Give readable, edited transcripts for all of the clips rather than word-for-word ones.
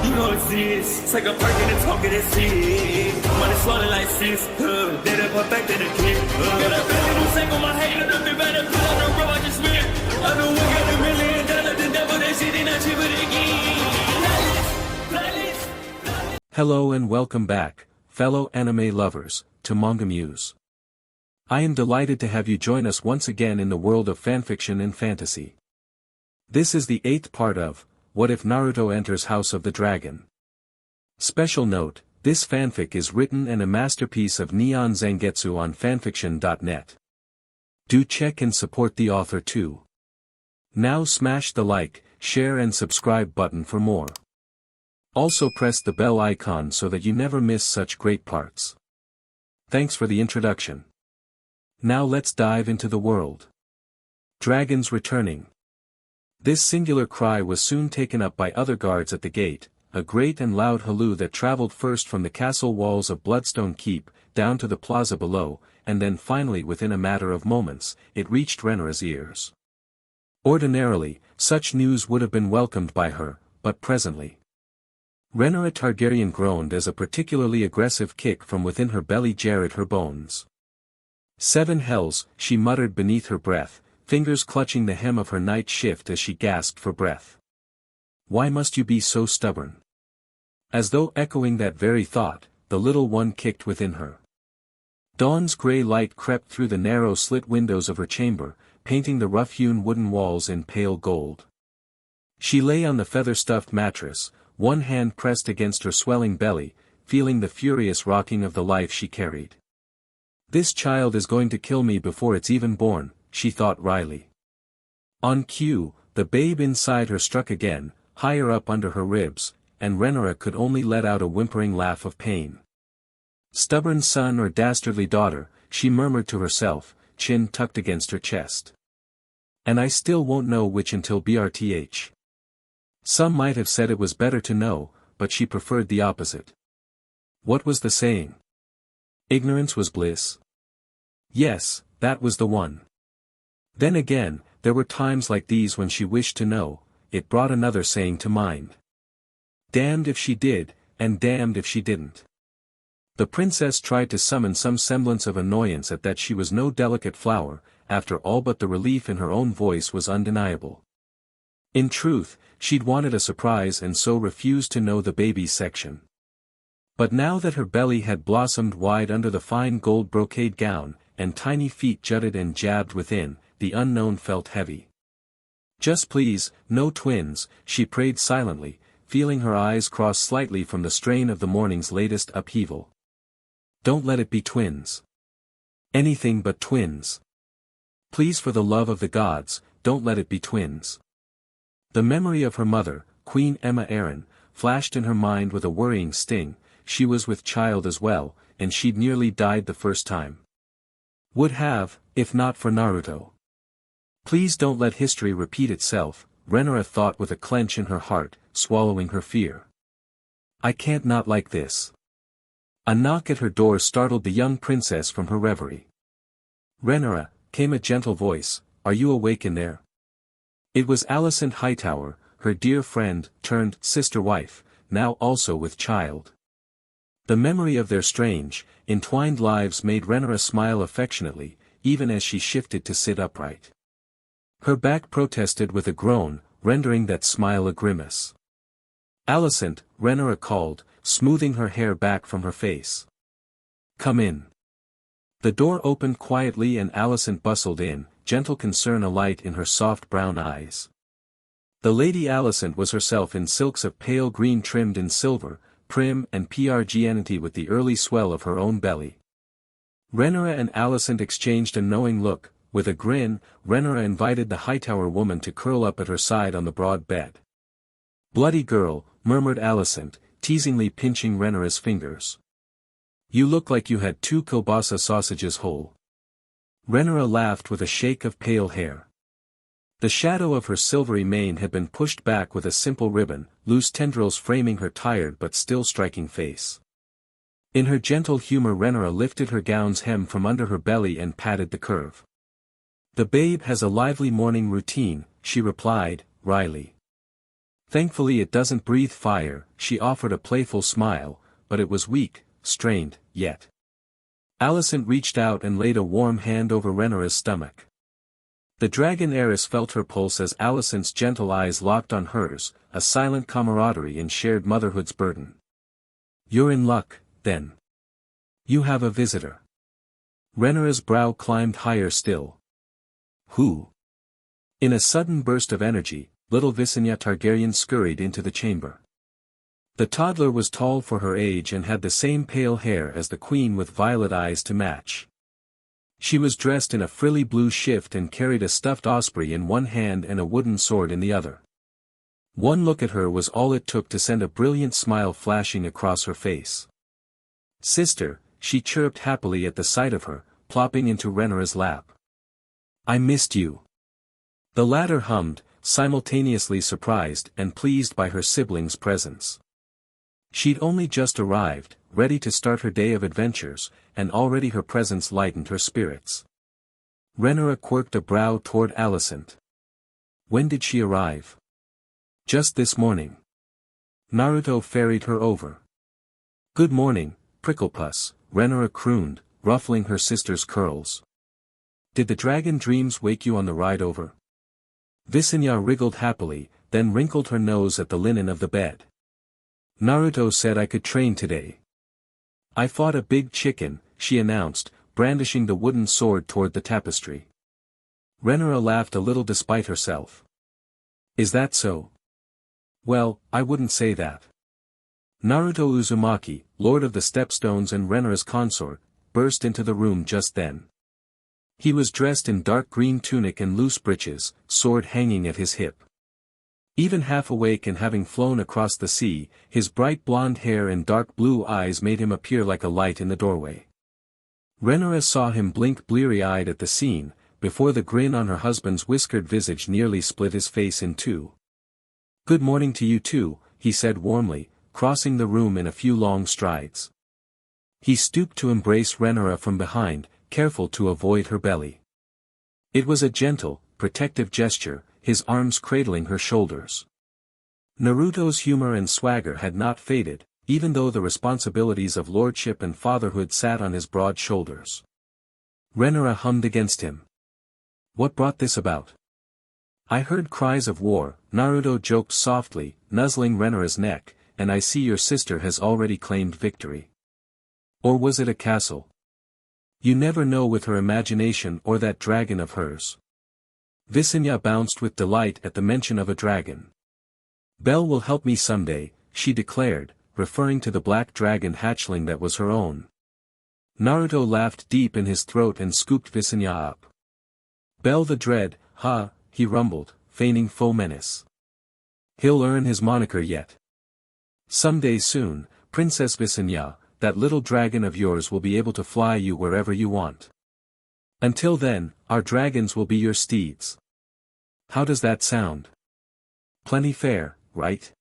You know it's this. Take a perk and a talk of that shit. Money swallowing like sis. Did it perfect in the kid. Got a billion who sang on my head. Look up better. Put on the road I just spent. I know we got $1 million. The devil that shit ain't not cheaper again. Hello and welcome back, fellow anime lovers, to MangaMuse. I am delighted to have you join us once again in the world of fanfiction and fantasy. This is the 8th part of What If Naruto Enters House of the Dragon. Special note, this fanfic is written and a masterpiece of NeonZangetsu on FANFICTIONnet. Do check and support the author too. Now smash the like, share and subscribe button for more. Also press the bell icon so that you never miss such great parts. Thanks for the introduction. Now let's dive into the world. Dragons returning. This singular cry was soon taken up by other guards at the gate, a great and loud halloo that traveled first from the castle walls of Bloodstone Keep, down to the plaza below, and then finally within a matter of moments, it reached Renera's ears. Ordinarily, such news would have been welcomed by her, but presently. Renera Targaryen groaned as a particularly aggressive kick from within her belly jarred her bones. 7 hells, she muttered beneath her breath, fingers clutching the hem of her night shift as she gasped for breath. Why must you be so stubborn? As though echoing that very thought, the little one kicked within her. Dawn's grey light crept through the narrow slit windows of her chamber, painting the rough-hewn wooden walls in pale gold. She lay on the feather-stuffed mattress, one hand pressed against her swelling belly, feeling the furious rocking of the life she carried. This child is going to kill me before it's even born, she thought wryly. On cue, the babe inside her struck again, higher up under her ribs, and Renera could only let out a whimpering laugh of pain. Stubborn son or dastardly daughter, she murmured to herself, chin tucked against her chest. And I still won't know which until BRTH. Some might have said it was better to know, but she preferred the opposite. What was the saying? Ignorance was bliss. Yes, that was the one. Then again, there were times like these when she wished to know, it brought another saying to mind. Damned if she did, and damned if she didn't. The princess tried to summon some semblance of annoyance at that she was no delicate flower, after all, but the relief in her own voice was undeniable. In truth, she'd wanted a surprise and so refused to know the baby's section. But now that her belly had blossomed wide under the fine gold brocade gown, and tiny feet jutted and jabbed within, the unknown felt heavy. Just please, no twins, she prayed silently, feeling her eyes cross slightly from the strain of the morning's latest upheaval. Don't let it be twins. Anything but twins. Please, for the love of the gods, don't let it be twins. The memory of her mother, Queen Emma Aaron, flashed in her mind with a worrying sting. She was with child as well, and she'd nearly died the first time. Would have, if not for Naruto. Please don't let history repeat itself, Renera thought with a clench in her heart, swallowing her fear. I can't not like this. A knock at her door startled the young princess from her reverie. Renera, came a gentle voice, are you awake in there? It was Alicent Hightower, her dear friend, turned sister-wife, now also with child. The memory of their strange, entwined lives made Renera smile affectionately, even as she shifted to sit upright. Her back protested with a groan, rendering that smile a grimace. Alicent, Renera called, smoothing her hair back from her face. Come in. The door opened quietly and Alicent bustled in, gentle concern alight in her soft brown eyes. The Lady Alicent was herself in silks of pale green trimmed in silver, prim and prgnity with the early swell of her own belly. Renera and Alicent exchanged a knowing look. With a grin, Renera invited the Hightower woman to curl up at her side on the broad bed. Bloody girl, murmured Alicent, teasingly pinching Renera's fingers. You look like you had 2 kielbasa sausages whole. Renera laughed with a shake of pale hair. The shadow of her silvery mane had been pushed back with a simple ribbon, loose tendrils framing her tired but still striking face. In her gentle humor Renera lifted her gown's hem from under her belly and patted the curve. The babe has a lively morning routine, she replied, wryly. Thankfully it doesn't breathe fire, she offered a playful smile, but it was weak, strained, yet. Alicent reached out and laid a warm hand over Rhaenyra's stomach. The dragon heiress felt her pulse as Alicent's gentle eyes locked on hers, a silent camaraderie in shared motherhood's burden. You're in luck, then. You have a visitor. Rhaenyra's brow climbed higher still. Who? In a sudden burst of energy, little Visenya Targaryen scurried into the chamber. The toddler was tall for her age and had the same pale hair as the queen with violet eyes to match. She was dressed in a frilly blue shift and carried a stuffed osprey in one hand and a wooden sword in the other. One look at her was all it took to send a brilliant smile flashing across her face. Sister, she chirped happily at the sight of her, plopping into Rhaenyra's lap. I missed you. The latter hummed, simultaneously surprised and pleased by her sibling's presence. She'd only just arrived, ready to start her day of adventures, and already her presence lightened her spirits. Rhaenyra quirked a brow toward Alicent. When did she arrive? Just this morning. Naruto ferried her over. Good morning, Pricklepuss, Rhaenyra crooned, ruffling her sister's curls. Did the dragon dreams wake you on the ride over? Visenya wriggled happily, then wrinkled her nose at the linen of the bed. Naruto said I could train today. I fought a big chicken, she announced, brandishing the wooden sword toward the tapestry. Rhaenyra laughed a little despite herself. Is that so? Well, I wouldn't say that. Naruto Uzumaki, lord of the Stepstones and Rhaenyra's consort, burst into the room just then. He was dressed in dark green tunic and loose breeches, sword hanging at his hip. Even half awake and having flown across the sea, his bright blonde hair and dark blue eyes made him appear like a light in the doorway. Rhaenyra saw him blink bleary-eyed at the scene, before the grin on her husband's whiskered visage nearly split his face in two. Good morning to you too, he said warmly, crossing the room in a few long strides. He stooped to embrace Rhaenyra from behind, careful to avoid her belly. It was a gentle, protective gesture, his arms cradling her shoulders. Naruto's humor and swagger had not faded, even though the responsibilities of lordship and fatherhood sat on his broad shoulders. Rhaenyra hummed against him. What brought this about? I heard cries of war, Naruto joked softly, nuzzling Rhaenyra's neck, and I see your sister has already claimed victory. Or was it a castle? You never know with her imagination or that dragon of hers. Visenya bounced with delight at the mention of a dragon. Belle will help me someday, she declared, referring to the black dragon hatchling that was her own. Naruto laughed deep in his throat and scooped Visenya up. Belle the Dread, ha, he rumbled, feigning faux menace. He'll earn his moniker yet. Someday soon, Princess Visenya, that little dragon of yours will be able to fly you wherever you want. Until then, our dragons will be your steeds. How does that sound? Plenty fair, right?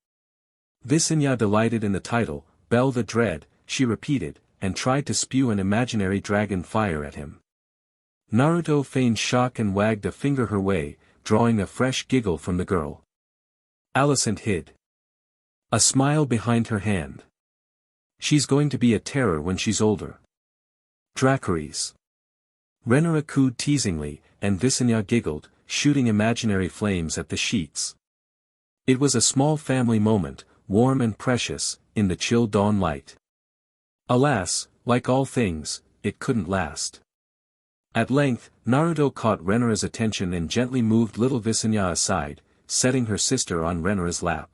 Visenya delighted in the title, Belle the Dread, she repeated, and tried to spew an imaginary dragon fire at him. Naruto feigned shock and wagged a finger her way, drawing a fresh giggle from the girl. Alicent hid a smile behind her hand. She's going to be a terror when she's older. Dracarys. Rhaenyra cooed teasingly, and Visenya giggled, shooting imaginary flames at the sheets. It was a small family moment, warm and precious, in the chill dawn light. Alas, like all things, it couldn't last. At length, Naruto caught Rhaenyra's attention and gently moved little Visenya aside, setting her sister on Rhaenyra's lap.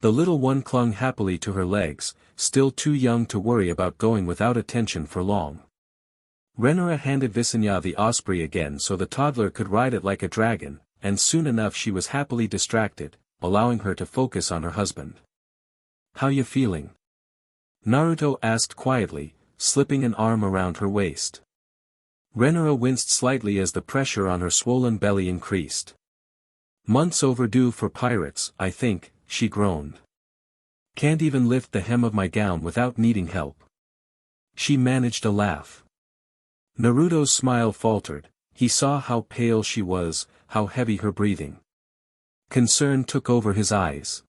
The little one clung happily to her legs, still too young to worry about going without attention for long. Rhaenyra handed Visenya the osprey again so the toddler could ride it like a dragon, and soon enough she was happily distracted, allowing her to focus on her husband. How you feeling? Naruto asked quietly, slipping an arm around her waist. Rhaenyra winced slightly as the pressure on her swollen belly increased. Months overdue for pirates, I think, she groaned. Can't even lift the hem of my gown without needing help. She managed a laugh. Naruto's smile faltered, he saw how pale she was, how heavy her breathing. Concern took over his eyes.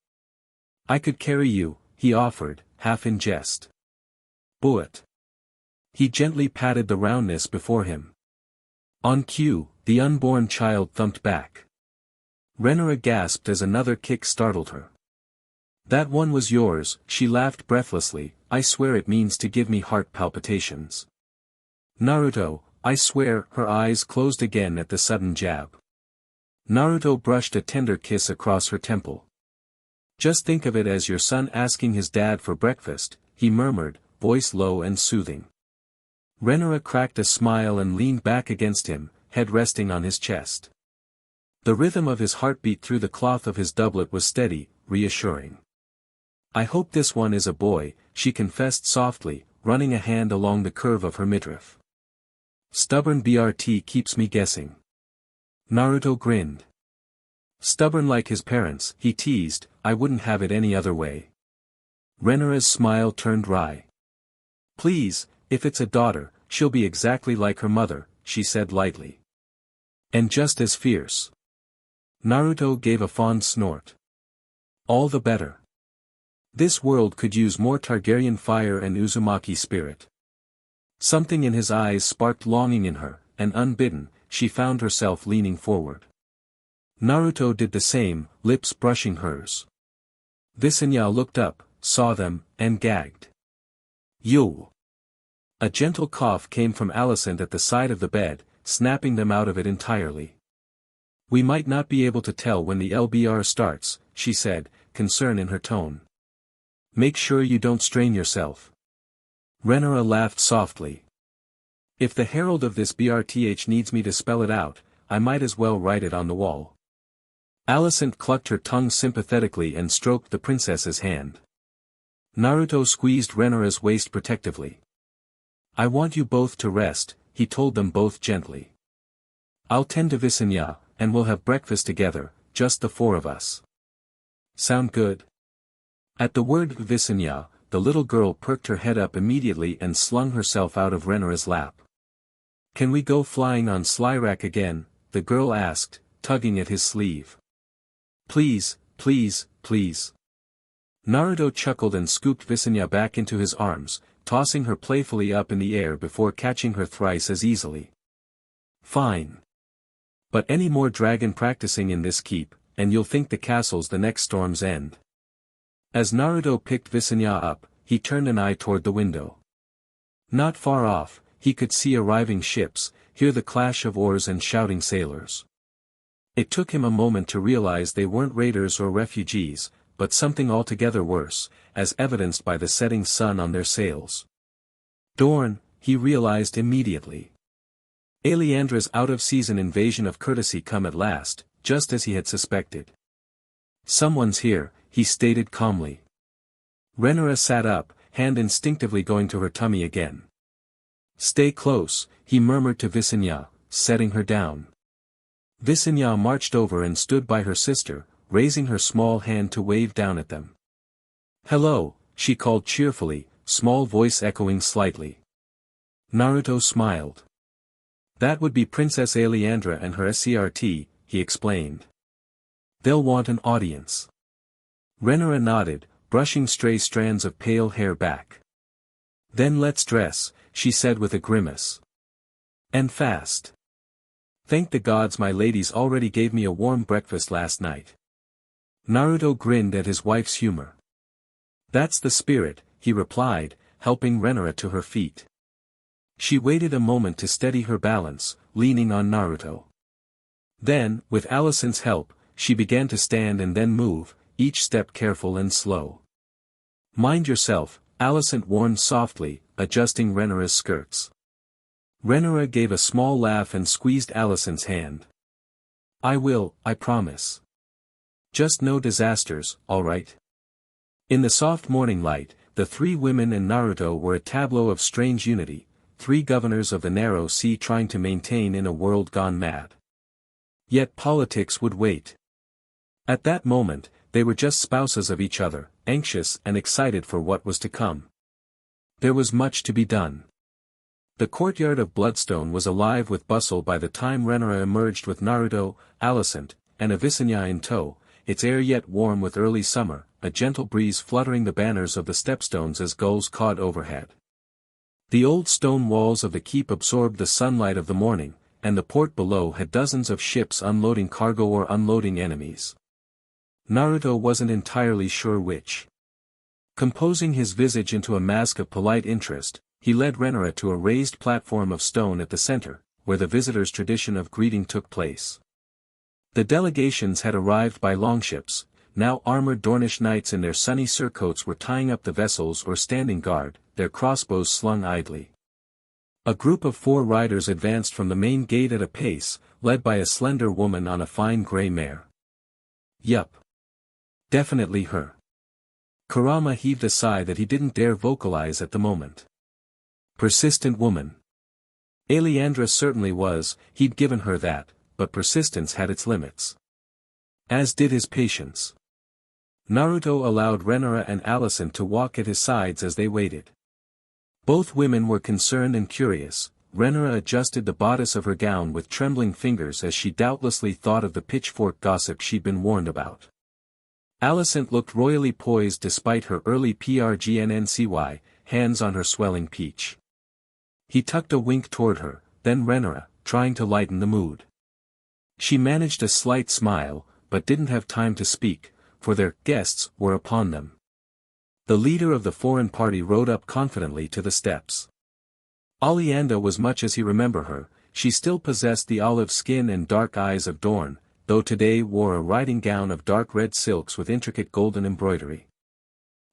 I could carry you, he offered, half in jest. But he gently patted the roundness before him. On cue, the unborn child thumped back. Renera gasped as another kick startled her. That one was yours, she laughed breathlessly. I swear it means to give me heart palpitations. Naruto, I swear. Her eyes closed again at the sudden jab. Naruto brushed a tender kiss across her temple. Just think of it as your son asking his dad for breakfast, he murmured, voice low and soothing. Renera cracked a smile and leaned back against him, head resting on his chest. The rhythm of his heartbeat through the cloth of his doublet was steady, reassuring. I hope this one is a boy, she confessed softly, running a hand along the curve of her midriff. Stubborn BRT keeps me guessing. Naruto grinned. Stubborn like his parents, he teased, I wouldn't have it any other way. Renera's smile turned wry. Please, if it's a daughter, she'll be exactly like her mother, she said lightly. And just as fierce. Naruto gave a fond snort. All the better. This world could use more Targaryen fire and Uzumaki spirit. Something in his eyes sparked longing in her, and unbidden, she found herself leaning forward. Naruto did the same, lips brushing hers. Visenya looked up, saw them, and gagged. Yo! A gentle cough came from Alicent at the side of the bed, snapping them out of it entirely. We might not be able to tell when the LBR starts, she said, concern in her tone. Make sure you don't strain yourself. Renera laughed softly. If the herald of this BRTH needs me to spell it out, I might as well write it on the wall. Alicent clucked her tongue sympathetically and stroked the princess's hand. Naruto squeezed Renera's waist protectively. I want you both to rest, he told them both gently. I'll tend to Visenya, and we'll have breakfast together, just the four of us. Sound good? At the word Visenya, the little girl perked her head up immediately and slung herself out of Renera's lap. Can we go flying on Slyrak again? The girl asked, tugging at his sleeve. Please, please, please. Naruto chuckled and scooped Visenya back into his arms, tossing her playfully up in the air before catching her thrice as easily. Fine. But any more dragon practicing in this keep, and you'll think the castle's the next storm's end. As Naruto picked Visenya up, he turned an eye toward the window. Not far off, he could see arriving ships, hear the clash of oars and shouting sailors. It took him a moment to realize they weren't raiders or refugees, but something altogether worse, as evidenced by the setting sun on their sails. Dorn, he realized immediately. Aleandra's out-of-season invasion of courtesy come at last, just as he had suspected. Someone's here, he stated calmly. Renera sat up, hand instinctively going to her tummy again. Stay close, he murmured to Visenya, setting her down. Visenya marched over and stood by her sister, raising her small hand to wave down at them. Hello, she called cheerfully, small voice echoing slightly. Naruto smiled. That would be Princess Aleandra and her SCRT, he explained. They'll want an audience. Renera nodded, brushing stray strands of pale hair back. Then let's dress, she said with a grimace. And fast. Thank the gods my ladies already gave me a warm breakfast last night. Naruto grinned at his wife's humor. That's the spirit, he replied, helping Renera to her feet. She waited a moment to steady her balance, leaning on Naruto. Then, with Alicent's help, she began to stand and then move, each step careful and slow. Mind yourself, Alicent warned softly, adjusting Renera's skirts. Renera gave a small laugh and squeezed Alicent's hand. I will, I promise. Just no disasters, all right? In the soft morning light, the three women and Naruto were a tableau of strange unity, three governors of the narrow sea trying to maintain in a world gone mad. Yet politics would wait. At that moment, they were just spouses of each other, anxious and excited for what was to come. There was much to be done. The courtyard of Bloodstone was alive with bustle by the time Renera emerged with Naruto, Alicent, and Visenya in tow, its air yet warm with early summer, a gentle breeze fluttering the banners of the stepstones as gulls cawed overhead. The old stone walls of the keep absorbed the sunlight of the morning, and the port below had dozens of ships unloading cargo or unloading enemies. Naruto wasn't entirely sure which. Composing his visage into a mask of polite interest, he led Renara to a raised platform of stone at the center, where the visitors' tradition of greeting took place. The delegations had arrived by longships. Now armored Dornish knights in their sunny surcoats were tying up the vessels or standing guard, their crossbows slung idly. A group of 4 riders advanced from the main gate at a pace, led by a slender woman on a fine grey mare. Yup. Definitely her. Kurama heaved a sigh that he didn't dare vocalize at the moment. Persistent woman. Aleandra certainly was, he'd given her that, but persistence had its limits. As did his patience. Naruto allowed Renara and Alicent to walk at his sides as they waited. Both women were concerned and curious. Renara adjusted the bodice of her gown with trembling fingers as she doubtlessly thought of the pitchfork gossip she'd been warned about. Alicent looked royally poised despite her early prgnncy, hands on her swelling peach. He tucked a wink toward her, then Renara, trying to lighten the mood. She managed a slight smile, but didn't have time to speak, for their guests were upon them. The leader of the foreign party rode up confidently to the steps. Oleanda was much as he remembered her. She still possessed the olive skin and dark eyes of Dorn, though today wore a riding gown of dark red silks with intricate golden embroidery.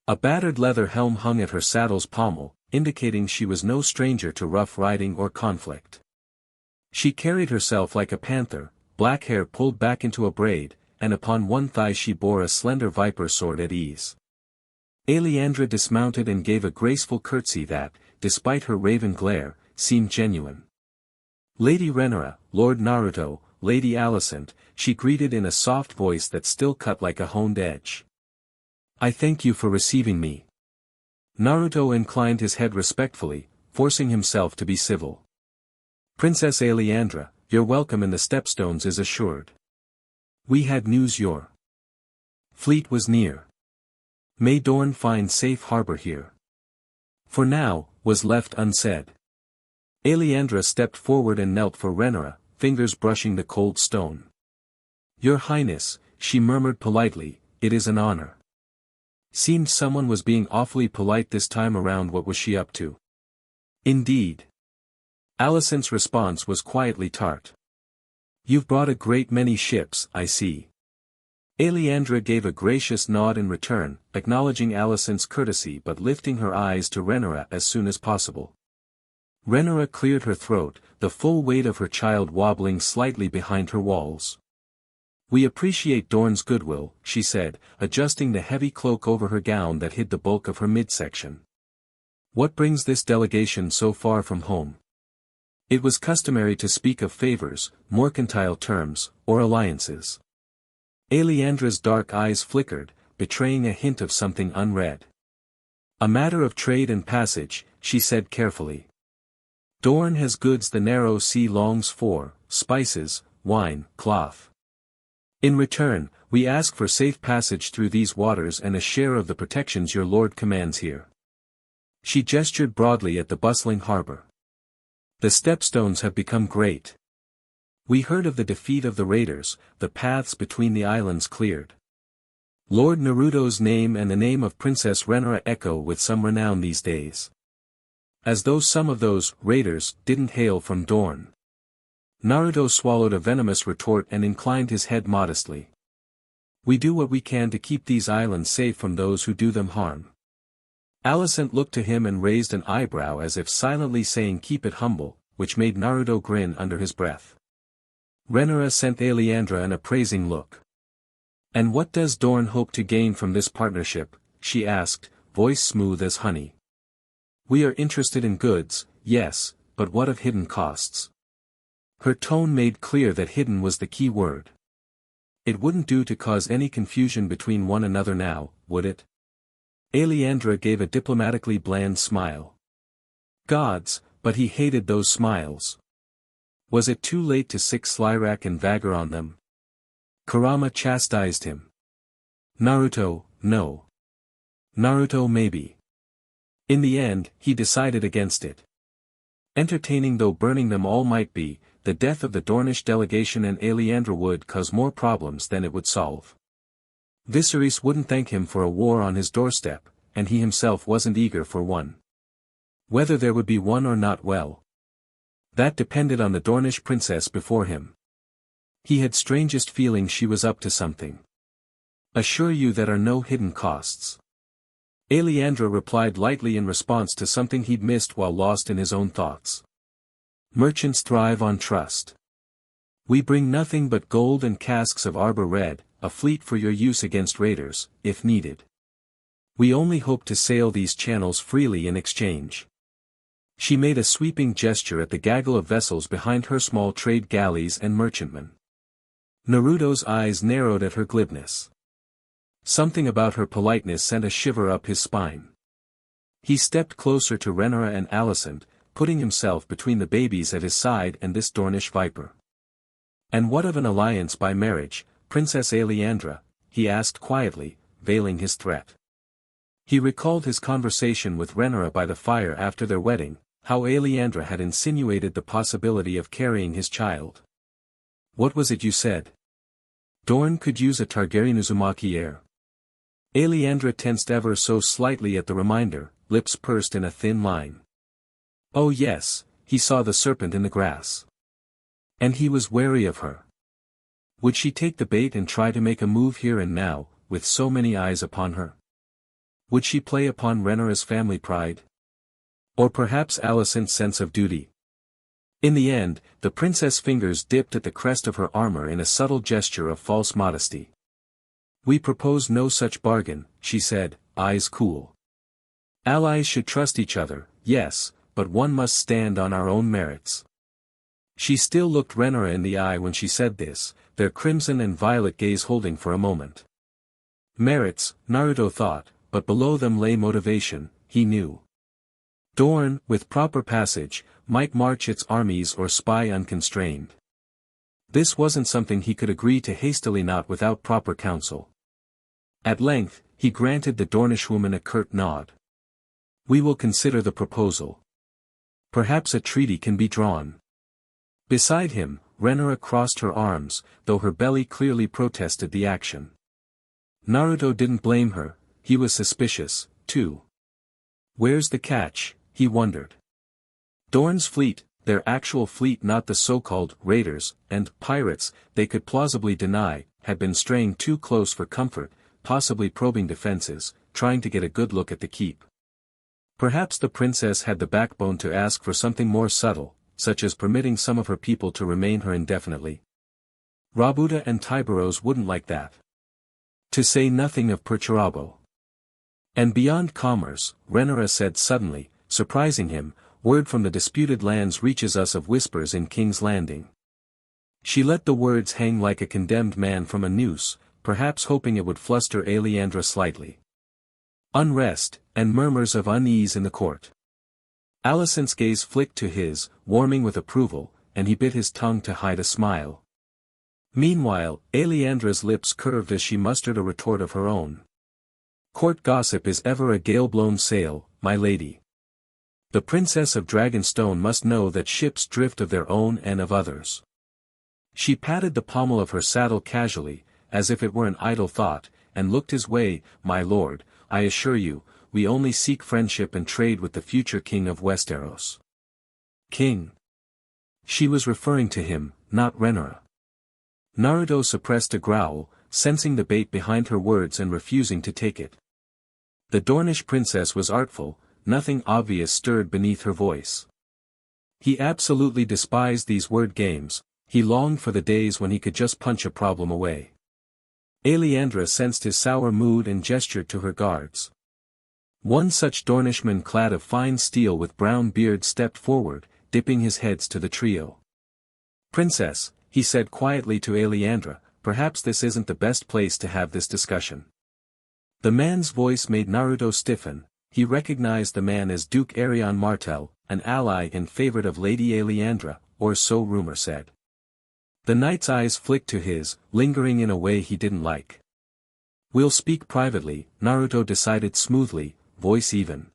A battered leather helm hung at her saddle's pommel, indicating she was no stranger to rough riding or conflict. She carried herself like a panther, black hair pulled back into a braid, and upon one thigh she bore a slender viper sword at ease. Aleandra dismounted and gave a graceful curtsy that, despite her raven glare, seemed genuine. Lady Renara, Lord Naruto, Lady Alicent, she greeted in a soft voice that still cut like a honed edge. I thank you for receiving me. Naruto inclined his head respectfully, forcing himself to be civil. Princess Aleandra, your welcome in the Stepstones is assured. We had news your fleet was near. May Dorn find safe harbor here. For now, was left unsaid. Aleandra stepped forward and knelt for Renara, fingers brushing the cold stone. Your Highness, she murmured politely, it is an honor. Seemed someone was being awfully polite this time around. What was she up to? Indeed. Alicent's response was quietly tart. You've brought a great many ships, I see. Aleandra gave a gracious nod in return, acknowledging Alicent's courtesy but lifting her eyes to Renara as soon as possible. Renara cleared her throat, the full weight of her child wobbling slightly behind her walls. We appreciate Dorn's goodwill, she said, adjusting the heavy cloak over her gown that hid the bulk of her midsection. What brings this delegation so far from home? It was customary to speak of favors, mercantile terms, or alliances. Aleandra's dark eyes flickered, betraying a hint of something unread. A matter of trade and passage, she said carefully. Dorn has goods the narrow sea longs for, spices, wine, cloth. In return, we ask for safe passage through these waters and a share of the protections your lord commands here. She gestured broadly at the bustling harbor. The Stepstones have become great. We heard of the defeat of the raiders, the paths between the islands cleared. Lord Naruto's name and the name of Princess Renara echo with some renown these days. As though some of those raiders didn't hail from Dorn. Naruto swallowed a venomous retort and inclined his head modestly. We do what we can to keep these islands safe from those who do them harm. Alicent looked to him and raised an eyebrow as if silently saying keep it humble, which made Naruto grin under his breath. Renara sent Aleandra an appraising look. And what does Dorn hope to gain from this partnership? She asked, voice smooth as honey. We are interested in goods, yes, but what of hidden costs? Her tone made clear that hidden was the key word. It wouldn't do to cause any confusion between one another now, would it? Aleandra gave a diplomatically bland smile. Gods, but he hated those smiles. Was it too late to sic Slyrak and Vagor on them? Kurama chastised him. Naruto, no. Naruto maybe. In the end, he decided against it. Entertaining though burning them all might be, the death of the Dornish delegation and Aleandra would cause more problems than it would solve. Viserys wouldn't thank him for a war on his doorstep, and he himself wasn't eager for one. Whether there would be one or not, well, that depended on the Dornish princess before him. He had strangest feeling she was up to something. Assure you that are no hidden costs. Aleandra replied lightly in response to something he'd missed while lost in his own thoughts. Merchants thrive on trust. We bring nothing but gold and casks of arbor red, a fleet for your use against raiders, if needed. We only hope to sail these channels freely in exchange. She made a sweeping gesture at the gaggle of vessels behind her, small trade galleys and merchantmen. Naruto's eyes narrowed at her glibness. Something about her politeness sent a shiver up his spine. He stepped closer to Rhaenyra and Alicent, putting himself between the babies at his side and this Dornish viper. And what of an alliance by marriage, Princess Aleandra? He asked quietly, veiling his threat. He recalled his conversation with Rhaenyra by the fire after their wedding, how Aleandra had insinuated the possibility of carrying his child. What was it you said? Dorne could use a Targaryen Uzumaki heir. Aleandra tensed ever so slightly at the reminder, lips pursed in a thin line. Oh yes, he saw the serpent in the grass. And he was wary of her. Would she take the bait and try to make a move here and now, with so many eyes upon her? Would she play upon Rhaenyra's family pride? Or perhaps Alicent's sense of duty? In the end, the princess' fingers dipped at the crest of her armor in a subtle gesture of false modesty. We propose no such bargain, she said, eyes cool. Allies should trust each other, yes, but one must stand on our own merits. She still looked Rhaenyra in the eye when she said this, their crimson and violet gaze holding for a moment. Merits, Naruto thought, but below them lay motivation, he knew. Dorne, with proper passage, might march its armies or spy unconstrained. This wasn't something he could agree to hastily, not without proper counsel. At length, he granted the Dornish woman a curt nod. We will consider the proposal. Perhaps a treaty can be drawn. Beside him, Rhaenyra crossed her arms, though her belly clearly protested the action. Naruto didn't blame her, he was suspicious, too. Where's the catch, he wondered. Dorne's fleet, their actual fleet, not the so-called raiders and pirates they could plausibly deny, had been straying too close for comfort, possibly probing defenses, trying to get a good look at the keep. Perhaps the princess had the backbone to ask for something more subtle, such as permitting some of her people to remain here indefinitely. Rabuta and Tiberos wouldn't like that. To say nothing of Perturabo. And beyond commerce, Rhaenyra said suddenly, surprising him, word from the disputed lands reaches us of whispers in King's Landing. She let the words hang like a condemned man from a noose, perhaps hoping it would fluster Aleandra slightly. Unrest, and murmurs of unease in the court. Alicent's gaze flicked to his, warming with approval, and he bit his tongue to hide a smile. Meanwhile, Aleandra's lips curved as she mustered a retort of her own. Court gossip is ever a gale-blown sail, my lady. The Princess of Dragonstone must know that ships drift of their own and of others. She patted the pommel of her saddle casually, as if it were an idle thought, and looked his way. My lord, I assure you, we only seek friendship and trade with the future king of Westeros. King? She was referring to him, not Rhaenyra. Naruto suppressed a growl, sensing the bait behind her words and refusing to take it. The Dornish princess was artful, nothing obvious stirred beneath her voice. He absolutely despised these word games, he longed for the days when he could just punch a problem away. Aleandra sensed his sour mood and gestured to her guards. One such Dornishman clad of fine steel with brown beard stepped forward, dipping his heads to the trio. Princess, he said quietly to Aleandra, perhaps this isn't the best place to have this discussion. The man's voice made Naruto stiffen. He recognized the man as Duke Arion Martell, an ally and favorite of Lady Aleandra, or so rumor said. The knight's eyes flicked to his, lingering in a way he didn't like. We'll speak privately, Naruto decided smoothly, voice even.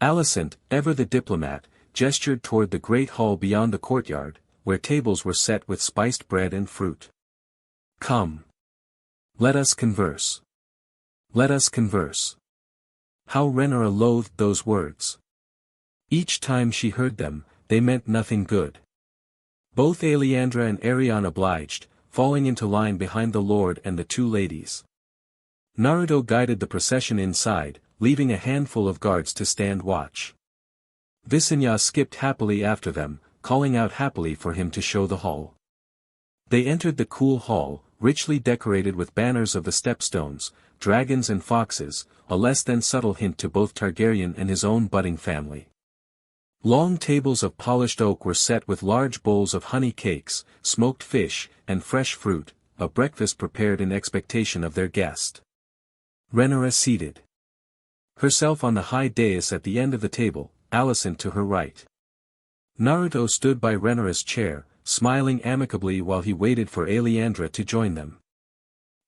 Alicent, ever the diplomat, gestured toward the great hall beyond the courtyard, where tables were set with spiced bread and fruit. Come. Let us converse. Let us converse. How Renara loathed those words. Each time she heard them, they meant nothing good. Both Aleandra and Arion obliged, falling into line behind the lord and the two ladies. Naruto guided the procession inside, leaving a handful of guards to stand watch. Visenya skipped happily after them, calling out happily for him to show the hall. They entered the cool hall, richly decorated with banners of the stepstones, dragons and foxes, a less than subtle hint to both Targaryen and his own budding family. Long tables of polished oak were set with large bowls of honey cakes, smoked fish, and fresh fruit, a breakfast prepared in expectation of their guest. Renara seated herself on the high dais at the end of the table, Alicent to her right. Naruto stood by Renara's chair, smiling amicably while he waited for Aleandra to join them.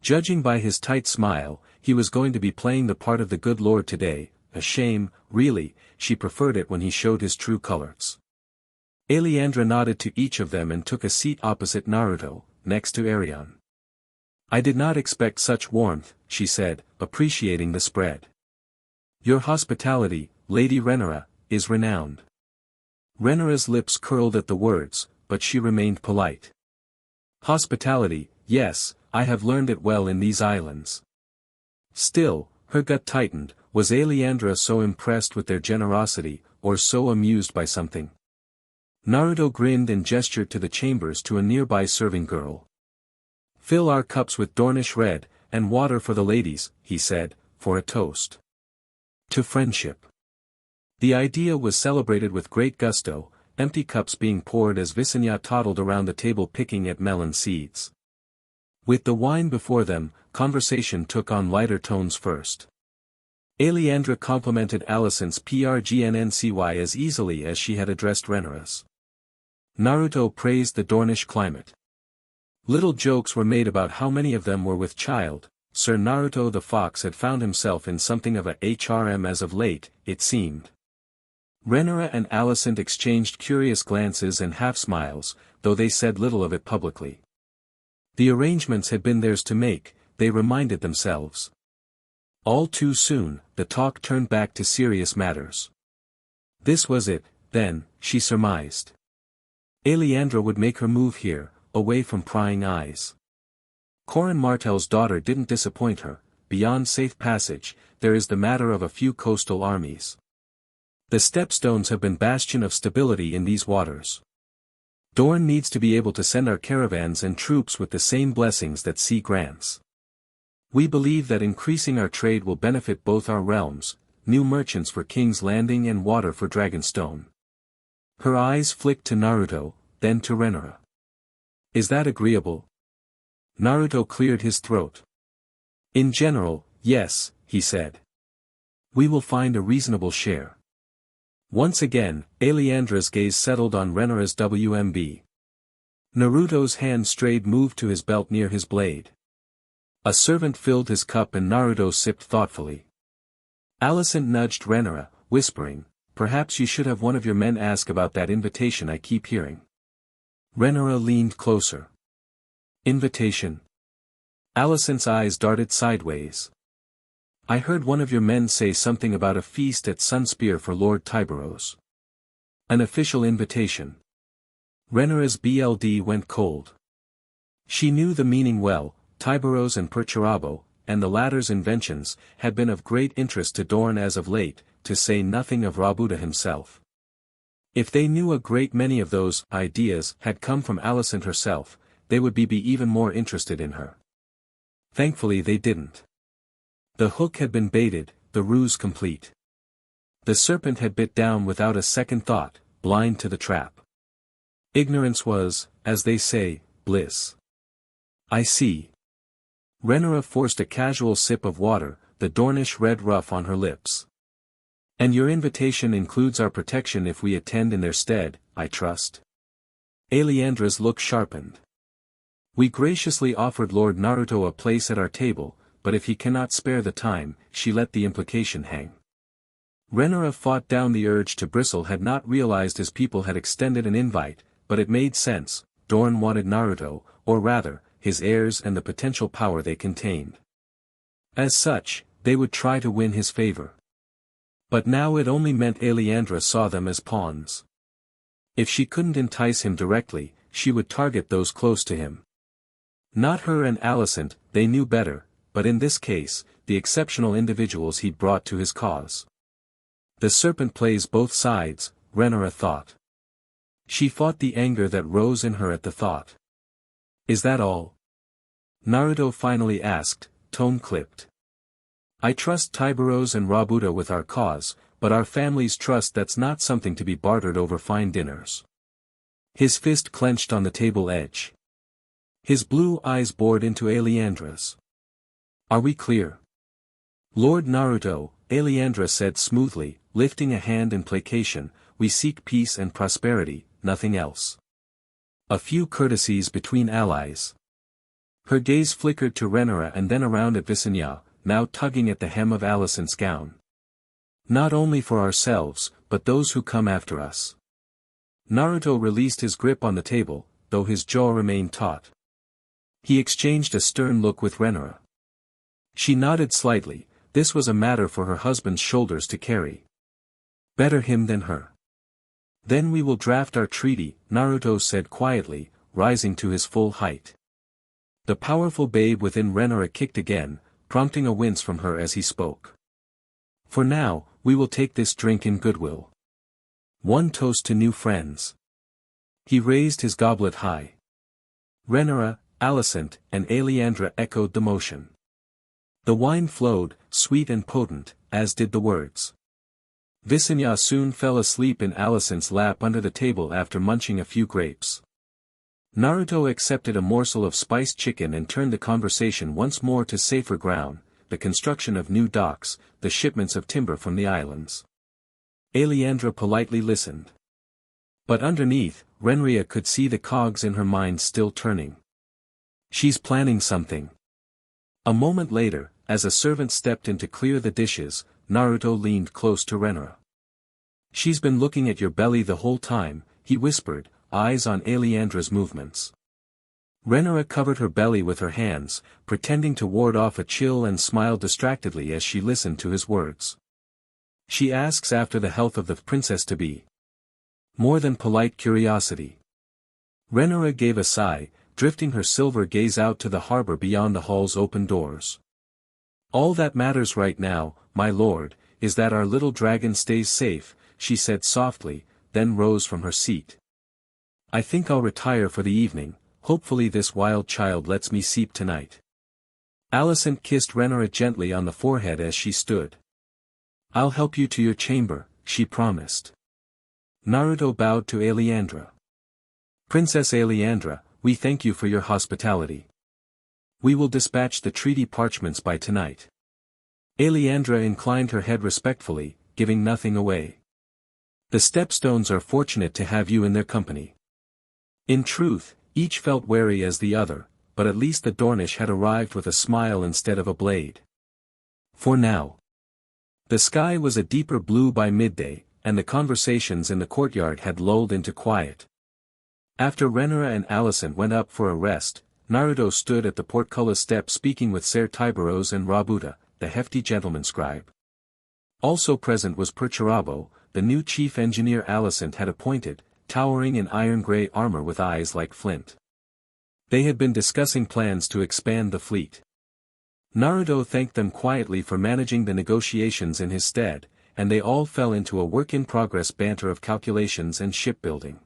Judging by his tight smile, he was going to be playing the part of the good lord today. A shame, really, she preferred it when he showed his true colors. Aleandra nodded to each of them and took a seat opposite Naruto, next to Arion. I did not expect such warmth, she said, appreciating the spread. Your hospitality, Lady Renara, is renowned. Renara's lips curled at the words, but she remained polite. Hospitality, yes, I have learned it well in these islands. Still, her gut tightened, was Aleandra so impressed with their generosity, or so amused by something? Naruto grinned and gestured to the chambers to a nearby serving girl. Fill our cups with Dornish red, and water for the ladies, he said, for a toast. To friendship. The idea was celebrated with great gusto, empty cups being poured as Visenya toddled around the table picking at melon seeds. With the wine before them, conversation took on lighter tones first. Aleandra complimented Alicent's prgnncy as easily as she had addressed Renara's. Naruto praised the Dornish climate. Little jokes were made about how many of them were with child. Sir Naruto the Fox had found himself in something of a HRM as of late, it seemed. Renara and Alicent exchanged curious glances and half-smiles, though they said little of it publicly. The arrangements had been theirs to make, they reminded themselves. All too soon, the talk turned back to serious matters. This was it, then, she surmised. Aleandra would make her move here, away from prying eyes. Corin Martell's daughter didn't disappoint her. Beyond safe passage, there is the matter of a few coastal armies. The stepstones have been bastion of stability in these waters. Dorne needs to be able to send our caravans and troops with the same blessings that sea grants. We believe that increasing our trade will benefit both our realms, new merchants for King's Landing and water for Dragonstone. Her eyes flicked to Naruto, then to Renara. Is that agreeable? Naruto cleared his throat. In general, yes, he said. We will find a reasonable share. Once again, Aleandra's gaze settled on Renara's WMB. Naruto's hand strayed moved to his belt near his blade. A servant filled his cup and Naruto sipped thoughtfully. Alicent nudged Renara, whispering, perhaps you should have one of your men ask about that invitation I keep hearing. Renara leaned closer. Invitation? Alicent's eyes darted sideways. I heard one of your men say something about a feast at Sunspear for Lord Tiberos. An official invitation. Renara's BLD went cold. She knew the meaning well. Tiberos and Perturabo, and the latter's inventions, had been of great interest to Dorne as of late, to say nothing of Rabuda himself. If they knew a great many of those ideas had come from Alicent herself, they would be even more interested in her. Thankfully they didn't. The hook had been baited, the ruse complete. The serpent had bit down without a second thought, blind to the trap. Ignorance was, as they say, bliss. I see. Renara forced a casual sip of water, the Dornish red ruff on her lips. And your invitation includes our protection if we attend in their stead, I trust. Aleandra's look sharpened. We graciously offered Lord Naruto a place at our table, but if he cannot spare the time, she let the implication hang. Renara fought down the urge to bristle, had not realized his people had extended an invite, but it made sense. Dorn wanted Naruto, or rather, his heirs and the potential power they contained. As such, they would try to win his favor. But now it only meant Aleandra saw them as pawns. If she couldn't entice him directly, she would target those close to him. Not her and Alicent, they knew better, but in this case, the exceptional individuals he'd brought to his cause. The serpent plays both sides, Renara thought. She fought the anger that rose in her at the thought. Is that all? Naruto finally asked, tone clipped. I trust Taibaros and Rabuta with our cause, but our families trust that's not something to be bartered over fine dinners. His fist clenched on the table edge. His blue eyes bored into Aleandra's. Are we clear? Lord Naruto, Aleandra said smoothly, lifting a hand in placation, we seek peace and prosperity, nothing else. A few courtesies between allies. Her gaze flickered to Renara and then around at VERYYYY, now tugging at the hem of Alicent's gown. Not only for ourselves, but those who come after us. Naruto released his grip on the table, though his jaw remained taut. He exchanged a stern look with Renara. She nodded slightly. This was a matter for her husband's shoulders to carry. Better him than her. Then we will draft our treaty, Naruto said quietly, rising to his full height. The powerful babe within Renara kicked again, prompting a wince from her as he spoke. For now, we will take this drink in goodwill. One toast to new friends. He raised his goblet high. Renara, Alicent, and Aleandra echoed the motion. The wine flowed, sweet and potent, as did the words. VERYYYY soon fell asleep in Alicent's lap under the table after munching a few grapes. Naruto accepted a morsel of spiced chicken and turned the conversation once more to safer ground, the construction of new docks, the shipments of timber from the islands. Aleandra politely listened. But underneath, Renria could see the cogs in her mind still turning. She's planning something. A moment later, as a servant stepped in to clear the dishes, Naruto leaned close to Renara. She's been looking at your belly the whole time, he whispered, eyes on Aleandra's movements. Renara covered her belly with her hands, pretending to ward off a chill and smiled distractedly as she listened to his words. She asks after the health of the princess-to-be. More than polite curiosity. Renara gave a sigh, drifting her silver gaze out to the harbor beyond the hall's open doors. All that matters right now, my lord, is that our little dragon stays safe, she said softly, then rose from her seat. I think I'll retire for the evening, hopefully this wild child lets me sleep tonight. Alicent kissed Renara gently on the forehead as she stood. I'll help you to your chamber, she promised. Naruto bowed to Aleandra. Princess Aleandra, we thank you for your hospitality. We will dispatch the treaty parchments by tonight. Aleandra inclined her head respectfully, giving nothing away. The Stepstones are fortunate to have you in their company. In truth, each felt wary as the other, but at least the Dornish had arrived with a smile instead of a blade. For now. The sky was a deeper blue by midday, and the conversations in the courtyard had lulled into quiet. After Renara and Alicent went up for a rest, Naruto stood at the portcullis step speaking with Ser Taibaros and Rabuta, the hefty gentleman scribe. Also present was Perturabo, the new chief engineer Alicent had appointed, towering in iron-gray armor with eyes like flint. They had been discussing plans to expand the fleet. Naruto thanked them quietly for managing the negotiations in his stead, and they all fell into a work-in-progress banter of calculations and shipbuilding.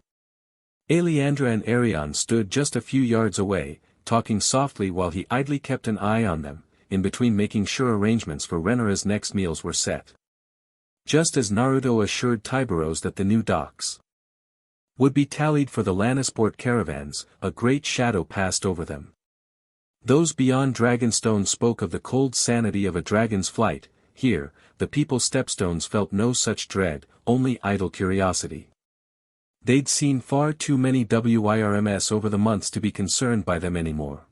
Aleandra and Arion stood just a few yards away, talking softly while he idly kept an eye on them, in between making sure arrangements for Renara's next meals were set. Just as Naruto assured Taibaros that the new docks would be tallied for the Lannisport caravans, a great shadow passed over them. Those beyond Dragonstone spoke of the cold sanity of a dragon's flight. Here, the people Stepstones felt no such dread, only idle curiosity. They'd seen far too many WIRMS over the months to be concerned by them anymore.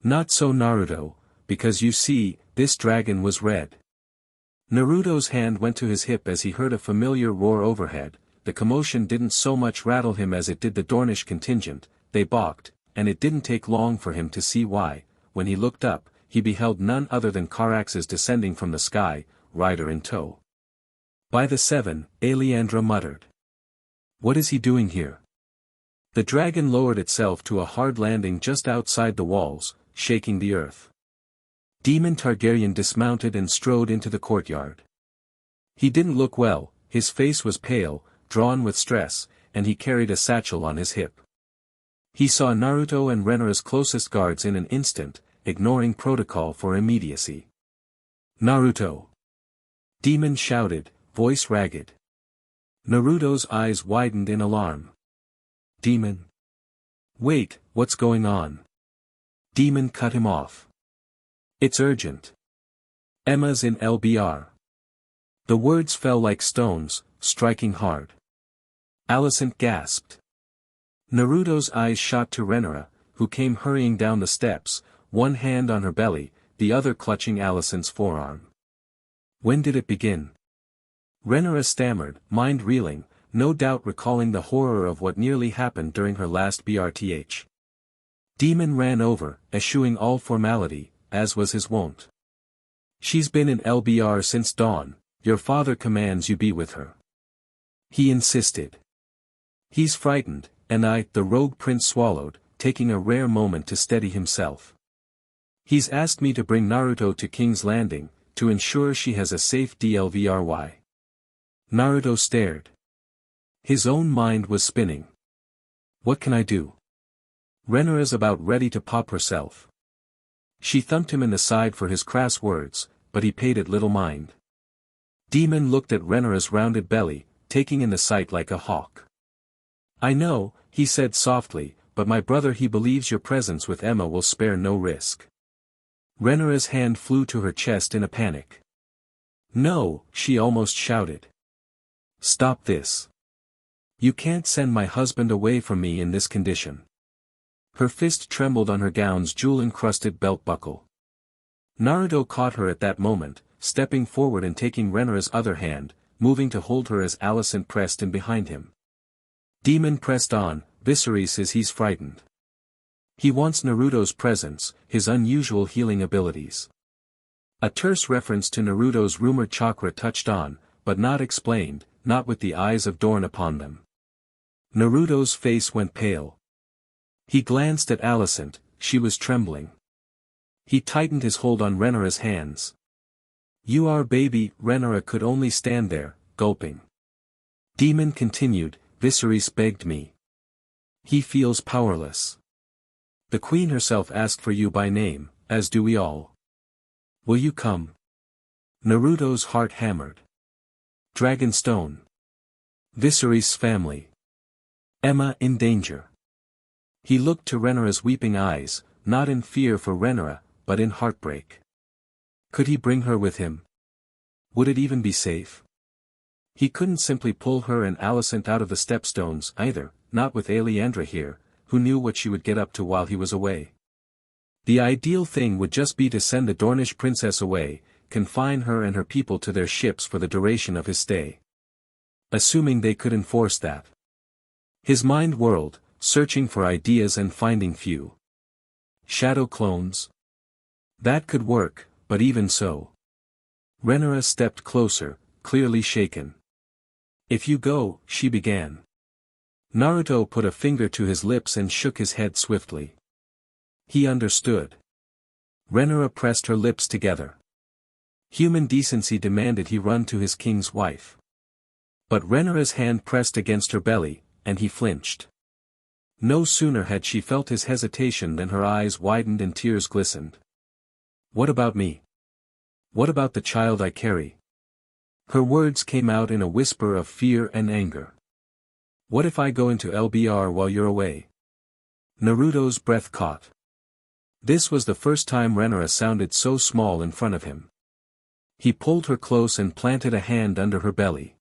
Not so Naruto, because you see, this dragon was red. Naruto's hand went to his hip as he heard a familiar roar overhead. The commotion didn't so much rattle him as it did the Dornish contingent. They balked, and it didn't take long for him to see why. When he looked up, he beheld none other than Caraxes descending from the sky, rider in tow. By the seven, Aleandra muttered. What is he doing here? The dragon lowered itself to a hard landing just outside the walls, shaking the earth. Demon Targaryen dismounted and strode into the courtyard. He didn't look well, his face was pale, drawn with stress, and he carried a satchel on his hip. He saw Naruto and Renora's closest guards in an instant, ignoring protocol for immediacy. Naruto! Demon shouted, voice ragged. Naruto's eyes widened in alarm. Demon! Wait, what's going on? Demon cut him off. It's urgent. Emma's in LBR. The words fell like stones, striking hard. Alicent gasped. Naruto's eyes shot to Renora, who came hurrying down the steps, one hand on her belly, the other clutching Alicent's forearm. When did it begin? Renora stammered, mind reeling, no doubt recalling the horror of what nearly happened during her last BRTH. Demon ran over, eschewing all formality, as was his wont. She's been in LBR since dawn, your father commands you be with her. He insisted. He's frightened, and the rogue prince swallowed, taking a rare moment to steady himself. He's asked me to bring Naruto to King's Landing, to ensure she has a safe DLVRY. Naruto stared. His own mind was spinning. What can I do? Renora's about ready to pop herself. She thumped him in the side for his crass words, but he paid it little mind. Demon looked at Renora's rounded belly, taking in the sight like a hawk. I know, he said softly, but my brother he believes your presence with Emma will spare no risk. Renora's hand flew to her chest in a panic. No, she almost shouted. Stop this. You can't send my husband away from me in this condition. Her fist trembled on her gown's jewel-encrusted belt buckle. Naruto caught her at that moment, stepping forward and taking Renora's other hand, moving to hold her as Alicent pressed in behind him. Demon pressed on, Viserys says he's frightened. He wants Naruto's presence, his unusual healing abilities. A terse reference to Naruto's rumored chakra touched on, but not explained, not with the eyes of Dorn upon them. Naruto's face went pale. He glanced at Alicent, she was trembling. He tightened his hold on Renora's hands. You are baby, Renora could only stand there, gulping. Demon continued, Viserys begged me. He feels powerless. The queen herself asked for you by name, as do we all. Will you come? Naruto's heart hammered. Dragonstone. Viserys' family. Emma in danger. He looked to Renora's weeping eyes, not in fear for Renora, but in heartbreak. Could he bring her with him? Would it even be safe? He couldn't simply pull her and Alicent out of the stepstones either, not with Aleandra here, who knew what she would get up to while he was away. The ideal thing would just be to send the Dornish princess away, confine her and her people to their ships for the duration of his stay. Assuming they could enforce that. His mind whirled, searching for ideas and finding few. Shadow clones? That could work, but even so. Renora stepped closer, clearly shaken. If you go, she began. Naruto put a finger to his lips and shook his head swiftly. He understood. Renora pressed her lips together. Human decency demanded he run to his king's wife. But Renora's hand pressed against her belly, and he flinched. No sooner had she felt his hesitation than her eyes widened and tears glistened. What about me? What about the child I carry? Her words came out in a whisper of fear and anger. What if I go into LBR while you're away? Naruto's breath caught. This was the first time Renora sounded so small in front of him. He pulled her close and planted a hand under her belly.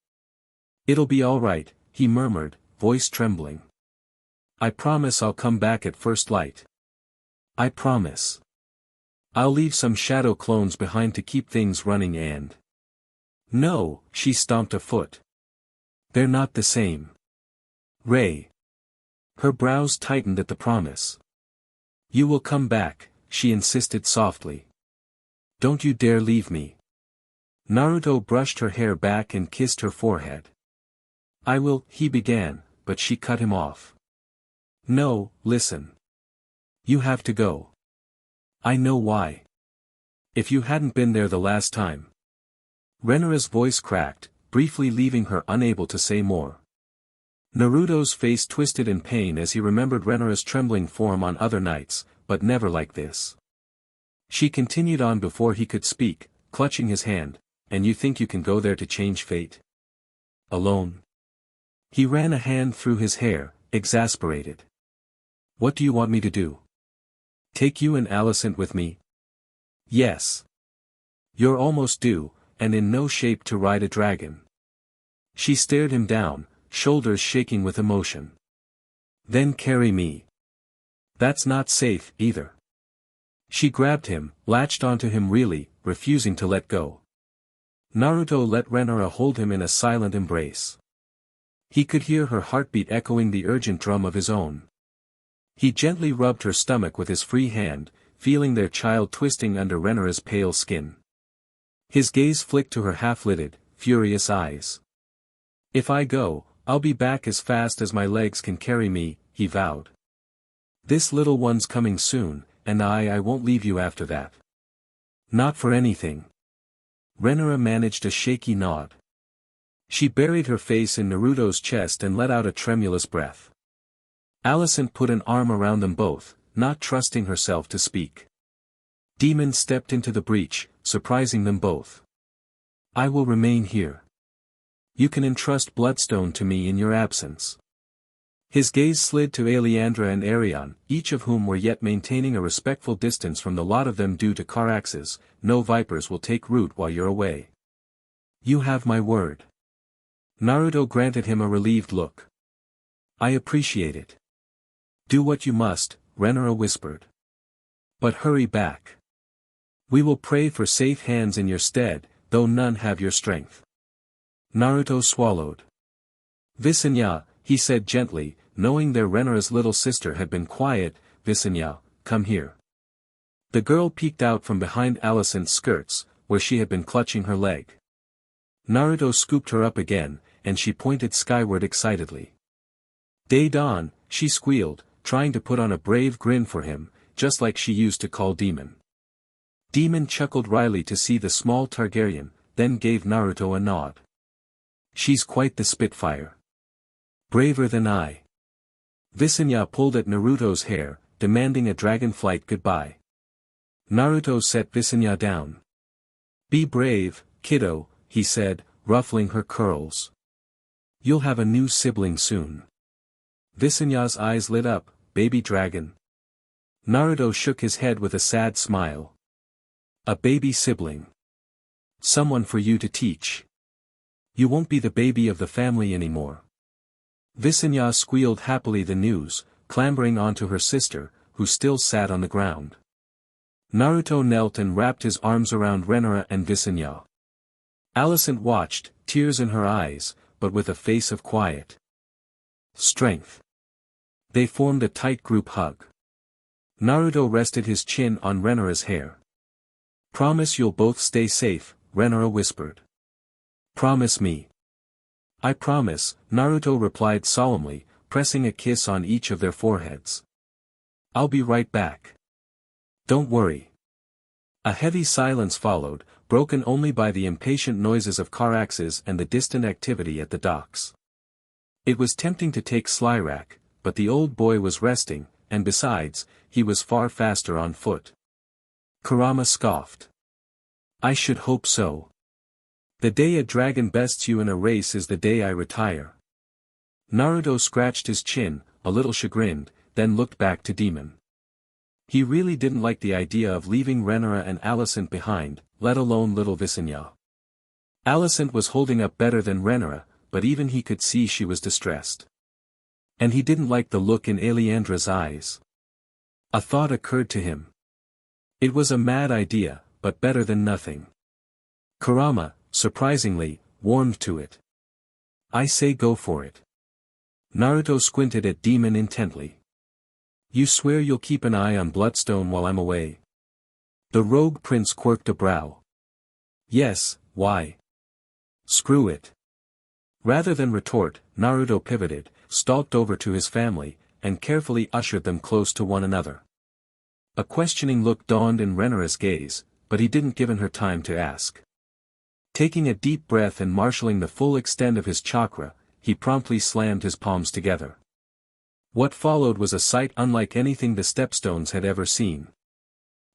It'll be all right, he murmured, voice trembling. I promise I'll come back at first light. I promise. I'll leave some shadow clones behind to keep things running and... No, she stomped a foot. They're not the same. Ray. Her brows tightened at the promise. You will come back, she insisted softly. Don't you dare leave me. Naruto brushed her hair back and kissed her forehead. I will, he began, but she cut him off. No, listen. You have to go. I know why. If you hadn't been there the last time. Renara's voice cracked, briefly leaving her unable to say more. Naruto's face twisted in pain as he remembered Renara's trembling form on other nights, but never like this. She continued on before he could speak, clutching his hand, and you think you can go there to change fate? Alone? He ran a hand through his hair, exasperated. What do you want me to do? Take you and Alicent with me? Yes. You're almost due, and in no shape to ride a dragon. She stared him down, shoulders shaking with emotion. Then carry me. That's not safe, either. She grabbed him, latched onto him really, refusing to let go. Naruto let Renara hold him in a silent embrace. He could hear her heartbeat echoing the urgent drum of his own. He gently rubbed her stomach with his free hand, feeling their child twisting under Renara's pale skin. His gaze flicked to her half-lidded, furious eyes. If I go, I'll be back as fast as my legs can carry me, he vowed. This little one's coming soon, and I won't leave you after that. Not for anything. Renara managed a shaky nod. She buried her face in Naruto's chest and let out a tremulous breath. Alicent put an arm around them both, not trusting herself to speak. Demon stepped into the breach, surprising them both. I will remain here. You can entrust Bloodstone to me in your absence. His gaze slid to Aleandra and Arion, each of whom were yet maintaining a respectful distance from the lot of them due to Caraxes. No vipers will take root while you're away. You have my word. Naruto granted him a relieved look. I appreciate it. Do what you must, Renara whispered. But hurry back. We will pray for safe hands in your stead, though none have your strength. Naruto swallowed. Visenya, he said gently, knowing their Renara's little sister had been quiet. Visenya, come here. The girl peeked out from behind Alicent's skirts, where she had been clutching her leg. Naruto scooped her up again, and she pointed skyward excitedly. Daidon, she squealed, trying to put on a brave grin for him, just like she used to call Demon. Demon chuckled wryly to see the small Targaryen, then gave Naruto a nod. She's quite the Spitfire. Braver than I. Visenya pulled at Naruto's hair, demanding a dragonflight goodbye. Naruto set Visenya down. Be brave, kiddo, he said, ruffling her curls. You'll have a new sibling soon. Visenya's eyes lit up, baby dragon. Naruto shook his head with a sad smile. A baby sibling. Someone for you to teach. You won't be the baby of the family anymore. Visenya squealed happily the news, clambering onto her sister, who still sat on the ground. Naruto knelt and wrapped his arms around Renara and Visenya. Alicent watched, tears in her eyes, but with a face of quiet strength. They formed a tight group hug. Naruto rested his chin on Renara's hair. Promise you'll both stay safe, Renara whispered. Promise me. I promise, Naruto replied solemnly, pressing a kiss on each of their foreheads. I'll be right back. Don't worry. A heavy silence followed, broken only by the impatient noises of Caraxes and the distant activity at the docks. It was tempting to take Slyrak, but the old boy was resting, and besides, he was far faster on foot. Kurama scoffed. I should hope so. The day a dragon bests you in a race is the day I retire. Naruto scratched his chin, a little chagrined, then looked back to Demon. He really didn't like the idea of leaving Renara and Alicent behind, let alone little Visenya. Alicent was holding up better than Renara, but even he could see she was distressed. And he didn't like the look in Aleandra's eyes. A thought occurred to him. It was a mad idea, but better than nothing. Kurama, surprisingly, warmed to it. I say go for it. Naruto squinted at Demon intently. You swear you'll keep an eye on Bloodstone while I'm away? The rogue prince quirked a brow. Yes, why? Screw it. Rather than retort, Naruto pivoted, stalked over to his family, and carefully ushered them close to one another. A questioning look dawned in Renara's gaze, but he didn't give her time to ask. Taking a deep breath and marshalling the full extent of his chakra, he promptly slammed his palms together. What followed was a sight unlike anything the Stepstones had ever seen.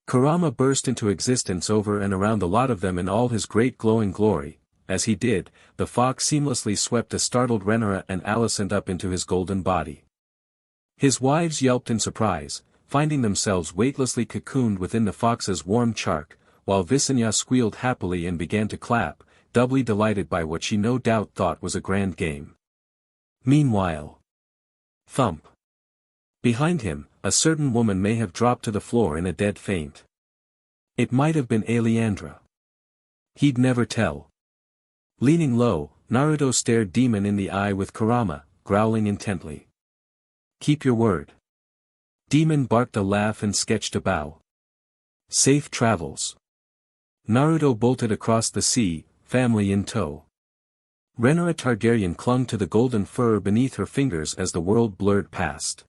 Kurama burst into existence over and around the lot of them in all his great glowing glory. As he did, the fox seamlessly swept a startled Renara and Alicent up into his golden body. His wives yelped in surprise, finding themselves weightlessly cocooned within the fox's warm chark, while Visenya squealed happily and began to clap, doubly delighted by what she no doubt thought was a grand game. Meanwhile, thump. Behind him, a certain woman may have dropped to the floor in a dead faint. It might have been Aleandra. He'd never tell. Leaning low, Naruto stared Demon in the eye with Kurama, growling intently. Keep your word. Demon barked a laugh and sketched a bow. Safe travels. Naruto bolted across the sea, family in tow. Renara Targaryen clung to the golden fur beneath her fingers as the world blurred past.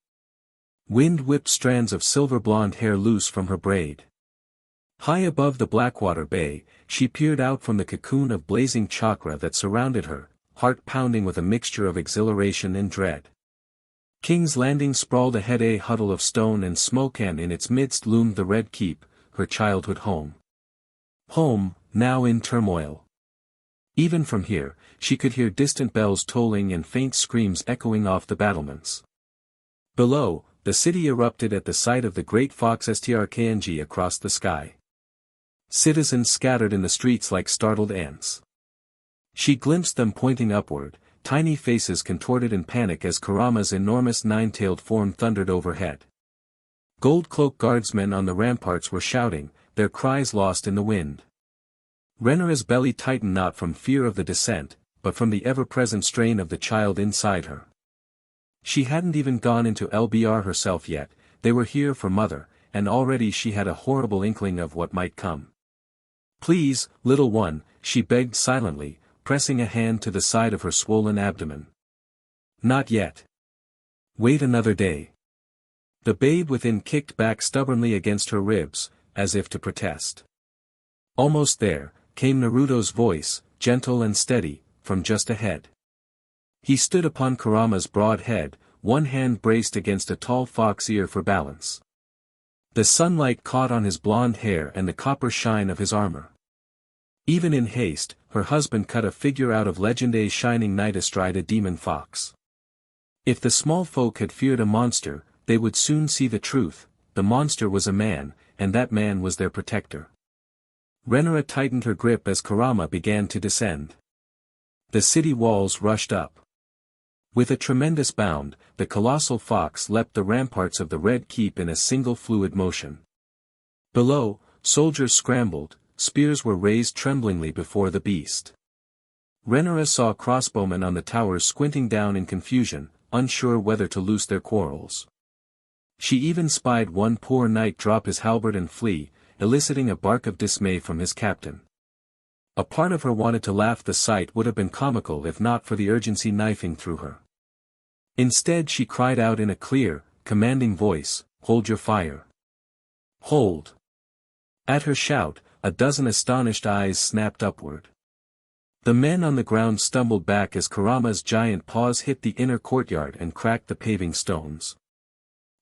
Wind whipped strands of silver blonde hair loose from her braid. High above the Blackwater Bay, she peered out from the cocoon of blazing chakra that surrounded her, heart pounding with a mixture of exhilaration and dread. King's Landing sprawled ahead, a huddle of stone and smoke, and in its midst loomed the Red Keep, her childhood home. Home, now in turmoil. Even from here, she could hear distant bells tolling and faint screams echoing off the battlements. Below, the city erupted at the sight of the great fox Strkng across the sky. Citizens scattered in the streets like startled ants. She glimpsed them pointing upward, tiny faces contorted in panic as Kurama's enormous nine-tailed form thundered overhead. Gold-cloaked guardsmen on the ramparts were shouting, their cries lost in the wind. Renara's belly tightened not from fear of the descent, but from the ever-present strain of the child inside her. She hadn't even gone into LBR herself yet, they were here for mother, and already she had a horrible inkling of what might come. Please, little one, she begged silently, pressing a hand to the side of her swollen abdomen. Not yet. Wait another day. The babe within kicked back stubbornly against her ribs, as if to protest. Almost there, came Naruto's voice, gentle and steady, from just ahead. He stood upon Kurama's broad head, one hand braced against a tall fox ear for balance. The sunlight caught on his blonde hair and the copper shine of his armor. Even in haste, her husband cut a figure out of Legenda's shining knight astride a demon fox. If the small folk had feared a monster, they would soon see the truth, the monster was a man, and that man was their protector. Renara tightened her grip as Kurama began to descend. The city walls rushed up. With a tremendous bound, the colossal fox leapt the ramparts of the Red Keep in a single fluid motion. Below, soldiers scrambled, spears were raised tremblingly before the beast. Renara saw crossbowmen on the towers squinting down in confusion, unsure whether to loose their quarrels. She even spied one poor knight drop his halberd and flee, eliciting a bark of dismay from his captain. A part of her wanted to laugh, the sight would have been comical if not for the urgency knifing through her. Instead she cried out in a clear, commanding voice, "Hold your fire." Hold. At her shout, a dozen astonished eyes snapped upward. The men on the ground stumbled back as Kurama's giant paws hit the inner courtyard and cracked the paving stones.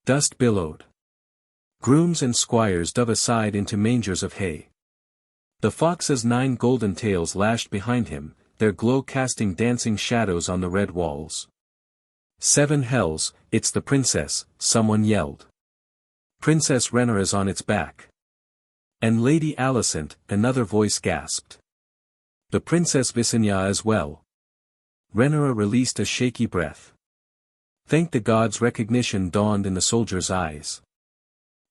Dust billowed. Grooms and squires dove aside into mangers of hay. The fox's 9 golden tails lashed behind him, their glow casting dancing shadows on the red walls. 7 hells, it's the princess, someone yelled. Princess Renara's on its back. And Lady Alicent, another voice gasped. The Princess Visenya as well. Renara released a shaky breath. Thank the gods, recognition dawned in the soldier's eyes.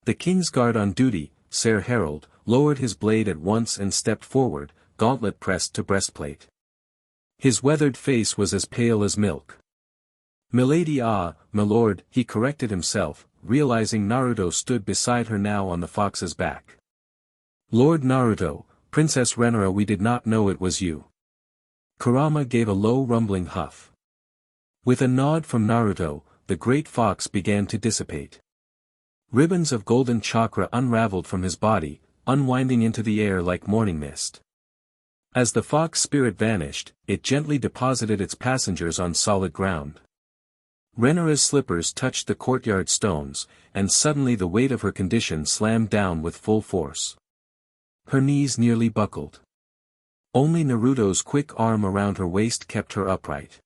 The king's guard on duty, Sir Harold, lowered his blade at once and stepped forward, gauntlet pressed to breastplate. His weathered face was as pale as milk. "Milady, ah, milord," he corrected himself, realizing Naruto stood beside her now on the fox's back. "Lord Naruto, Princess Renara, we did not know it was you." Kurama gave a low rumbling huff. With a nod from Naruto, the great fox began to dissipate. Ribbons of golden chakra unraveled from his body, unwinding into the air like morning mist. As the fox spirit vanished, it gently deposited its passengers on solid ground. Renara's slippers touched the courtyard stones, and suddenly the weight of her condition slammed down with full force. Her knees nearly buckled. Only Naruto's quick arm around her waist kept her upright.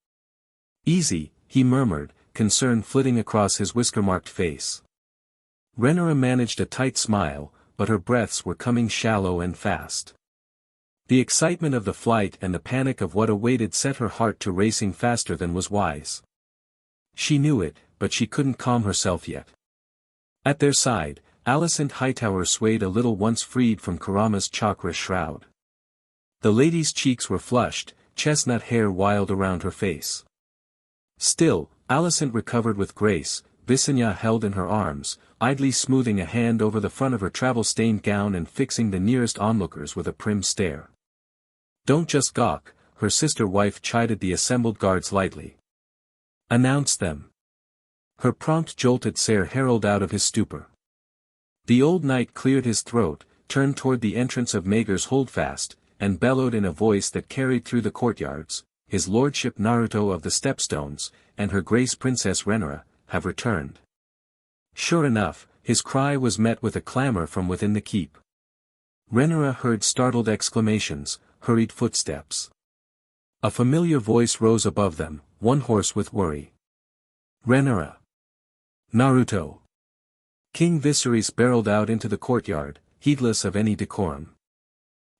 "Easy," he murmured, concern flitting across his whisker-marked face. Renara managed a tight smile, but her breaths were coming shallow and fast. The excitement of the flight and the panic of what awaited set her heart to racing faster than was wise. She knew it, but she couldn't calm herself yet. At their side, Alicent Hightower swayed a little once freed from Kurama's chakra shroud. The lady's cheeks were flushed, chestnut hair wild around her face. Still, Alicent recovered with grace, Visenya held in her arms, idly smoothing a hand over the front of her travel-stained gown and fixing the nearest onlookers with a prim stare. "Don't just gawk," her sister-wife chided the assembled guards lightly. "Announce them." Her prompt jolted Sir Harold out of his stupor. The old knight cleared his throat, turned toward the entrance of Mager's holdfast, and bellowed in a voice that carried through the courtyards, "His Lordship Naruto of the Stepstones, and Her Grace Princess Renara, have returned." Sure enough, his cry was met with a clamor from within the keep. Renara heard startled exclamations, hurried footsteps. A familiar voice rose above them, one hoarse with worry. "Renara! Naruto!" King Viserys barreled out into the courtyard, heedless of any decorum.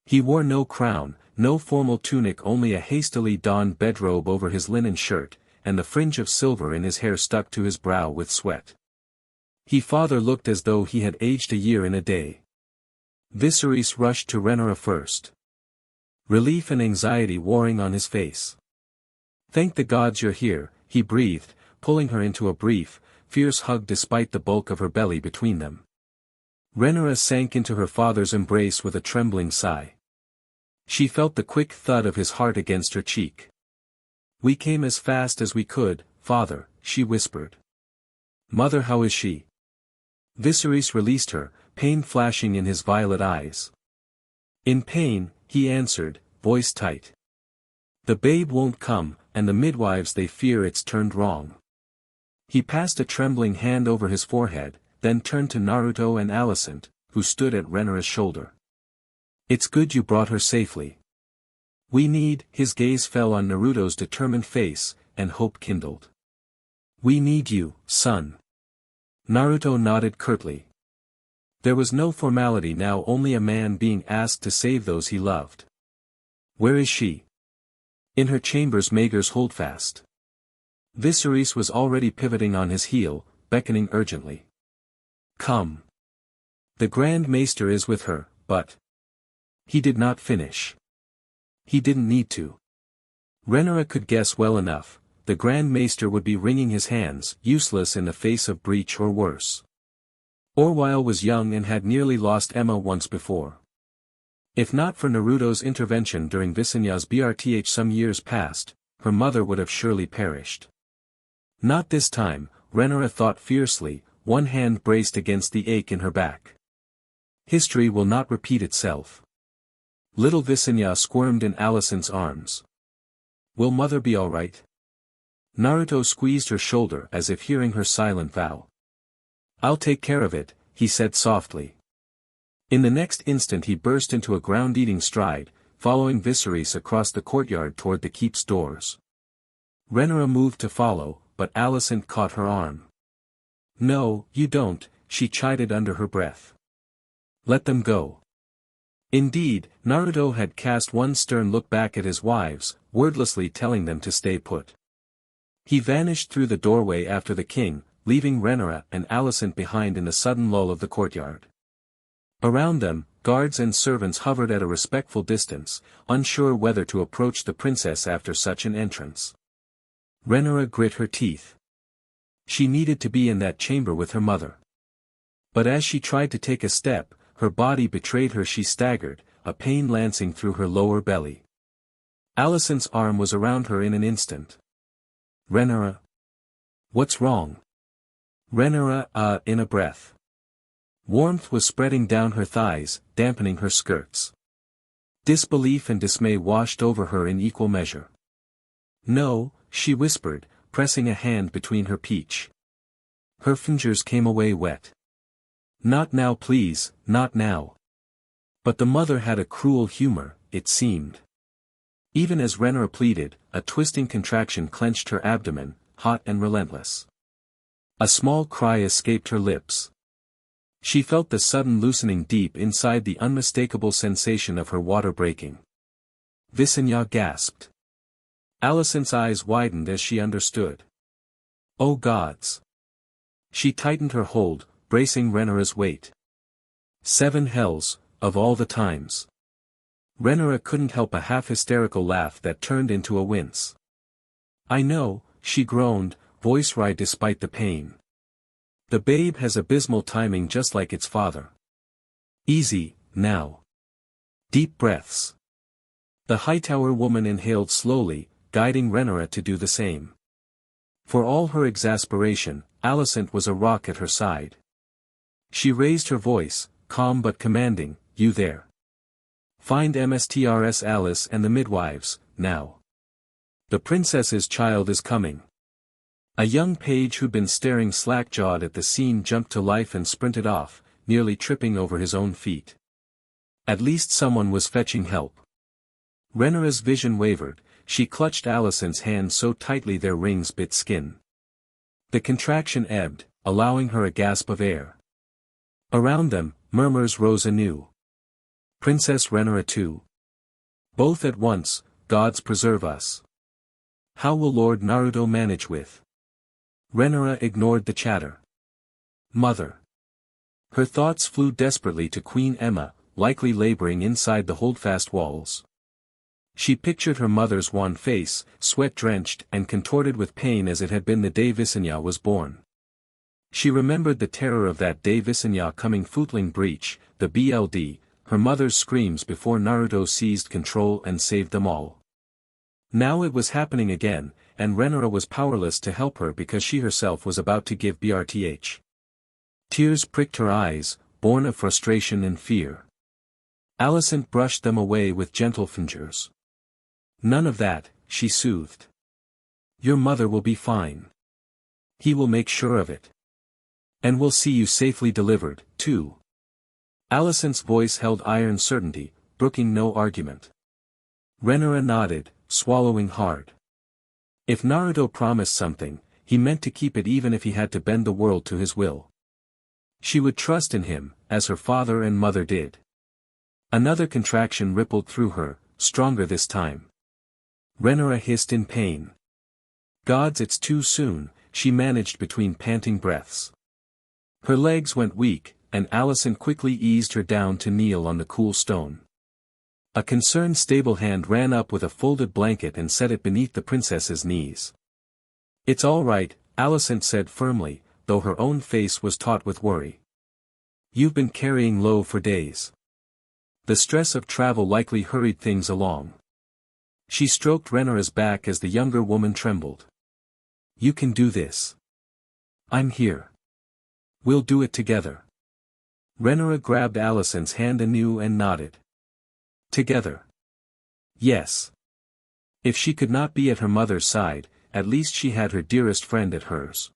He wore no crown, no formal tunic, only a hastily donned bedrobe over his linen shirt, and the fringe of silver in his hair stuck to his brow with sweat. He father looked as though he had aged a year in a day. Viserys rushed to Renara first. Relief and anxiety warring on his face. "Thank the gods you're here," he breathed, pulling her into a brief, fierce hug despite the bulk of her belly between them. Renara sank into her father's embrace with a trembling sigh. She felt the quick thud of his heart against her cheek. "We came as fast as we could, father," she whispered. "Mother, how is she?" Viserys released her, pain flashing in his violet eyes. "In pain," he answered, voice tight. "The babe won't come, and the midwives they fear it's turned wrong." He passed a trembling hand over his forehead, then turned to Naruto and Alicent, who stood at Renara's shoulder. "It's good you brought her safely. We need," his gaze fell on Naruto's determined face, and hope kindled. "We need you, son." Naruto nodded curtly. There was no formality now, only a man being asked to save those he loved. "Where is she?" "In her chambers, Mager's holdfast." Viserys was already pivoting on his heel, beckoning urgently. "Come. The Grand Maester is with her, but—" He did not finish. He didn't need to. Renara could guess well enough, the Grand Maester would be wringing his hands, useless in the face of breach or worse. Orwyle was young and had nearly lost Emma once before. If not for Naruto's intervention during Visenya's BRTH some years past, her mother would have surely perished. Not this time, Renara thought fiercely, one hand braced against the ache in her back. History will not repeat itself. Little Visenya squirmed in Alicent's arms. "Will mother be all right?" Naruto squeezed her shoulder as if hearing her silent vow. "I'll take care of it," he said softly. In the next instant he burst into a ground-eating stride, following Viserys across the courtyard toward the keep's doors. Renara moved to follow, but Alicent caught her arm. "No, you don't," she chided under her breath. "Let them go." Indeed, Naruto had cast one stern look back at his wives, wordlessly telling them to stay put. He vanished through the doorway after the king, leaving Renara and Alicent behind in the sudden lull of the courtyard. Around them, guards and servants hovered at a respectful distance, unsure whether to approach the princess after such an entrance. Rhaenyra grit her teeth. She needed to be in that chamber with her mother. But as she tried to take a step, her body betrayed her. She staggered, a pain lancing through her lower belly. Alicent's arm was around her in an instant. Rhaenyra? What's wrong? Rhaenyra, in a breath. Warmth was spreading down her thighs, dampening her skirts. Disbelief and dismay washed over her in equal measure. No, she whispered, pressing a hand between her peach. Her fingers came away wet. Not now, please, not now. But the mother had a cruel humor, it seemed. Even as Rhaenyra pleaded, a twisting contraction clenched her abdomen, hot and relentless. A small cry escaped her lips. She felt the sudden loosening deep inside, the unmistakable sensation of her water breaking. Visenya gasped. Alicent's eyes widened as she understood. Oh gods! She tightened her hold, bracing Rhaenyra's weight. 7 hells, of all the times. Rhaenyra couldn't help a half-hysterical laugh that turned into a wince. I know, she groaned, voice wry despite the pain. The babe has abysmal timing just like its father. Easy, now. Deep breaths. The Hightower woman inhaled slowly, guiding Rhaenyra to do the same. For all her exasperation, Alicent was a rock at her side. She raised her voice, calm but commanding, you there. Find Mstrs Alice and the midwives, now. The princess's child is coming. A young page who'd been staring slack-jawed at the scene jumped to life and sprinted off, nearly tripping over his own feet. At least someone was fetching help. Rhaenyra's vision wavered, she clutched Alicent's hand so tightly their rings bit skin. The contraction ebbed, allowing her a gasp of air. Around them, murmurs rose anew. Princess Rhaenyra too. Both at once, gods preserve us. How will Lord Naruto manage with? Rhaenyra ignored the chatter. Mother. Her thoughts flew desperately to Queen Aemma, likely laboring inside the holdfast walls. She pictured her mother's wan face, sweat-drenched and contorted with pain as it had been the day Visenya was born. She remembered the terror of that day, Visenya coming footling breach, the BLD, her mother's screams before Naruto seized control and saved them all. Now it was happening again, and Rhaenyra was powerless to help her because she herself was about to give birth. Tears pricked her eyes, born of frustration and fear. Alicent brushed them away with gentle fingers. None of that, she soothed. Your mother will be fine. He will make sure of it. And we'll see you safely delivered, too. Alicent's voice held iron certainty, brooking no argument. Rhaenyra nodded, swallowing hard. If Naruto promised something, he meant to keep it even if he had to bend the world to his will. She would trust in him, as her father and mother did. Another contraction rippled through her, stronger this time. Rhaenyra hissed in pain. Gods, it's too soon, she managed between panting breaths. Her legs went weak, and Alicent quickly eased her down to kneel on the cool stone. A concerned stable hand ran up with a folded blanket and set it beneath the princess's knees. It's all right, Alicent said firmly, though her own face was taut with worry. You've been carrying low for days. The stress of travel likely hurried things along. She stroked Rhaenyra's back as the younger woman trembled. You can do this. I'm here. We'll do it together. Rhaenyra grabbed Alicent's hand anew and nodded. Together. Yes. If she could not be at her mother's side, at least she had her dearest friend at hers.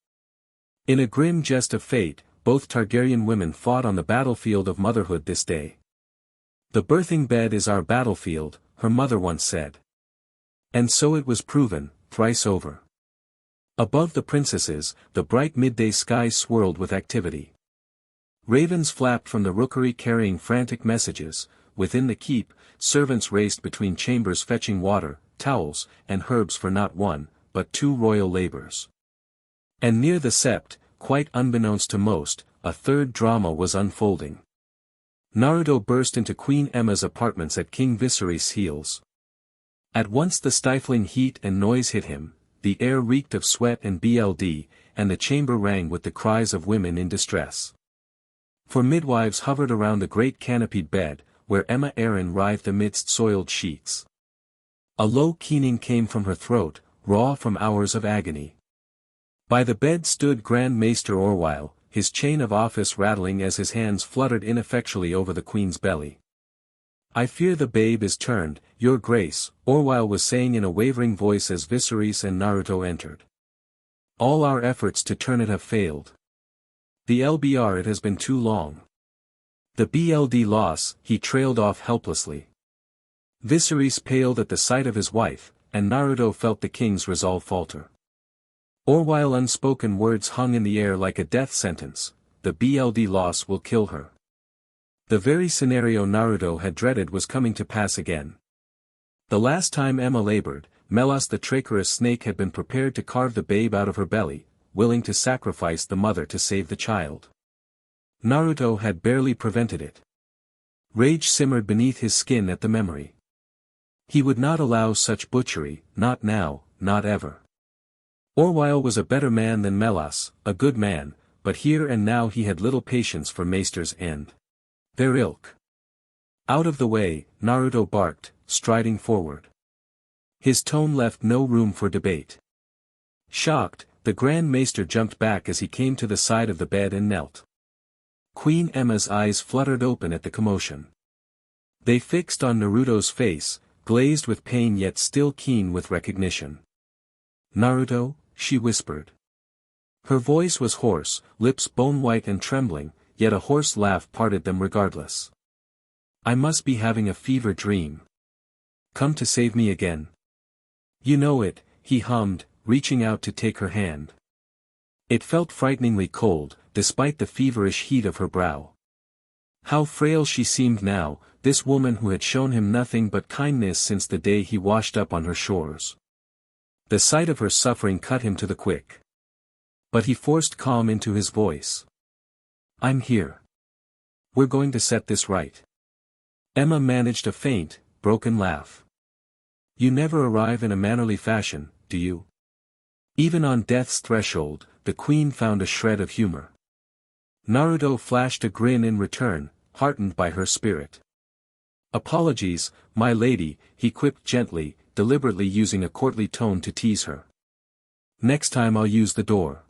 In a grim jest of fate, both Targaryen women fought on the battlefield of motherhood this day. The birthing bed is our battlefield, her mother once said. And so it was proven, thrice over. Above the princesses, the bright midday sky swirled with activity. Ravens flapped from the rookery carrying frantic messages. Within the keep, servants raced between chambers fetching water, towels, and herbs for not one, but 2 royal labors. And near the sept, quite unbeknownst to most, a third drama was unfolding. Naruto burst into Queen Emma's apartments at King Viserys' heels. At once the stifling heat and noise hit him, the air reeked of sweat and blood, and the chamber rang with the cries of women in distress. For midwives hovered around the great canopied bed, where Emma Aaron writhed amidst soiled sheets. A low keening came from her throat, raw from hours of agony. By the bed stood Grand Maester Orwyle, his chain of office rattling as his hands fluttered ineffectually over the queen's belly. "I fear the babe is turned, your grace," Orwyle was saying in a wavering voice as Viserys and Naruto entered. "All our efforts to turn it have failed. The LBR, it has been too long." "The BLD loss," he trailed off helplessly. Viserys paled at the sight of his wife, and Naruto felt the king's resolve falter. Orwyle unspoken words hung in the air like a death sentence, "The BLD loss will kill her." The very scenario Naruto had dreaded was coming to pass again. The last time Emma labored, Melas the traitorous snake had been prepared to carve the babe out of her belly, willing to sacrifice the mother to save the child. Naruto had barely prevented it. Rage simmered beneath his skin at the memory. He would not allow such butchery, not now, not ever. Orwyle was a better man than Melas, a good man, but here and now he had little patience for maesters and their ilk. "Out of the way," Naruto barked, striding forward. His tone left no room for debate. Shocked, the Grand Maester jumped back as he came to the side of the bed and knelt. Queen Emma's eyes fluttered open at the commotion. They fixed on Naruto's face, glazed with pain yet still keen with recognition. "Naruto," she whispered. Her voice was hoarse, lips bone-white and trembling, yet a hoarse laugh parted them regardless. "I must be having a fever dream. Come to save me again." "You know it," he hummed, reaching out to take her hand. It felt frighteningly cold, despite the feverish heat of her brow. How frail she seemed now, this woman who had shown him nothing but kindness since the day he washed up on her shores. The sight of her suffering cut him to the quick. But he forced calm into his voice. "I'm here. We're going to set this right." Emma managed a faint, broken laugh. "You never arrive in a mannerly fashion, do you?" Even on death's threshold, the queen found a shred of humor. Naruto flashed a grin in return, heartened by her spirit. "Apologies, my lady," he quipped gently, deliberately using a courtly tone to tease her. "Next time I'll use the door."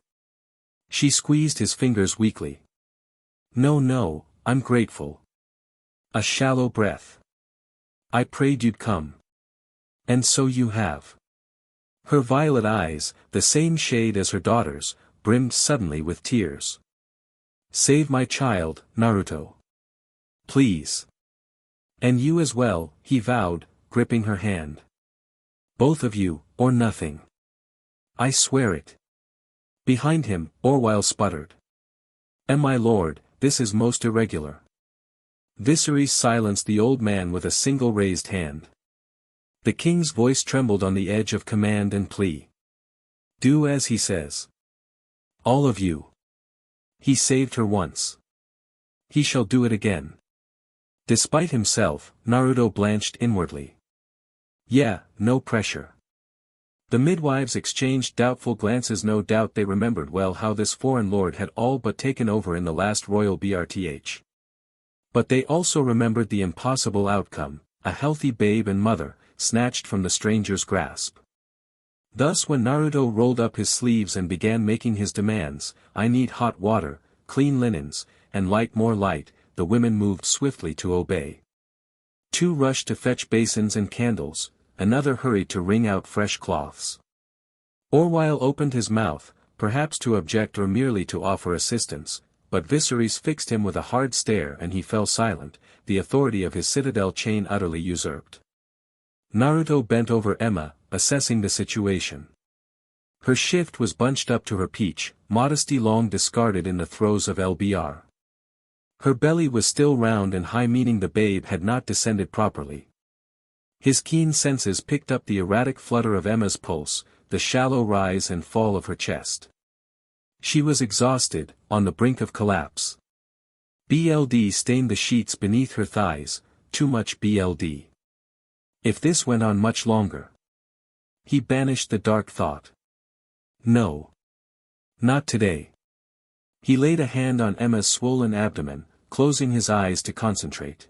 She squeezed his fingers weakly. No, I'm grateful." A shallow breath. "I prayed you'd come. And so you have." Her violet eyes, the same shade as her daughter's, brimmed suddenly with tears. "Save my child, Naruto. Please. And you as well," he vowed, gripping her hand. "Both of you, or nothing. I swear it." Behind him, Orwyle sputtered. My lord, this is most irregular." Viserys silenced the old man with a single raised hand. The king's voice trembled on the edge of command and plea. "Do as he says. All of you. He saved her once. He shall do it again." Despite himself, Naruto blanched inwardly. "Yeah, no pressure." The midwives exchanged doubtful glances. No doubt they remembered well how this foreign lord had all but taken over in the last royal BRTH. But they also remembered the impossible outcome, a healthy babe and mother, snatched from the stranger's grasp. Thus when Naruto rolled up his sleeves and began making his demands, "I need hot water, clean linens, and light, more light," the women moved swiftly to obey. Two rushed to fetch basins and candles, another hurried to wring out fresh cloths. Orwyle opened his mouth, perhaps to object or merely to offer assistance, but Viserys fixed him with a hard stare and he fell silent, the authority of his citadel chain utterly usurped. Naruto bent over Emma, assessing the situation. Her shift was bunched up to her peach, modesty long discarded in the throes of LBR. Her belly was still round and high, meaning the babe had not descended properly. His keen senses picked up the erratic flutter of Emma's pulse, the shallow rise and fall of her chest. She was exhausted, on the brink of collapse. BLD stained the sheets beneath her thighs, too much BLD. If this went on much longer. He banished the dark thought. No. Not today. He laid a hand on Emma's swollen abdomen, closing his eyes to concentrate.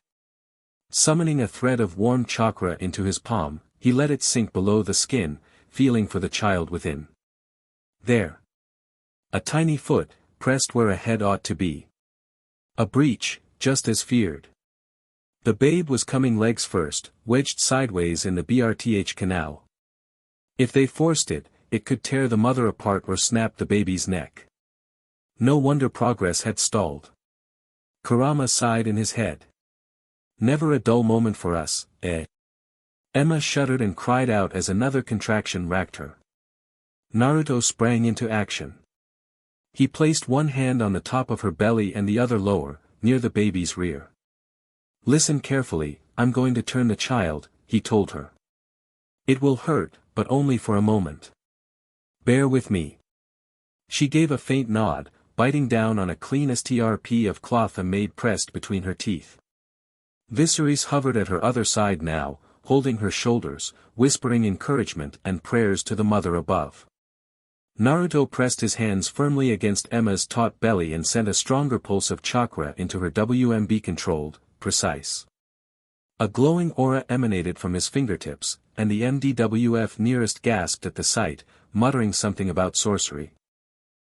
Summoning a thread of warm chakra into his palm, he let it sink below the skin, feeling for the child within. There. A tiny foot, pressed where a head ought to be. A breach, just as feared. The babe was coming legs first, wedged sideways in the BRTH canal. If they forced it, it could tear the mother apart or snap the baby's neck. No wonder progress had stalled. Kurama sighed in his head. Never a dull moment for us, eh? Emma shuddered and cried out as another contraction racked her. Naruto sprang into action. He placed one hand on the top of her belly and the other lower, near the baby's rear. Listen carefully, I'm going to turn the child, he told her. It will hurt, but only for a moment. Bear with me. She gave a faint nod, biting down on a clean strp of cloth maid pressed between her teeth. Viserys hovered at her other side now, holding her shoulders, whispering encouragement and prayers to the mother above. Naruto pressed his hands firmly against Emma's taut belly and sent a stronger pulse of chakra into her WMB-controlled, precise. A glowing aura emanated from his fingertips, and the MDWF nearest gasped at the sight, muttering something about sorcery.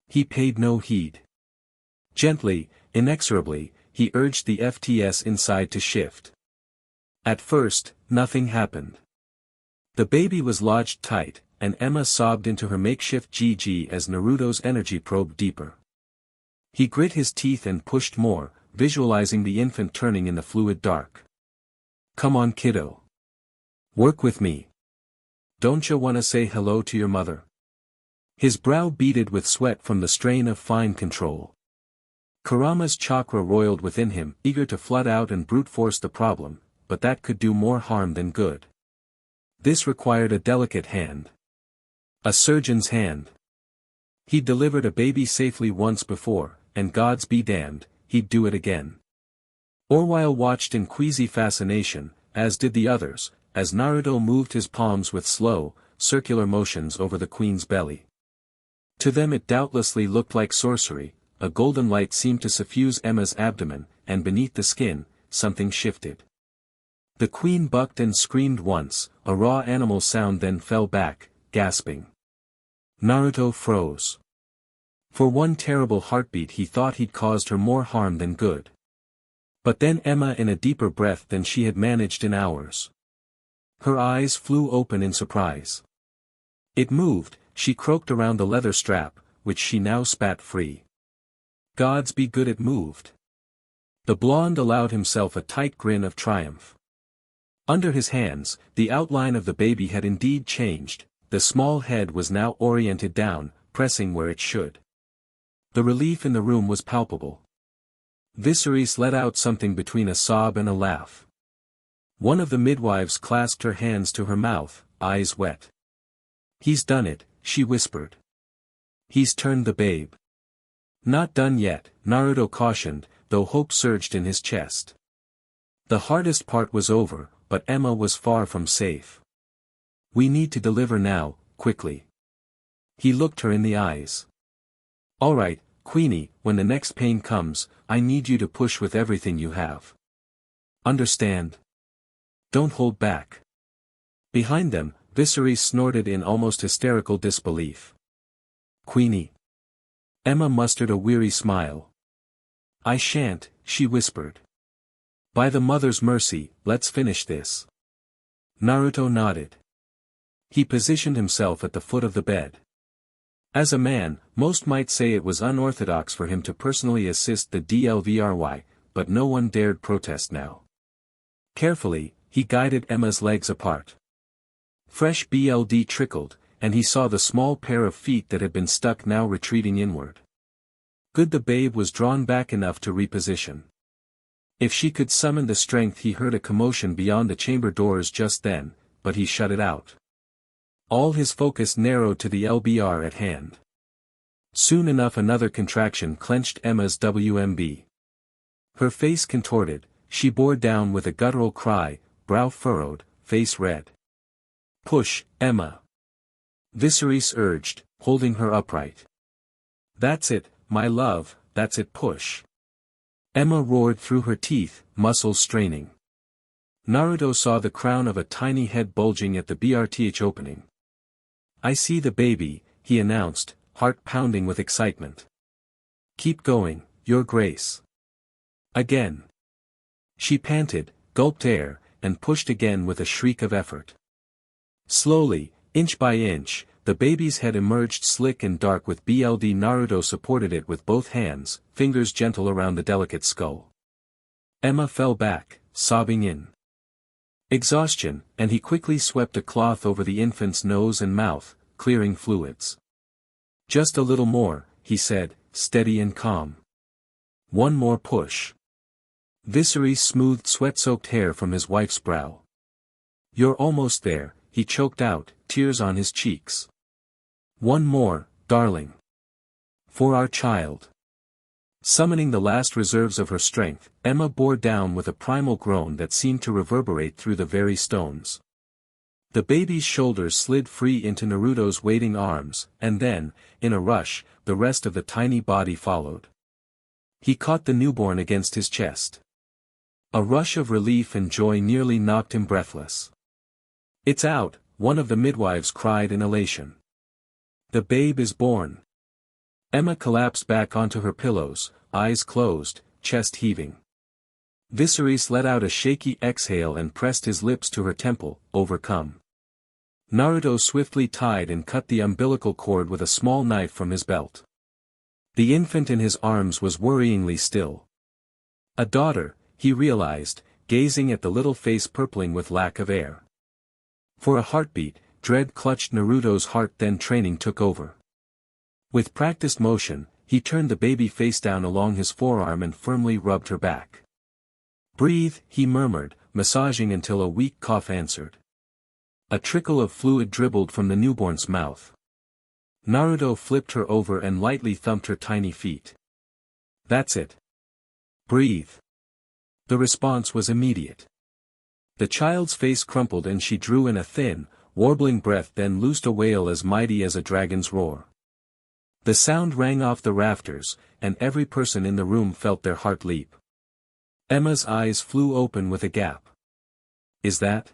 He paid no heed. Gently, inexorably, he urged the FTS inside to shift. At first, nothing happened. The baby was lodged tight, and Emma sobbed into her makeshift GG as Naruto's energy probed deeper. He grit his teeth and pushed more, visualizing the infant turning in the fluid dark. Come on, kiddo. Work with me. Don't ya wanna say hello to your mother? His brow beaded with sweat from the strain of fine control. Kurama's chakra roiled within him, eager to flood out and brute force the problem, but that could do more harm than good. This required a delicate hand. A surgeon's hand. He'd delivered a baby safely once before, and gods be damned, he'd do it again. Orwell watched in queasy fascination, as did the others, as Naruto moved his palms with slow, circular motions over the queen's belly. To them it doubtlessly looked like sorcery. A golden light seemed to suffuse Emma's abdomen, and beneath the skin, something shifted. The queen bucked and screamed once, a raw animal sound then fell back, gasping. Naruto froze. For one terrible heartbeat he thought he'd caused her more harm than good. But then Emma in a deeper breath than she had managed in hours. Her eyes flew open in surprise. It moved, she croaked around the leather strap, which she now spat free. Gods be good it moved. The blonde allowed himself a tight grin of triumph. Under his hands, the outline of the baby had indeed changed, the small head was now oriented down, pressing where it should. The relief in the room was palpable. Viserys let out something between a sob and a laugh. One of the midwives clasped her hands to her mouth, eyes wet. He's done it, she whispered. He's turned the babe. Not done yet, Naruto cautioned, though hope surged in his chest. The hardest part was over, but Emma was far from safe. We need to deliver now, quickly. He looked her in the eyes. All right, Queenie, when the next pain comes, I need you to push with everything you have. Understand? Don't hold back. Behind them, Viserys snorted in almost hysterical disbelief. Queenie. Emma mustered a weary smile. I shan't, she whispered. By the mother's mercy, let's finish this. Naruto nodded. He positioned himself at the foot of the bed. As a man, most might say it was unorthodox for him to personally assist the DLVRY, but no one dared protest now. Carefully, he guided Emma's legs apart. Fresh BLD trickled, and he saw the small pair of feet that had been stuck now retreating inward. Good, the babe was drawn back enough to reposition. If she could summon the strength. He heard a commotion beyond the chamber doors just then, but he shut it out. All his focus narrowed to the LBR at hand. Soon enough another contraction clenched Emma's WMB. Her face contorted, she bore down with a guttural cry, brow furrowed, face red. "Push, Emma!" Viserys urged, holding her upright. "That's it, my love, that's it, push." Emma roared through her teeth, muscles straining. Naruto saw the crown of a tiny head bulging at the BRTH opening. "I see the baby," he announced, heart pounding with excitement. "Keep going, Your Grace." Again. She panted, gulped air, and pushed again with a shriek of effort. Slowly, inch by inch, the baby's head emerged slick and dark with BLD. Naruto supported it with both hands, fingers gentle around the delicate skull. Emma fell back, sobbing in exhaustion, and he quickly swept a cloth over the infant's nose and mouth, clearing fluids. "Just a little more," he said, steady and calm. "One more push." Viserys smoothed sweat-soaked hair from his wife's brow. "You're almost there," he choked out, tears on his cheeks. "One more, darling. For our child." Summoning the last reserves of her strength, Emma bore down with a primal groan that seemed to reverberate through the very stones. The baby's shoulders slid free into Naruto's waiting arms, and then, in a rush, the rest of the tiny body followed. He caught the newborn against his chest. A rush of relief and joy nearly knocked him breathless. "It's out," one of the midwives cried in elation. "The babe is born." Emma collapsed back onto her pillows, eyes closed, chest heaving. Viserys let out a shaky exhale and pressed his lips to her temple, overcome. Naruto swiftly tied and cut the umbilical cord with a small knife from his belt. The infant in his arms was worryingly still. A daughter, he realized, gazing at the little face purpling with lack of air. For a heartbeat, dread clutched Naruto's heart, then training took over. With practiced motion, he turned the baby face down along his forearm and firmly rubbed her back. "Breathe," he murmured, massaging until a weak cough answered. A trickle of fluid dribbled from the newborn's mouth. Naruto flipped her over and lightly thumped her tiny feet. "That's it. Breathe." The response was immediate. The child's face crumpled and she drew in a thin, warbling breath, then loosed a wail as mighty as a dragon's roar. The sound rang off the rafters, and every person in the room felt their heart leap. Emma's eyes flew open with a gap. "Is that?"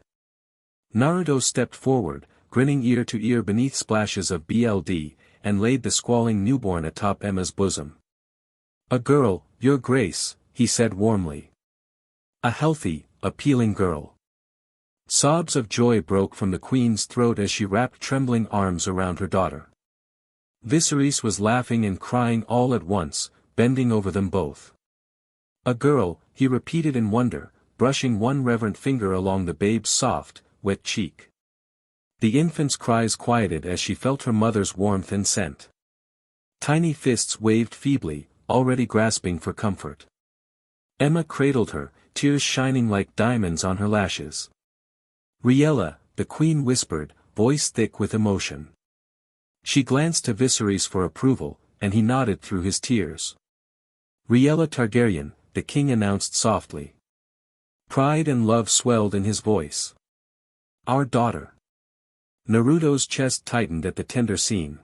Naruto stepped forward, grinning ear to ear beneath splashes of BLD, and laid the squalling newborn atop Emma's bosom. "A girl, Your Grace," he said warmly. "A healthy, appealing girl." Sobs of joy broke from the queen's throat as she wrapped trembling arms around her daughter. Viserys was laughing and crying all at once, bending over them both. "A girl," he repeated in wonder, brushing one reverent finger along the babe's soft, wet cheek. The infant's cries quieted as she felt her mother's warmth and scent. Tiny fists waved feebly, already grasping for comfort. Emma cradled her, tears shining like diamonds on her lashes. "Riella," the queen whispered, voice thick with emotion. She glanced to Viserys for approval, and he nodded through his tears. "Riella Targaryen," the king announced softly. Pride and love swelled in his voice. "Our daughter." Naruto's chest tightened at the tender scene.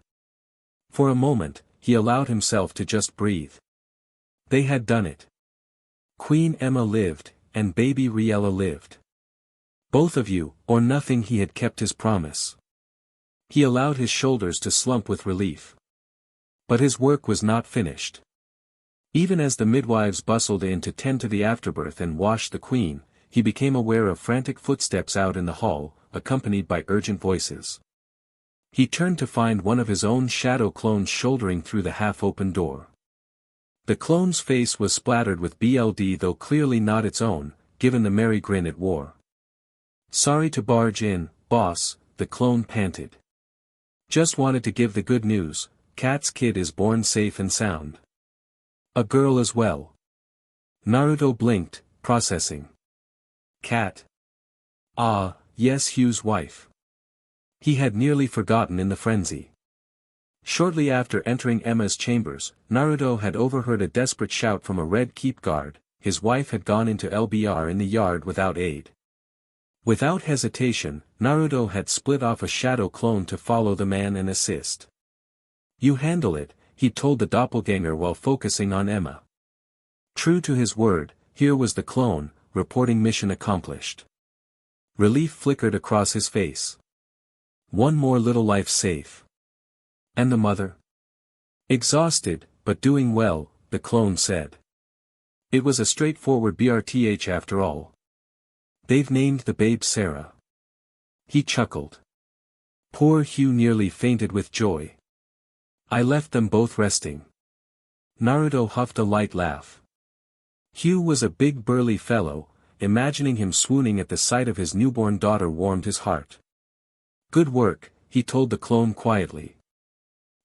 For a moment, he allowed himself to just breathe. They had done it. Queen Emma lived, and baby Riella lived. Both of you, or nothing. He had kept his promise. He allowed his shoulders to slump with relief. But his work was not finished. Even as the midwives bustled in to tend to the afterbirth and wash the queen, he became aware of frantic footsteps out in the hall, accompanied by urgent voices. He turned to find one of his own shadow clones shouldering through the half-open door. The clone's face was splattered with BLD, though clearly not its own, given the merry grin it wore. "Sorry to barge in, boss," the clone panted. "Just wanted to give the good news, Kat's kid is born safe and sound. A girl as well." Naruto blinked, processing. "Kat? Ah, yes, Hugh's wife." He had nearly forgotten in the frenzy. Shortly after entering Emma's chambers, Naruto had overheard a desperate shout from a red keep guard, his wife had gone into LBR in the yard without aid. Without hesitation, Naruto had split off a shadow clone to follow the man and assist. "You handle it," he told the doppelganger while focusing on Emma. True to his word, here was the clone, reporting mission accomplished. Relief flickered across his face. One more little life safe. And the mother? Exhausted, but doing well, the clone said. It was a straightforward BRTH after all. They've named the babe Sarah. He chuckled. Poor Hugh nearly fainted with joy. I left them both resting. Naruto huffed a light laugh. Hugh was a big burly fellow, imagining him swooning at the sight of his newborn daughter warmed his heart. Good work, he told the clone quietly.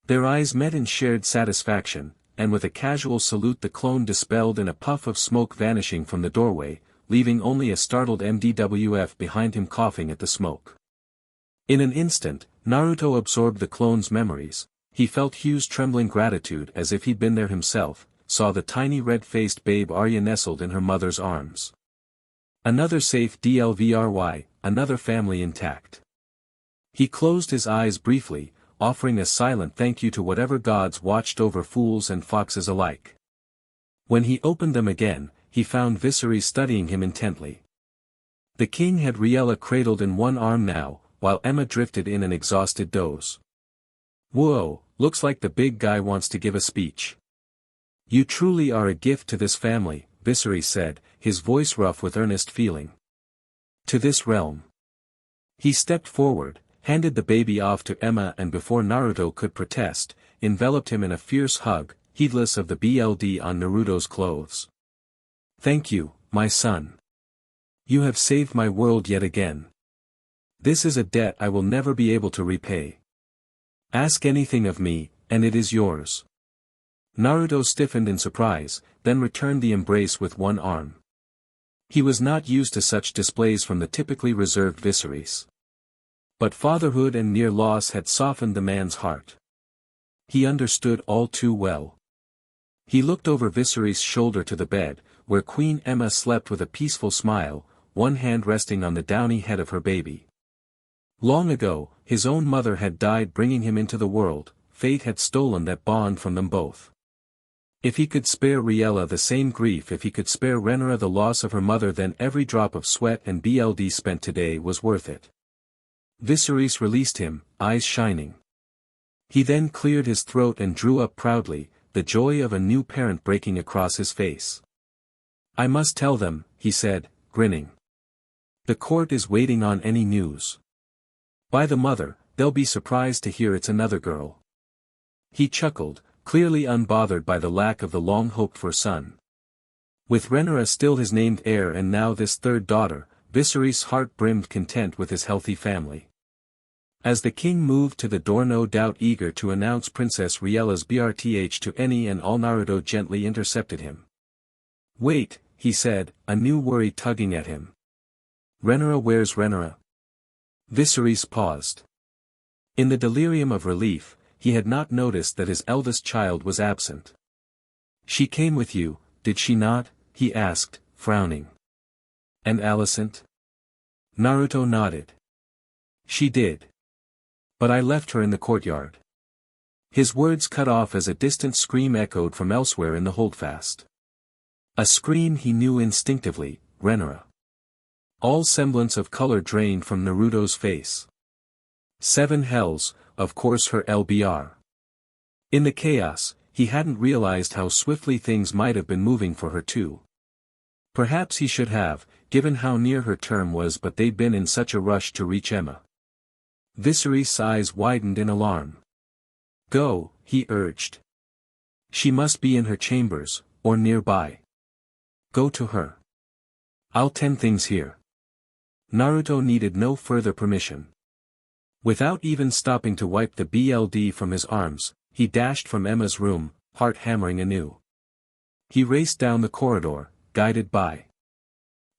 Their eyes met in shared satisfaction, and with a casual salute the clone dispelled in a puff of smoke vanishing from the doorway, leaving only a startled MDWF behind him coughing at the smoke. In an instant, Naruto absorbed the clone's memories. He felt Hugh's trembling gratitude as if he'd been there himself, saw the tiny red-faced babe Arya nestled in her mother's arms. Another safe DLVRY, another family intact. He closed his eyes briefly, offering a silent thank you to whatever gods watched over fools and foxes alike. When he opened them again, he found Viserys studying him intently. The king had Riella cradled in one arm now, while Emma drifted in an exhausted doze. Whoa, looks like the big guy wants to give a speech. You truly are a gift to this family, Viserys said, his voice rough with earnest feeling. To this realm. He stepped forward, handed the baby off to Emma and before Naruto could protest, enveloped him in a fierce hug, heedless of the BLD on Naruto's clothes. Thank you, my son. You have saved my world yet again. This is a debt I will never be able to repay. Ask anything of me, and it is yours. Naruto stiffened in surprise, then returned the embrace with one arm. He was not used to such displays from the typically reserved Viserys. But fatherhood and near loss had softened the man's heart. He understood all too well. He looked over Viserys' shoulder to the bed, where Queen Emma slept with a peaceful smile, one hand resting on the downy head of her baby. Long ago, his own mother had died bringing him into the world, fate had stolen that bond from them both. If he could spare Riella the same grief, if he could spare Rhaenyra the loss of her mother, then every drop of sweat and BLD spent today was worth it. Viserys released him, eyes shining. He then cleared his throat and drew up proudly, the joy of a new parent breaking across his face. I must tell them, he said, grinning. The court is waiting on any news. By the mother, they'll be surprised to hear it's another girl. He chuckled, clearly unbothered by the lack of the long-hoped-for son. With Rhaenyra still his named heir and now this third daughter, Viserys' heart brimmed content with his healthy family. As the king moved to the door, no doubt eager to announce Princess Riella's BRTH to any and all, Naruto gently intercepted him. Wait, he said, a new worry tugging at him. Rhaenyra, where's Rhaenyra? Viserys paused. In the delirium of relief, he had not noticed that his eldest child was absent. She came with you, did she not? He asked, frowning. And Alicent? Naruto nodded. She did. But I left her in the courtyard. His words cut off as a distant scream echoed from elsewhere in the holdfast. A scream he knew instinctively, Rhaenyra. All semblance of color drained from Naruto's face. Seven hells, of course her LBR. In the chaos, he hadn't realized how swiftly things might have been moving for her too. Perhaps he should have, given how near her term was, but they'd been in such a rush to reach Emma. Viserys' eyes widened in alarm. Go, he urged. She must be in her chambers, or nearby. Go to her. I'll tend things here. Naruto needed no further permission. Without even stopping to wipe the BLD from his arms, he dashed from Emma's room, heart hammering anew. He raced down the corridor, guided by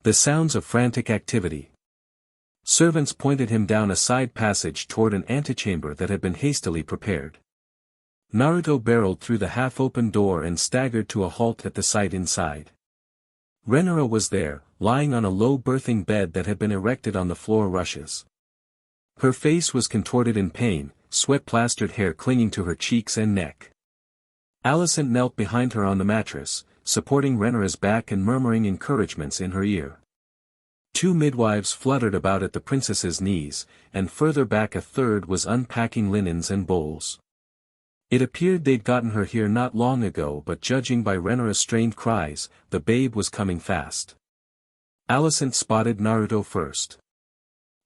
the sounds of frantic activity. Servants pointed him down a side passage toward an antechamber that had been hastily prepared. Naruto barreled through the half-open door and staggered to a halt at the sight inside. Renara was there, lying on a low birthing bed that had been erected on the floor rushes. Her face was contorted in pain, sweat-plastered hair clinging to her cheeks and neck. Alicent knelt behind her on the mattress, supporting Renara's back and murmuring encouragements in her ear. Two midwives fluttered about at the princess's knees, and further back a third was unpacking linens and bowls. It appeared they'd gotten her here not long ago, but judging by Renara's strained cries, the babe was coming fast. Alicent spotted Naruto first.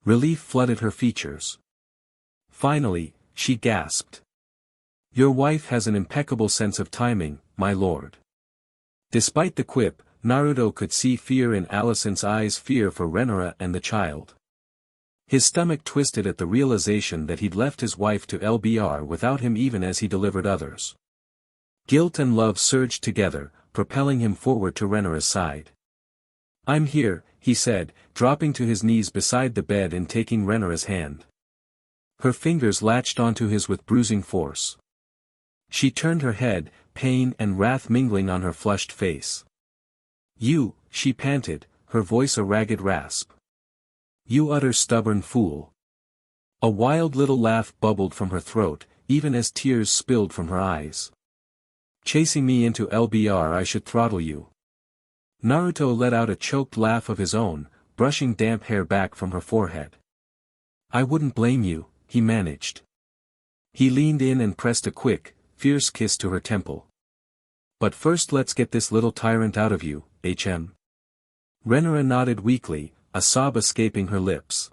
Relief flooded her features. Finally, she gasped. "Your wife has an impeccable sense of timing, my lord." Despite the quip, Naruto could see fear in Alicent's eyes, fear for Renara and the child. His stomach twisted at the realization that he'd left his wife to LBR without him even as he delivered others. Guilt and love surged together, propelling him forward to Renara's side. "I'm here," he said, dropping to his knees beside the bed and taking Renara's hand. Her fingers latched onto his with bruising force. She turned her head, pain and wrath mingling on her flushed face. "You," she panted, her voice a ragged rasp. "You utter stubborn fool." A wild little laugh bubbled from her throat, even as tears spilled from her eyes. "Chasing me into LBR, I should throttle you." Naruto let out a choked laugh of his own, brushing damp hair back from her forehead. "I wouldn't blame you," he managed. He leaned in and pressed a quick, fierce kiss to her temple. "But first let's get this little tyrant out of you, HM." Renara nodded weakly, a sob escaping her lips.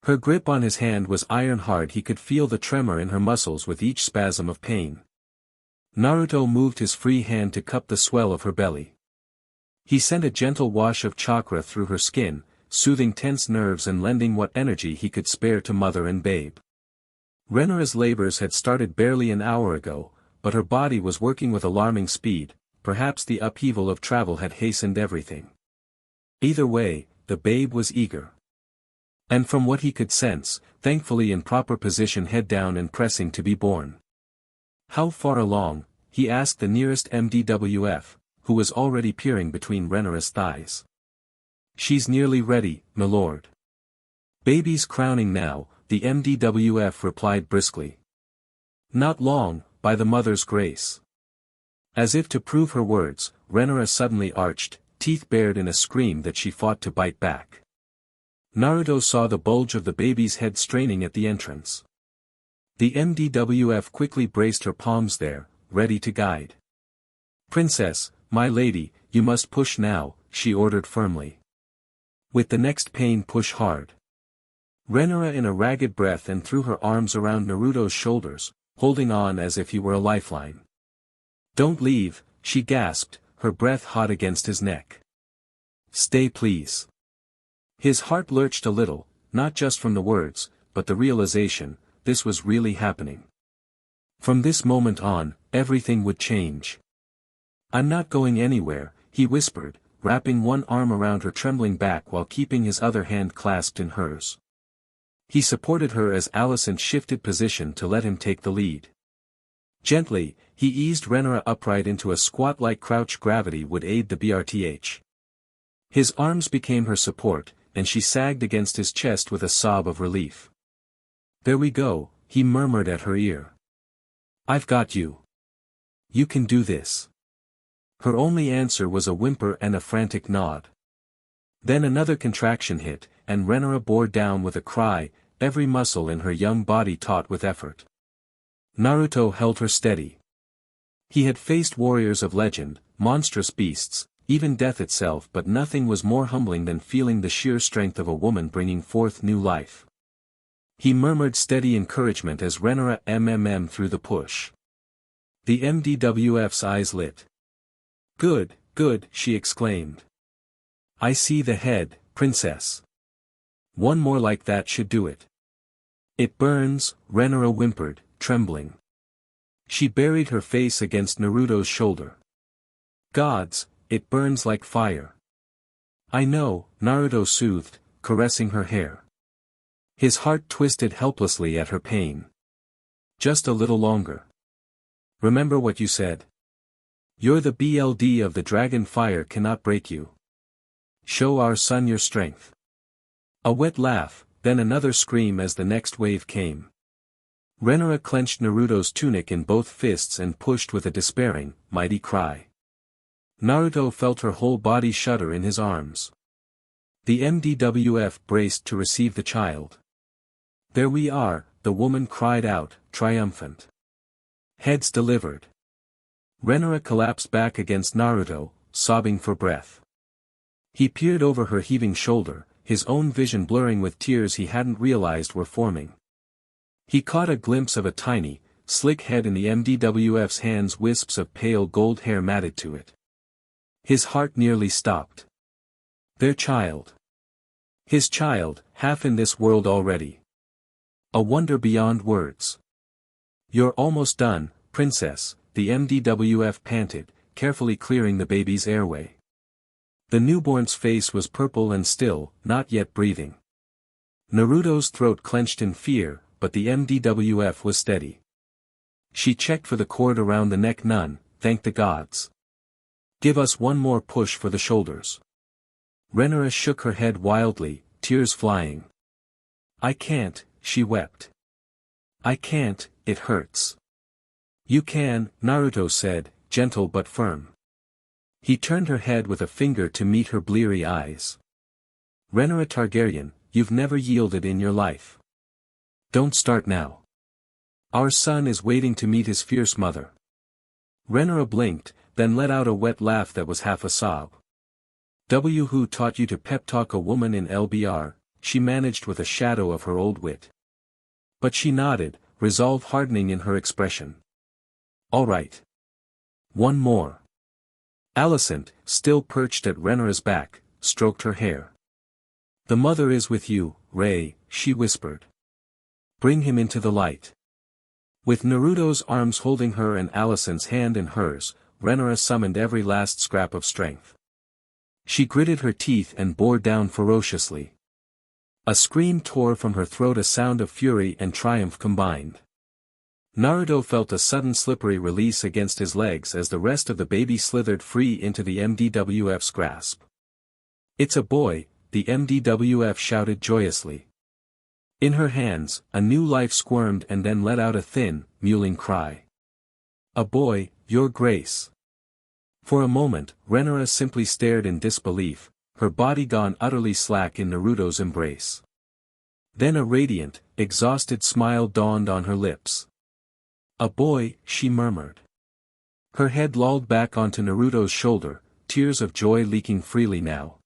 Her grip on his hand was iron hard. He could feel the tremor in her muscles with each spasm of pain. Naruto moved his free hand to cup the swell of her belly. He sent a gentle wash of chakra through her skin, soothing tense nerves and lending what energy he could spare to mother and babe. Renara's labors had started barely an hour ago, but her body was working with alarming speed. Perhaps the upheaval of travel had hastened everything. Either way, the babe was eager. And from what he could sense, thankfully in proper position, head down and pressing to be born. "How far along?" he asked the nearest MDWF, who was already peering between Renara's thighs. "She's nearly ready, milord." "Baby's crowning now," the MDWF replied briskly. "Not long, by the mother's grace." As if to prove her words, Renara suddenly arched, teeth bared in a scream that she fought to bite back. Naruto saw the bulge of the baby's head straining at the entrance. The MDWF quickly braced her palms there, ready to guide. "Princess, my lady, you must push now," she ordered firmly. "With the next pain, push hard." Renara in a ragged breath and threw her arms around Naruto's shoulders, holding on as if he were a lifeline. "Don't leave," she gasped, her breath hot against his neck. "Stay please." His heart lurched a little, not just from the words, but the realization, this was really happening. From this moment on, everything would change. "I'm not going anywhere," he whispered, wrapping one arm around her trembling back while keeping his other hand clasped in hers. He supported her as Alicent shifted position to let him take the lead. Gently, he eased Renara upright into a squat like crouch. Gravity would aid the BRTH. His arms became her support, and she sagged against his chest with a sob of relief. "There we go," he murmured at her ear. "I've got you. You can do this." Her only answer was a whimper and a frantic nod. Then another contraction hit, and Renara bore down with a cry, every muscle in her young body taut with effort. Naruto held her steady. He had faced warriors of legend, monstrous beasts, even death itself, but nothing was more humbling than feeling the sheer strength of a woman bringing forth new life. He murmured steady encouragement as Renara through the push. The MDWF's eyes lit. "Good, good," she exclaimed. "I see the head, princess. One more like that should do it." "It burns," Renara whimpered, trembling. She buried her face against Naruto's shoulder. "Gods, it burns like fire." "I know," Naruto soothed, caressing her hair. His heart twisted helplessly at her pain. "Just a little longer. Remember what you said?" You're the BLD of the dragon, fire cannot break you. Show our son your strength. A wet laugh, then another scream as the next wave came. Renara clenched Naruto's tunic in both fists and pushed with a despairing, mighty cry. Naruto felt her whole body shudder in his arms. The MDWF braced to receive the child. There we are, the woman cried out, triumphant. Heads delivered. Renara collapsed back against Naruto, sobbing for breath. He peered over her heaving shoulder, his own vision blurring with tears he hadn't realized were forming. He caught a glimpse of a tiny, slick head in the MDWF's hands, wisps of pale gold hair matted to it. His heart nearly stopped. Their child. His child, half in this world already. A wonder beyond words. You're almost done, princess, the MDWF panted, carefully clearing the baby's airway. The newborn's face was purple and still, not yet breathing. Naruto's throat clenched in fear, but the MDWF was steady. She checked for the cord around the neck. None, thank the gods. Give us one more push for the shoulders. Renara shook her head wildly, tears flying. I can't, she wept. I can't, it hurts. You can, Naruto said, gentle but firm. He turned her head with a finger to meet her bleary eyes. Renara Targaryen, you've never yielded in your life. Don't start now. Our son is waiting to meet his fierce mother. Renara blinked, then let out a wet laugh that was half a sob. Who taught you to pep talk a woman in LBR, she managed with a shadow of her old wit. But she nodded, resolve hardening in her expression. All right. One more. Alicent, still perched at Renara's back, stroked her hair. The mother is with you, Rei, she whispered. Bring him into the light. With Naruto's arms holding her and Alicent's hand in hers, Renara summoned every last scrap of strength. She gritted her teeth and bore down ferociously. A scream tore from her throat, a sound of fury and triumph combined. Naruto felt a sudden slippery release against his legs as the rest of the baby slithered free into the MDWF's grasp. It's a boy, the MDWF shouted joyously. In her hands, a new life squirmed and then let out a thin, mewling cry. A boy, your grace. For a moment, Renara simply stared in disbelief, her body gone utterly slack in Naruto's embrace. Then a radiant, exhausted smile dawned on her lips. A boy, she murmured. Her head lolled back onto Naruto's shoulder, tears of joy leaking freely now.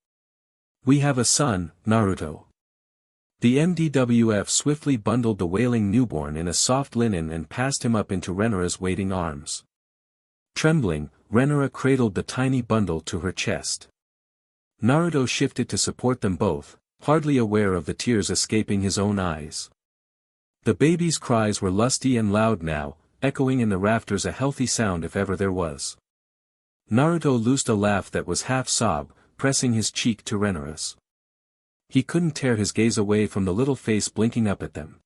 We have a son, Naruto. The MDWF swiftly bundled the wailing newborn in a soft linen and passed him up into Renara's waiting arms. Trembling, Renara cradled the tiny bundle to her chest. Naruto shifted to support them both, hardly aware of the tears escaping his own eyes. The baby's cries were lusty and loud now, echoing in the rafters, a healthy sound if ever there was. Naruto loosed a laugh that was half sob, pressing his cheek to Renara's. He couldn't tear his gaze away from the little face blinking up at them.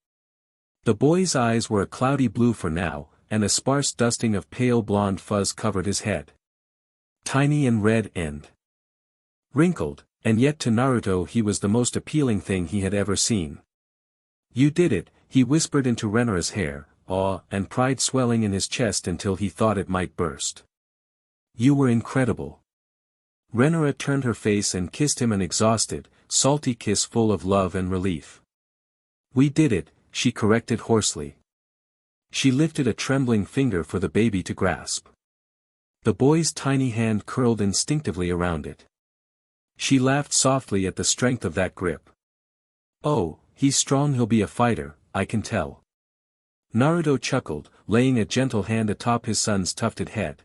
The boy's eyes were a cloudy blue for now, and a sparse dusting of pale blonde fuzz covered his head. Tiny and red and wrinkled, and yet to Naruto he was the most appealing thing he had ever seen. You did it, he whispered into Renara's hair, awe and pride swelling in his chest until he thought it might burst. You were incredible. Renara turned her face and kissed him, an exhausted, salty kiss full of love and relief. We did it, she corrected hoarsely. She lifted a trembling finger for the baby to grasp. The boy's tiny hand curled instinctively around it. She laughed softly at the strength of that grip. Oh, he's strong, he'll be a fighter, I can tell. Naruto chuckled, laying a gentle hand atop his son's tufted head.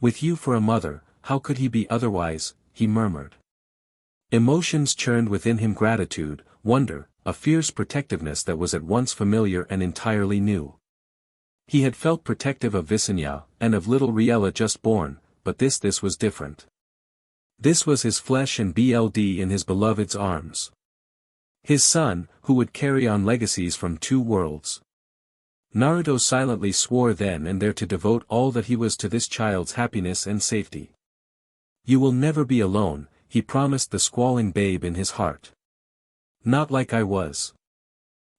With you for a mother, how could he be otherwise, he murmured. Emotions churned within him, gratitude, wonder, a fierce protectiveness that was at once familiar and entirely new. He had felt protective of Visenya, and of little Riella just born, but this was different. This was his flesh and blood in his beloved's arms. His son, who would carry on legacies from two worlds. Naruto silently swore then and there to devote all that he was to this child's happiness and safety. You will never be alone, he promised the squalling babe in his heart. Not like I was.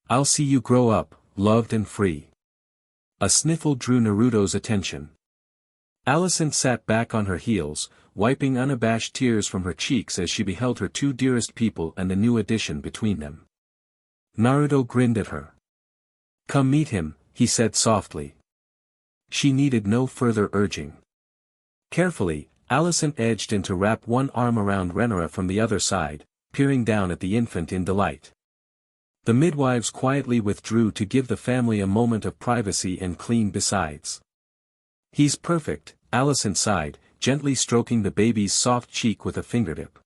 I'll see you grow up, loved and free. A sniffle drew Naruto's attention. Alicent sat back on her heels, wiping unabashed tears from her cheeks as she beheld her two dearest people and the new addition between them. Naruto grinned at her. Come meet him, he said softly. She needed no further urging. Carefully, Alicent edged in to wrap one arm around Renara from the other side, peering down at the infant in delight. The midwives quietly withdrew to give the family a moment of privacy and clean besides. He's perfect, Alicent sighed, gently stroking the baby's soft cheek with a fingertip.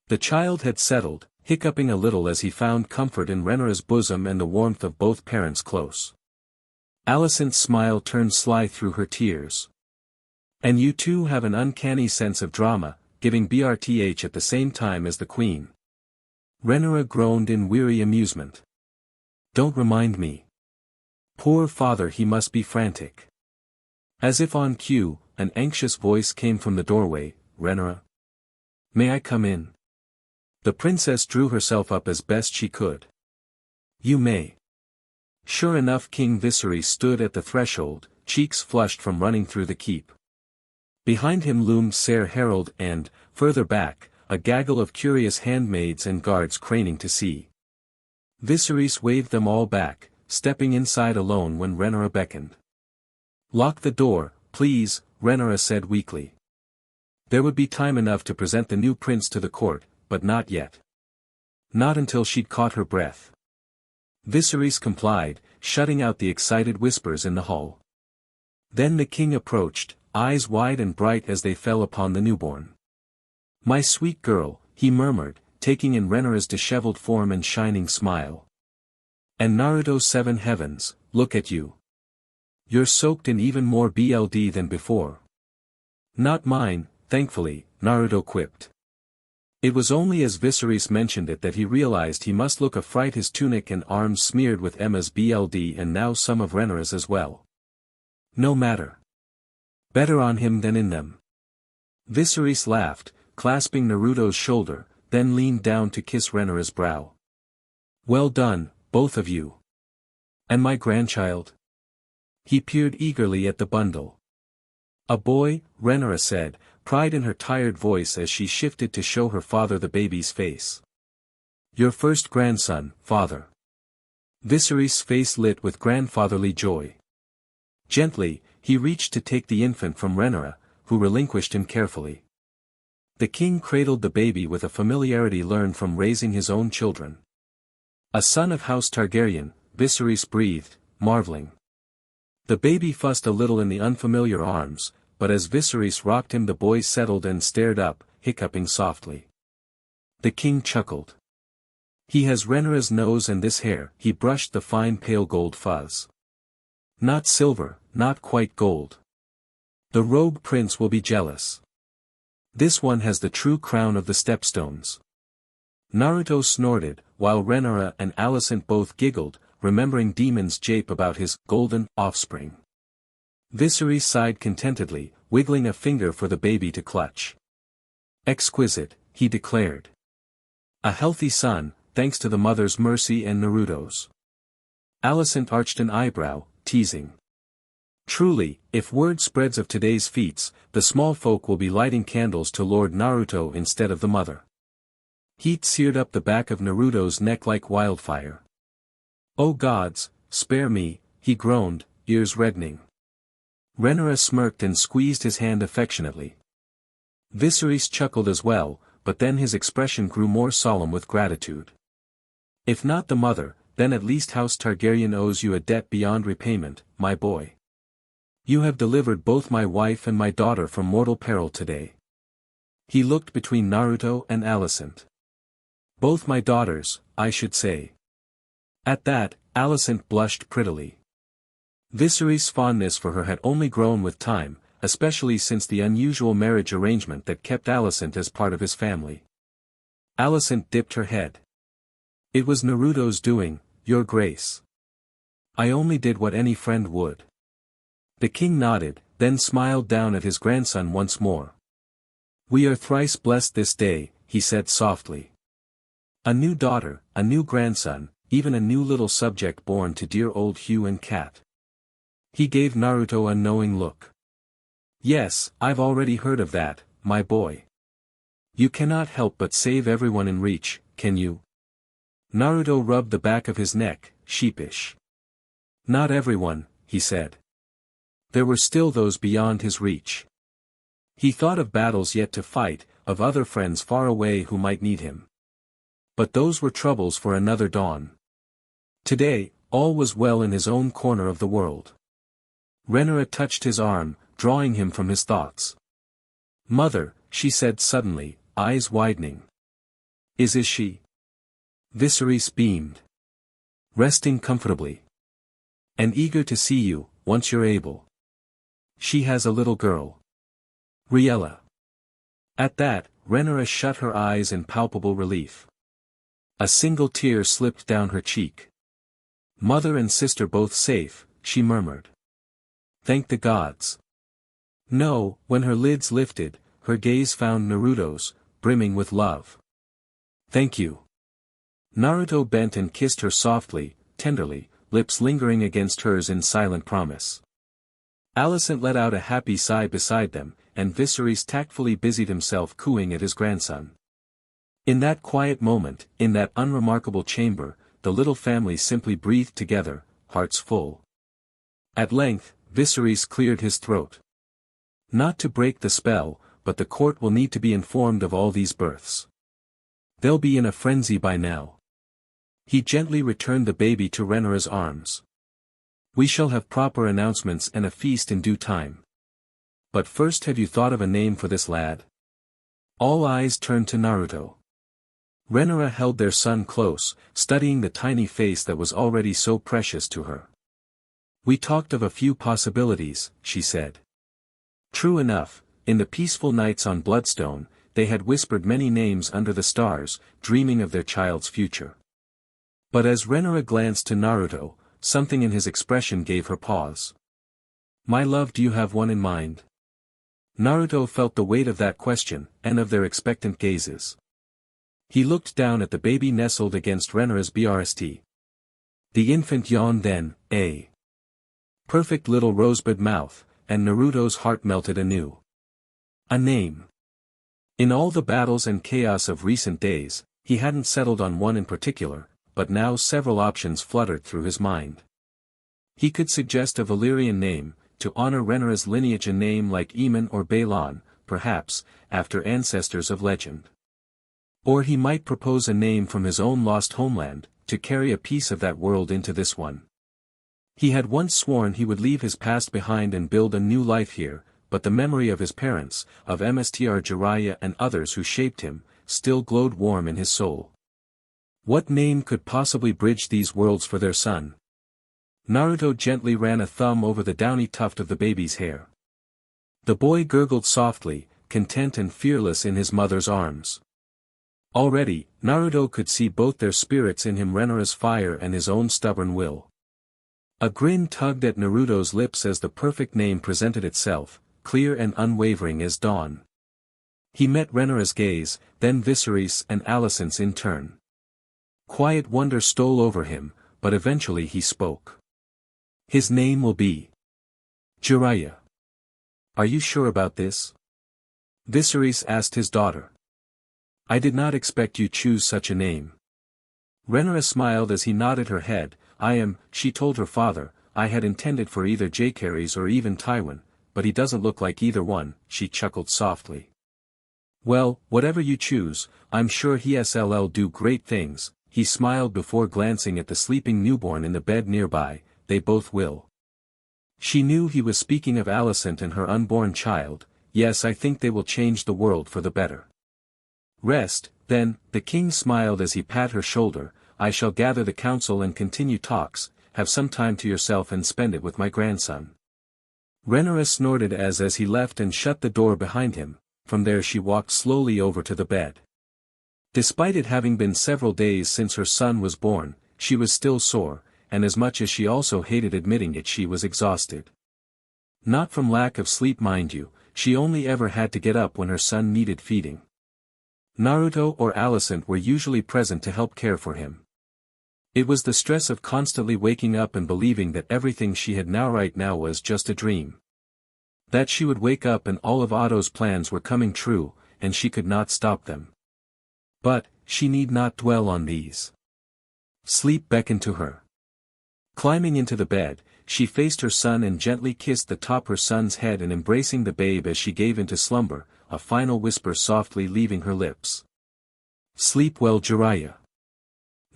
The child had settled, hiccuping a little as he found comfort in Renara's bosom and the warmth of both parents close. Alicent's smile turned sly through her tears. And you two have an uncanny sense of drama, giving BRTH at the same time as the queen. Renara groaned in weary amusement. Don't remind me. Poor father, he must be frantic. As if on cue, an anxious voice came from the doorway. Renara? May I come in? The princess drew herself up as best she could. You may. Sure enough, King Viserys stood at the threshold, cheeks flushed from running through the keep. Behind him loomed Ser Harold and, further back, a gaggle of curious handmaids and guards craning to see. Viserys waved them all back, stepping inside alone when Renara beckoned. Lock the door, please, Renara said weakly. There would be time enough to present the new prince to the court, but not yet. Not until she'd caught her breath. Viserys complied, shutting out the excited whispers in the hall. Then the king approached, eyes wide and bright as they fell upon the newborn. My sweet girl, he murmured, taking in Renara's disheveled form and shining smile. And Naruto, 7 heavens, look at you. You're soaked in even more BLD than before. Not mine, thankfully, Naruto quipped. It was only as Viserys mentioned it that he realized he must look a fright, his tunic and arms smeared with Emma's BLD and now some of Renara's as well. No matter. Better on him than in them. Viserys laughed, clasping Naruto's shoulder, then leaned down to kiss Renara's brow. Well done, both of you. And my grandchild? He peered eagerly at the bundle. A boy, Renara said, pride in her tired voice as she shifted to show her father the baby's face. Your first grandson, father. Viserys' face lit with grandfatherly joy. Gently, he reached to take the infant from Renara, who relinquished him carefully. The king cradled the baby with a familiarity learned from raising his own children. A son of House Targaryen, Viserys breathed, marveling. The baby fussed a little in the unfamiliar arms, but as Viserys rocked him the boy settled and stared up, hiccuping softly. The king chuckled. He has Renara's nose and this hair, he brushed the fine pale gold fuzz. Not silver, not quite gold. The rogue prince will be jealous. This one has the true crown of the stepstones. Naruto snorted, while Renara and Alicent both giggled, remembering Demon's jape about his golden offspring. Viserys sighed contentedly, wiggling a finger for the baby to clutch. Exquisite, he declared. A healthy son, thanks to the mother's mercy and Naruto's. Alicent arched an eyebrow, teasing. Truly, if word spreads of today's feats, the small folk will be lighting candles to Lord Naruto instead of the mother. Heat seared up the back of Naruto's neck like wildfire. Oh gods, spare me, he groaned, ears reddening. Renara smirked and squeezed his hand affectionately. Viserys chuckled as well, but then his expression grew more solemn with gratitude. If not the mother, then at least House Targaryen owes you a debt beyond repayment, my boy. You have delivered both my wife and my daughter from mortal peril today. He looked between Naruto and Alicent. Both my daughters, I should say. At that, Alicent blushed prettily. Viserys' fondness for her had only grown with time, especially since the unusual marriage arrangement that kept Alicent as part of his family. Alicent dipped her head. It was Naruto's doing, Your Grace. I only did what any friend would. The king nodded, then smiled down at his grandson once more. We are thrice blessed this day, he said softly. A new daughter, a new grandson, even a new little subject born to dear old Hugh and Cat. He gave Naruto a knowing look. Yes, I've already heard of that, my boy. You cannot help but save everyone in reach, can you? Naruto rubbed the back of his neck, sheepish. Not everyone, he said. There were still those beyond his reach. He thought of battles yet to fight, of other friends far away who might need him. But those were troubles for another dawn. Today, all was well in his own corner of the world. Renara touched his arm, drawing him from his thoughts. Mother, she said suddenly, eyes widening. Is she? Viserys beamed. Resting comfortably. And eager to see you, once you're able. She has a little girl. Riella. At that, Renara shut her eyes in palpable relief. A single tear slipped down her cheek. Mother and sister both safe, she murmured. Thank the gods. No, when her lids lifted, her gaze found Naruto's, brimming with love. Thank you. Naruto bent and kissed her softly, tenderly, lips lingering against hers in silent promise. Alicent let out a happy sigh beside them, and Viserys tactfully busied himself cooing at his grandson. In that quiet moment, in that unremarkable chamber, the little family simply breathed together, hearts full. At length, Viserys cleared his throat. Not to break the spell, but the court will need to be informed of all these births. They'll be in a frenzy by now. He gently returned the baby to Renara's arms. We shall have proper announcements and a feast in due time. But first, have you thought of a name for this lad? All eyes turned to Naruto. Renara held their son close, studying the tiny face that was already so precious to her. We talked of a few possibilities, she said. True enough, in the peaceful nights on Bloodstone, they had whispered many names under the stars, dreaming of their child's future. But as Renara glanced to Naruto, something in his expression gave her pause. My love, do you have one in mind? Naruto felt the weight of that question, and of their expectant gazes. He looked down at the baby nestled against Renara's breast. The infant yawned then, a perfect little rosebud mouth, and Naruto's heart melted anew. A name. In all the battles and chaos of recent days, he hadn't settled on one in particular, but now several options fluttered through his mind. He could suggest a Valyrian name, to honor Renara's lineage, a name like Eamon or Balon, perhaps, after ancestors of legend. Or he might propose a name from his own lost homeland, to carry a piece of that world into this one. He had once sworn he would leave his past behind and build a new life here, but the memory of his parents, of Mstr Jiraiya and others who shaped him, still glowed warm in his soul. What name could possibly bridge these worlds for their son? Naruto gently ran a thumb over the downy tuft of the baby's hair. The boy gurgled softly, content and fearless in his mother's arms. Already, Naruto could see both their spirits in him, Renara's fire and his own stubborn will. A grin tugged at Naruto's lips as the perfect name presented itself, clear and unwavering as dawn. He met Renara's gaze, then Viserys and Alicent's in turn. Quiet wonder stole over him, but eventually he spoke. His name will be Jiraiya. Are you sure about this? Viserys asked his daughter. I did not expect you choose such a name. Renara smiled as he nodded her head. She told her father, I had intended for either Jacaerys or even Tywin, but he doesn't look like either one, she chuckled softly. Well, whatever you choose, I'm sure he'll do great things, he smiled before glancing at the sleeping newborn in the bed nearby, they both will. She knew he was speaking of Alicent and her unborn child. Yes, I think they will change the world for the better. Rest, then, the king smiled as he pat her shoulder. I shall gather the council and continue talks, have some time to yourself and spend it with my grandson. Renara snorted as he left and shut the door behind him. From there she walked slowly over to the bed. Despite it having been several days since her son was born, she was still sore, and as much as she also hated admitting it, she was exhausted. Not from lack of sleep, mind you, she only ever had to get up when her son needed feeding. Naruto or Alicent were usually present to help care for him. It was the stress of constantly waking up and believing that everything she had right now was just a dream. That she would wake up and all of Otto's plans were coming true, and she could not stop them. But, she need not dwell on these. Sleep beckoned to her. Climbing into the bed, she faced her son and gently kissed the top her son's head, and embracing the babe as she gave into slumber, a final whisper softly leaving her lips. Sleep well, Jiraiya.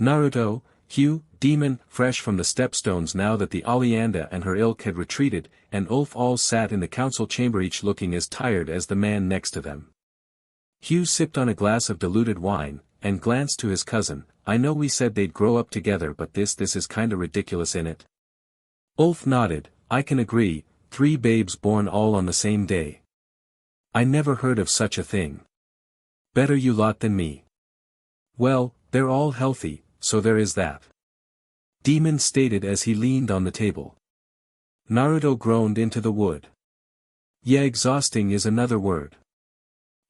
Naruto, Hugh, Demon, fresh from the stepstones now that the Oleander and her ilk had retreated, and Ulf all sat in the council chamber, each looking as tired as the man next to them. Hugh sipped on a glass of diluted wine, and glanced to his cousin. I know we said they'd grow up together, but this is kinda ridiculous, innit? Ulf nodded. I can agree, 3 babes born all on the same day. I never heard of such a thing. Better you lot than me. Well, they're all healthy, so there is that. Demon stated as he leaned on the table. Naruto groaned into the wood. Yeah, exhausting is another word.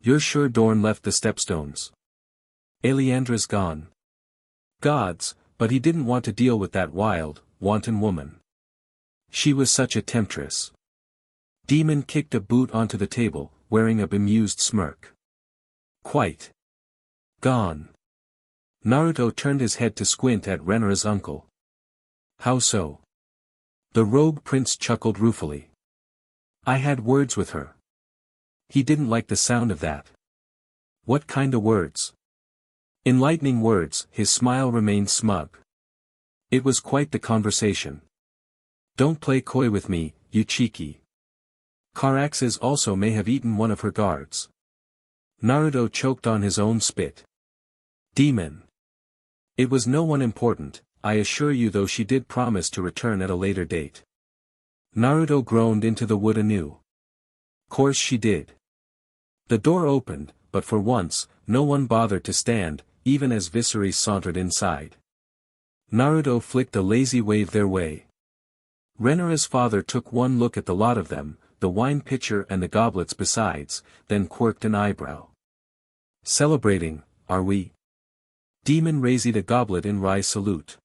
You're sure Dorn left the stepstones? Aleandra's gone. Gods, but he didn't want to deal with that wild, wanton woman. She was such a temptress. Demon kicked a boot onto the table, wearing a bemused smirk. Quite. Gone. Naruto turned his head to squint at Renra's uncle. How so? The rogue prince chuckled ruefully. I had words with her. He didn't like the sound of that. What kinda words? Enlightening words. His smile remained smug. It was quite the conversation. Don't play coy with me, you cheeky. Caraxes also may have eaten one of her guards. Naruto choked on his own spit. Demon. It was no one important, I assure you, though she did promise to return at a later date. Naruto groaned into the wood anew. Course she did. The door opened, but for once, no one bothered to stand, even as Viserys sauntered inside. Naruto flicked a lazy wave their way. Renra's father took one look at the lot of them, the wine pitcher and the goblets besides, then quirked an eyebrow. Celebrating, are we? Demon raised a goblet in wry salute.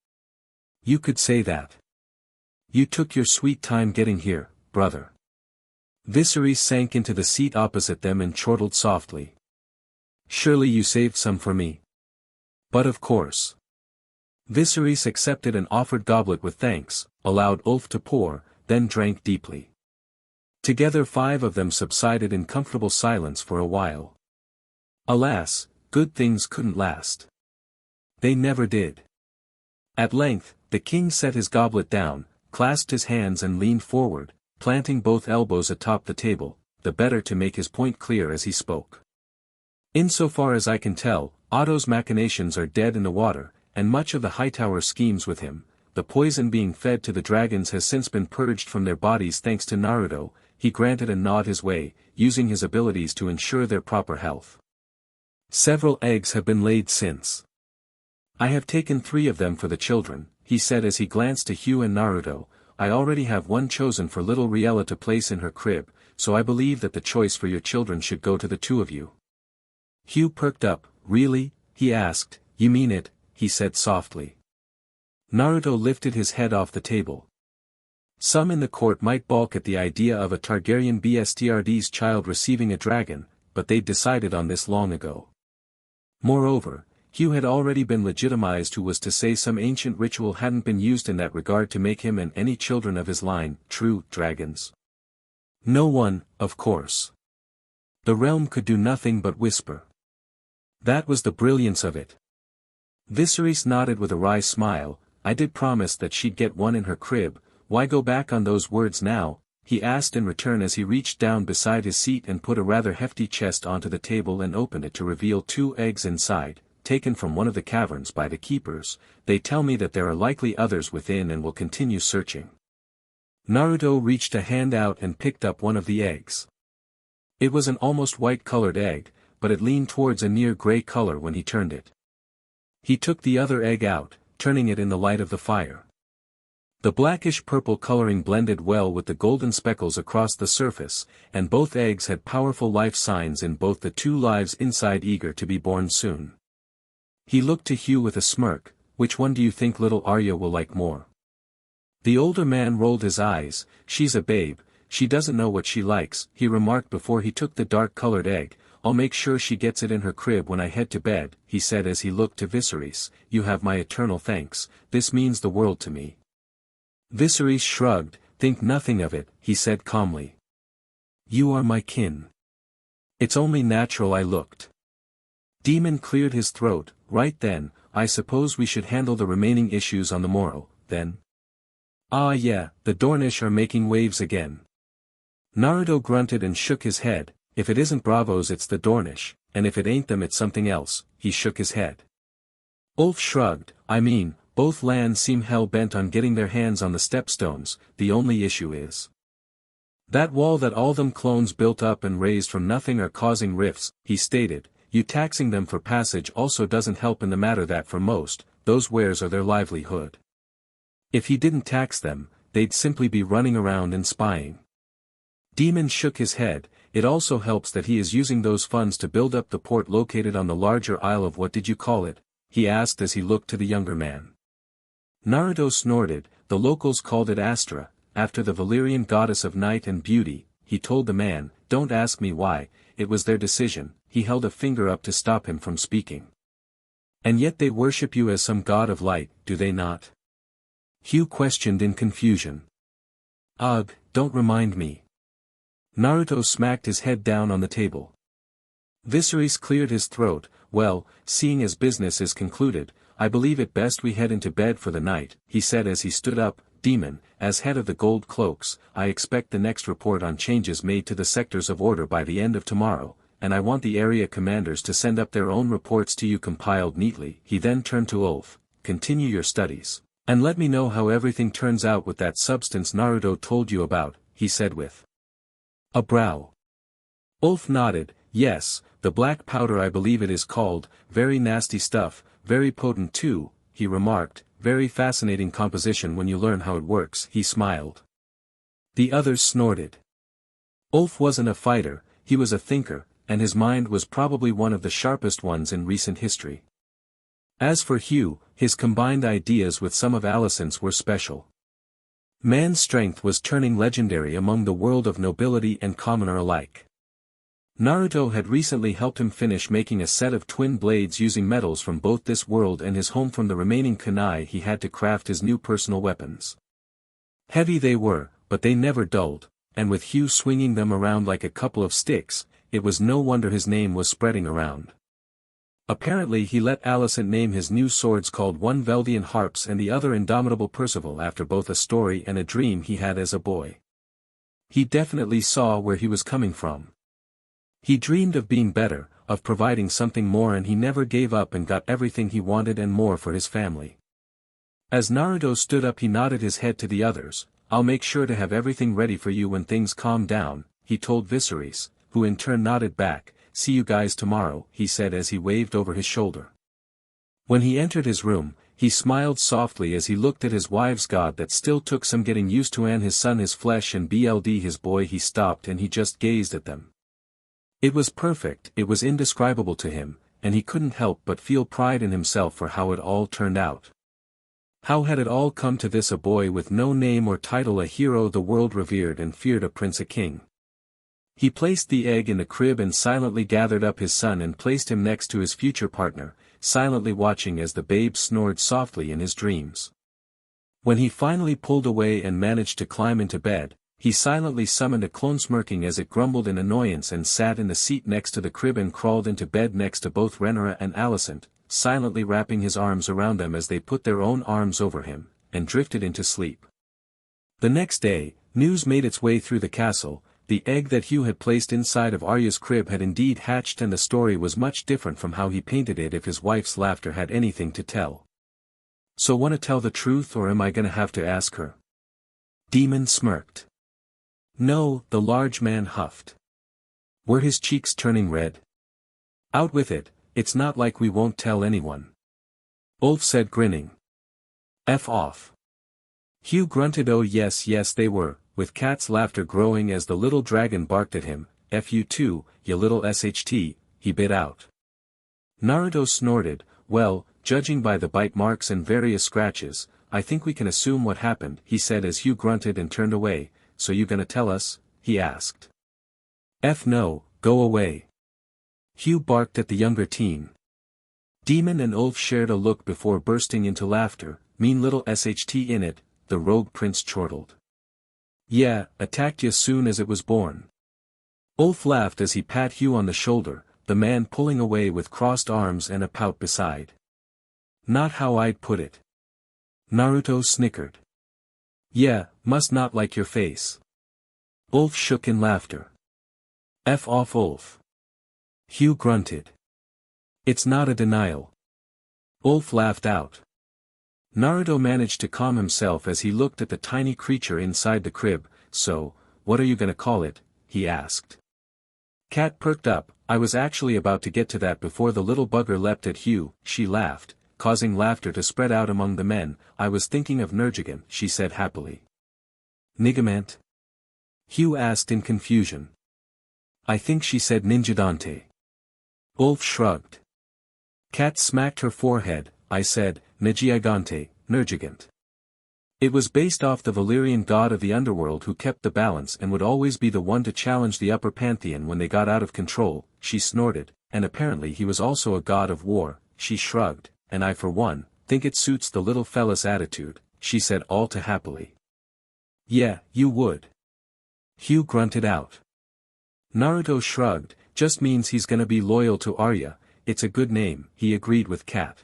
You could say that. You took your sweet time getting here, brother. Viserys sank into the seat opposite them and chortled softly. Surely you saved some for me. But of course. Viserys accepted an offered goblet with thanks, allowed Ulf to pour, then drank deeply. Together 5 of them subsided in comfortable silence for a while. Alas, good things couldn't last. They never did. At length, the king set his goblet down, clasped his hands and leaned forward, planting both elbows atop the table, the better to make his point clear as he spoke. Insofar as I can tell, Otto's machinations are dead in the water, and much of the Hightower schemes with him, the poison being fed to the dragons, has since been purged from their bodies thanks to Naruto. He granted a nod his way, using his abilities to ensure their proper health. Several eggs have been laid since. I have taken 3 of them for the children, he said as he glanced to Hugh and Naruto. I already have one chosen for little Riella to place in her crib, so I believe that the choice for your children should go to the 2 of you. Hugh perked up. Really? He asked. You mean it? He said softly. Naruto lifted his head off the table. Some in the court might balk at the idea of a Targaryen BSTRD's child receiving a dragon, but they'd decided on this long ago. Moreover, Hugh had already been legitimized, who was to say some ancient ritual hadn't been used in that regard to make him and any children of his line true dragons. No one, of course. The realm could do nothing but whisper. That was the brilliance of it. Viserys nodded with a wry smile. I did promise that she'd get one in her crib. Why go back on those words now? He asked in return as he reached down beside his seat and put a rather hefty chest onto the table and opened it to reveal 2 eggs inside, taken from one of the caverns by the keepers. They tell me that there are likely others within and will continue searching. Naruto reached a hand out and picked up one of the eggs. It was an almost white-colored egg, but it leaned towards a near gray color when he turned it. He took the other egg out, turning it in the light of the fire. The blackish-purple coloring blended well with the golden speckles across the surface, and both eggs had powerful life signs in both the two lives inside, eager to be born soon. He looked to Hugh with a smirk. Which one do you think little Arya will like more? The older man rolled his eyes. She's a babe, she doesn't know what she likes, he remarked before he took the dark-colored egg. I'll make sure she gets it in her crib when I head to bed, he said as he looked to Viserys. You have my eternal thanks, this means the world to me. Viserys shrugged. Think nothing of it, he said calmly. You are my kin. It's only natural I looked. Demon cleared his throat. Right then, I suppose we should handle the remaining issues on the morrow, then. Ah yeah, the Dornish are making waves again. Naruto grunted and shook his head. If it isn't Bravos it's the Dornish, and if it ain't them it's something else. He shook his head. Ulf shrugged. I mean, both lands seem hell-bent on getting their hands on the stepstones, the only issue is that wall that all them clones built up and raised from nothing are causing rifts, he stated. You taxing them for passage also doesn't help in the matter that for most, those wares are their livelihood. If he didn't tax them, they'd simply be running around and spying. Demon shook his head. It also helps that he is using those funds to build up the port located on the larger isle of what did you call it? He asked as he looked to the younger man. Naruto snorted. The locals called it Astra, after the Valyrian goddess of night and beauty, he told the man. Don't ask me why, it was their decision. He held a finger up to stop him from speaking. And yet they worship you as some god of light, do they not? Hugh questioned in confusion. Ugh, don't remind me. Naruto smacked his head down on the table. Viserys cleared his throat. Well, seeing as business is concluded, I believe it best we head into bed for the night, he said as he stood up. Demon, as head of the Gold Cloaks, I expect the next report on changes made to the sectors of order by the end of tomorrow, and I want the area commanders to send up their own reports to you compiled neatly. He then turned to Ulf. Continue your studies, and let me know how everything turns out with that substance Naruto told you about, he said with a brow. Ulf nodded. Yes, the black powder I believe it is called, very nasty stuff, very potent too, he remarked. Very fascinating composition when you learn how it works, he smiled. The others snorted. Ulf wasn't a fighter, he was a thinker, and his mind was probably one of the sharpest ones in recent history. As for Hugh, his combined ideas with some of Alicent's were special. Man's strength was turning legendary among the world of nobility and commoner alike. Naruto had recently helped him finish making a set of twin blades using metals from both this world and his home. From the remaining kunai he had to craft his new personal weapons. Heavy they were, but they never dulled, and with Hugh swinging them around like a couple of sticks, it was no wonder his name was spreading around. Apparently he let Alicent name his new swords called one Veldian Harps and the other Indomitable Percival after both a story and a dream he had as a boy. He definitely saw where he was coming from. He dreamed of being better, of providing something more, and he never gave up and got everything he wanted and more for his family. As Naruto stood up he nodded his head to the others. I'll make sure to have everything ready for you when things calm down, he told Viserys, who in turn nodded back. See you guys tomorrow, he said as he waved over his shoulder. When he entered his room, he smiled softly as he looked at his wife's god that still took some getting used to, and his son his flesh and BLD his boy. He stopped and he just gazed at them. It was perfect, it was indescribable to him, and he couldn't help but feel pride in himself for how it all turned out. How had it all come to this? A boy with no name or title, a hero the world revered and feared, a prince, a king. He placed the egg in the crib and silently gathered up his son and placed him next to his future partner, silently watching as the babe snored softly in his dreams. When he finally pulled away and managed to climb into bed, he silently summoned a clone, smirking as it grumbled in annoyance, and sat in the seat next to the crib and crawled into bed next to both Rhaenyra and Alicent, silently wrapping his arms around them as they put their own arms over him, and drifted into sleep. The next day, news made its way through the castle. The egg that Hugh had placed inside of Arya's crib had indeed hatched, and the story was much different from how he painted it if his wife's laughter had anything to tell. So wanna tell the truth, or am I gonna have to ask her? Demon smirked. No, the large man huffed. Were his cheeks turning red? Out with it, it's not like we won't tell anyone. Ulf said, grinning. F off. Hugh grunted oh yes yes they were, with Cat's laughter growing as the little dragon barked at him, "Fu too, you little sht," he bit out. Naruto snorted, "Well, judging by the bite marks and various scratches, I think we can assume what happened," he said as Hugh grunted and turned away. "So you gonna tell us?" he asked. No, go away." Hugh barked at the younger teen. Demon and Ulf shared a look before bursting into laughter. "Mean little sht in it," the rogue prince chortled. "Yeah, attacked you soon as it was born." Ulf laughed as he pat Hugh on the shoulder, the man pulling away with crossed arms and a pout beside. "Not how I'd put it." Naruto snickered. "Yeah, must not like your face." Ulf shook in laughter. "F off Ulf." Hugh grunted. "It's not a denial." Ulf laughed out. Naruto managed to calm himself as he looked at the tiny creature inside the crib. "So, what are you gonna call it?" he asked. Cat perked up. "I was actually about to get to that before the little bugger leapt at Hugh," she laughed, causing laughter to spread out among the men. "I was thinking of Nerjigan," she said happily. "Nigamant?" Hugh asked in confusion. "I think she said Ninjadante." Ulf shrugged. Cat smacked her forehead. "I said, Nijigante, Nerjigant." It was based off the Valyrian god of the underworld who kept the balance and would always be the one to challenge the upper pantheon when they got out of control. She snorted, "And apparently he was also a god of war." She shrugged, "And I for one, think it suits the little fella's attitude," she said all too happily. "Yeah, you would." Hugh grunted out. Naruto shrugged, "Just means he's gonna be loyal to Arya. It's a good name," he agreed with Cat.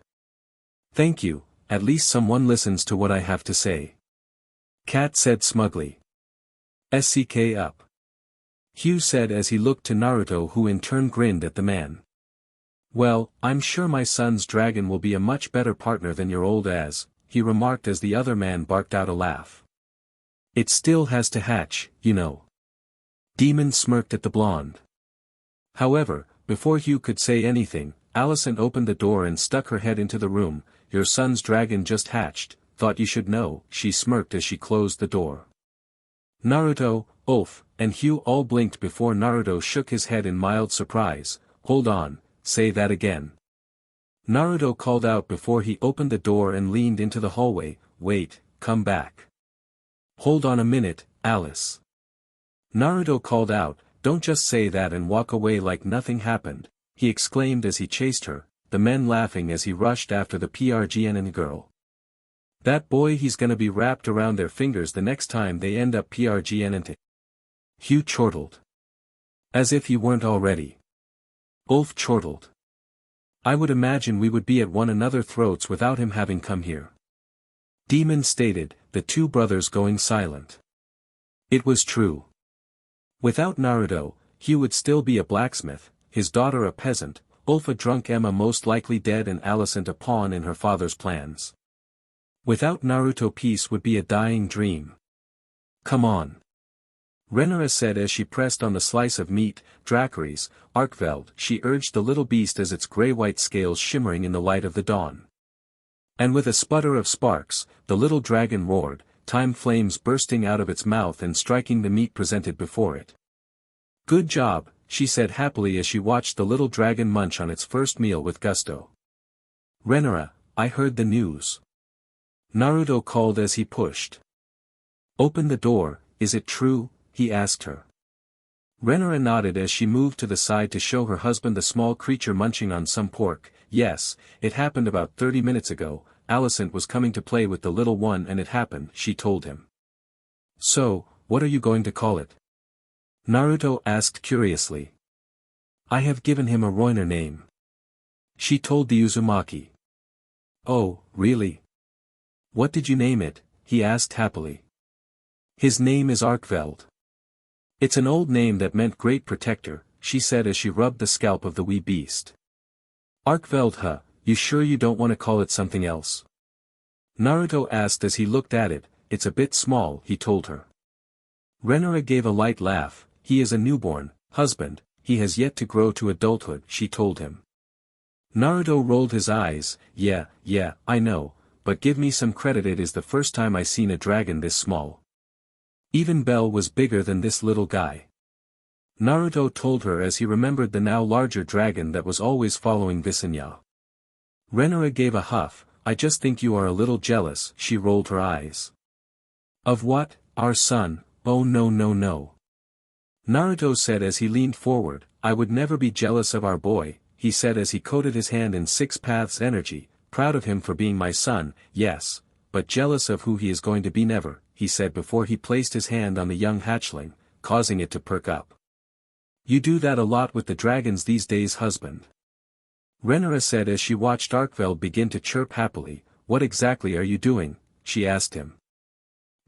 "Thank you, at least someone listens to what I have to say," Cat said smugly. "SCK up," Hugh said as he looked to Naruto, who in turn grinned at the man. "Well, I'm sure my son's dragon will be a much better partner than your old ass," he remarked as the other man barked out a laugh. "It still has to hatch, you know." Demon smirked at the blonde. However, before Hugh could say anything, Allison opened the door and stuck her head into the room. "Your son's dragon just hatched, thought you should know," she smirked as she closed the door. Naruto, Ulf, and Hugh all blinked before Naruto shook his head in mild surprise. "Hold on, say that again." Naruto called out before he opened the door and leaned into the hallway. "Wait, come back." "Hold on a minute, Alice." Naruto called out, "Don't just say that and walk away like nothing happened," he exclaimed as he chased her, the men laughing as he rushed after the PRGNN girl. "That boy, he's gonna be wrapped around their fingers the next time they end up PRGNN. Hugh chortled. "As if you weren't already." Ulf chortled. "I would imagine we would be at one another's throats without him having come here." Demon stated, the two brothers going silent. It was true. Without Naruto, Hugh would still be a blacksmith, his daughter a peasant, Ulf a drunk, Emma most likely dead, and Alicent a pawn in her father's plans. Without Naruto, peace would be a dying dream. "Come on," Renera said as she pressed on the slice of meat. "Dracaris, Arkveld," she urged the little beast as its gray-white scales shimmering in the light of the dawn. And with a sputter of sparks, the little dragon roared, time flames bursting out of its mouth and striking the meat presented before it. "Good job," she said happily as she watched the little dragon munch on its first meal with gusto. "Renera, I heard the news," Naruto called as he pushed open the door. "Is it true?" he asked her. Renera nodded as she moved to the side to show her husband the small creature munching on some pork. "Yes, it happened about 30 minutes ago. Alicent was coming to play with the little one and it happened," she told him. "So, what are you going to call it?" Naruto asked curiously. "I have given him a Roiner name," she told the Uzumaki. "Oh, really? What did you name it?" he asked happily. "His name is Arkveld. It's an old name that meant great protector," she said as she rubbed the scalp of the wee beast. "Arkveld, huh? You sure you don't want to call it something else?" Naruto asked as he looked at it. "It's a bit small," he told her. Renera gave a light laugh. "He is a newborn, husband, he has yet to grow to adulthood," she told him. Naruto rolled his eyes. Yeah, I know, but give me some credit, it is the first time I seen a dragon this small. Even Bell was bigger than this little guy. Naruto told her as he remembered the now larger dragon that was always following Visenya. Renara gave a huff. I just think you are a little jealous, she rolled her eyes. Of what? Our son? Oh no no no. Naruto said as he leaned forward, I would never be jealous of our boy, he said as he coated his hand in Six Paths energy, proud of him for being my son, yes, but jealous of who he is going to be never, he said before he placed his hand on the young hatchling, causing it to perk up. You do that a lot with the dragons these days, husband. Renara said as she watched Arkveld begin to chirp happily. What exactly are you doing? She asked him.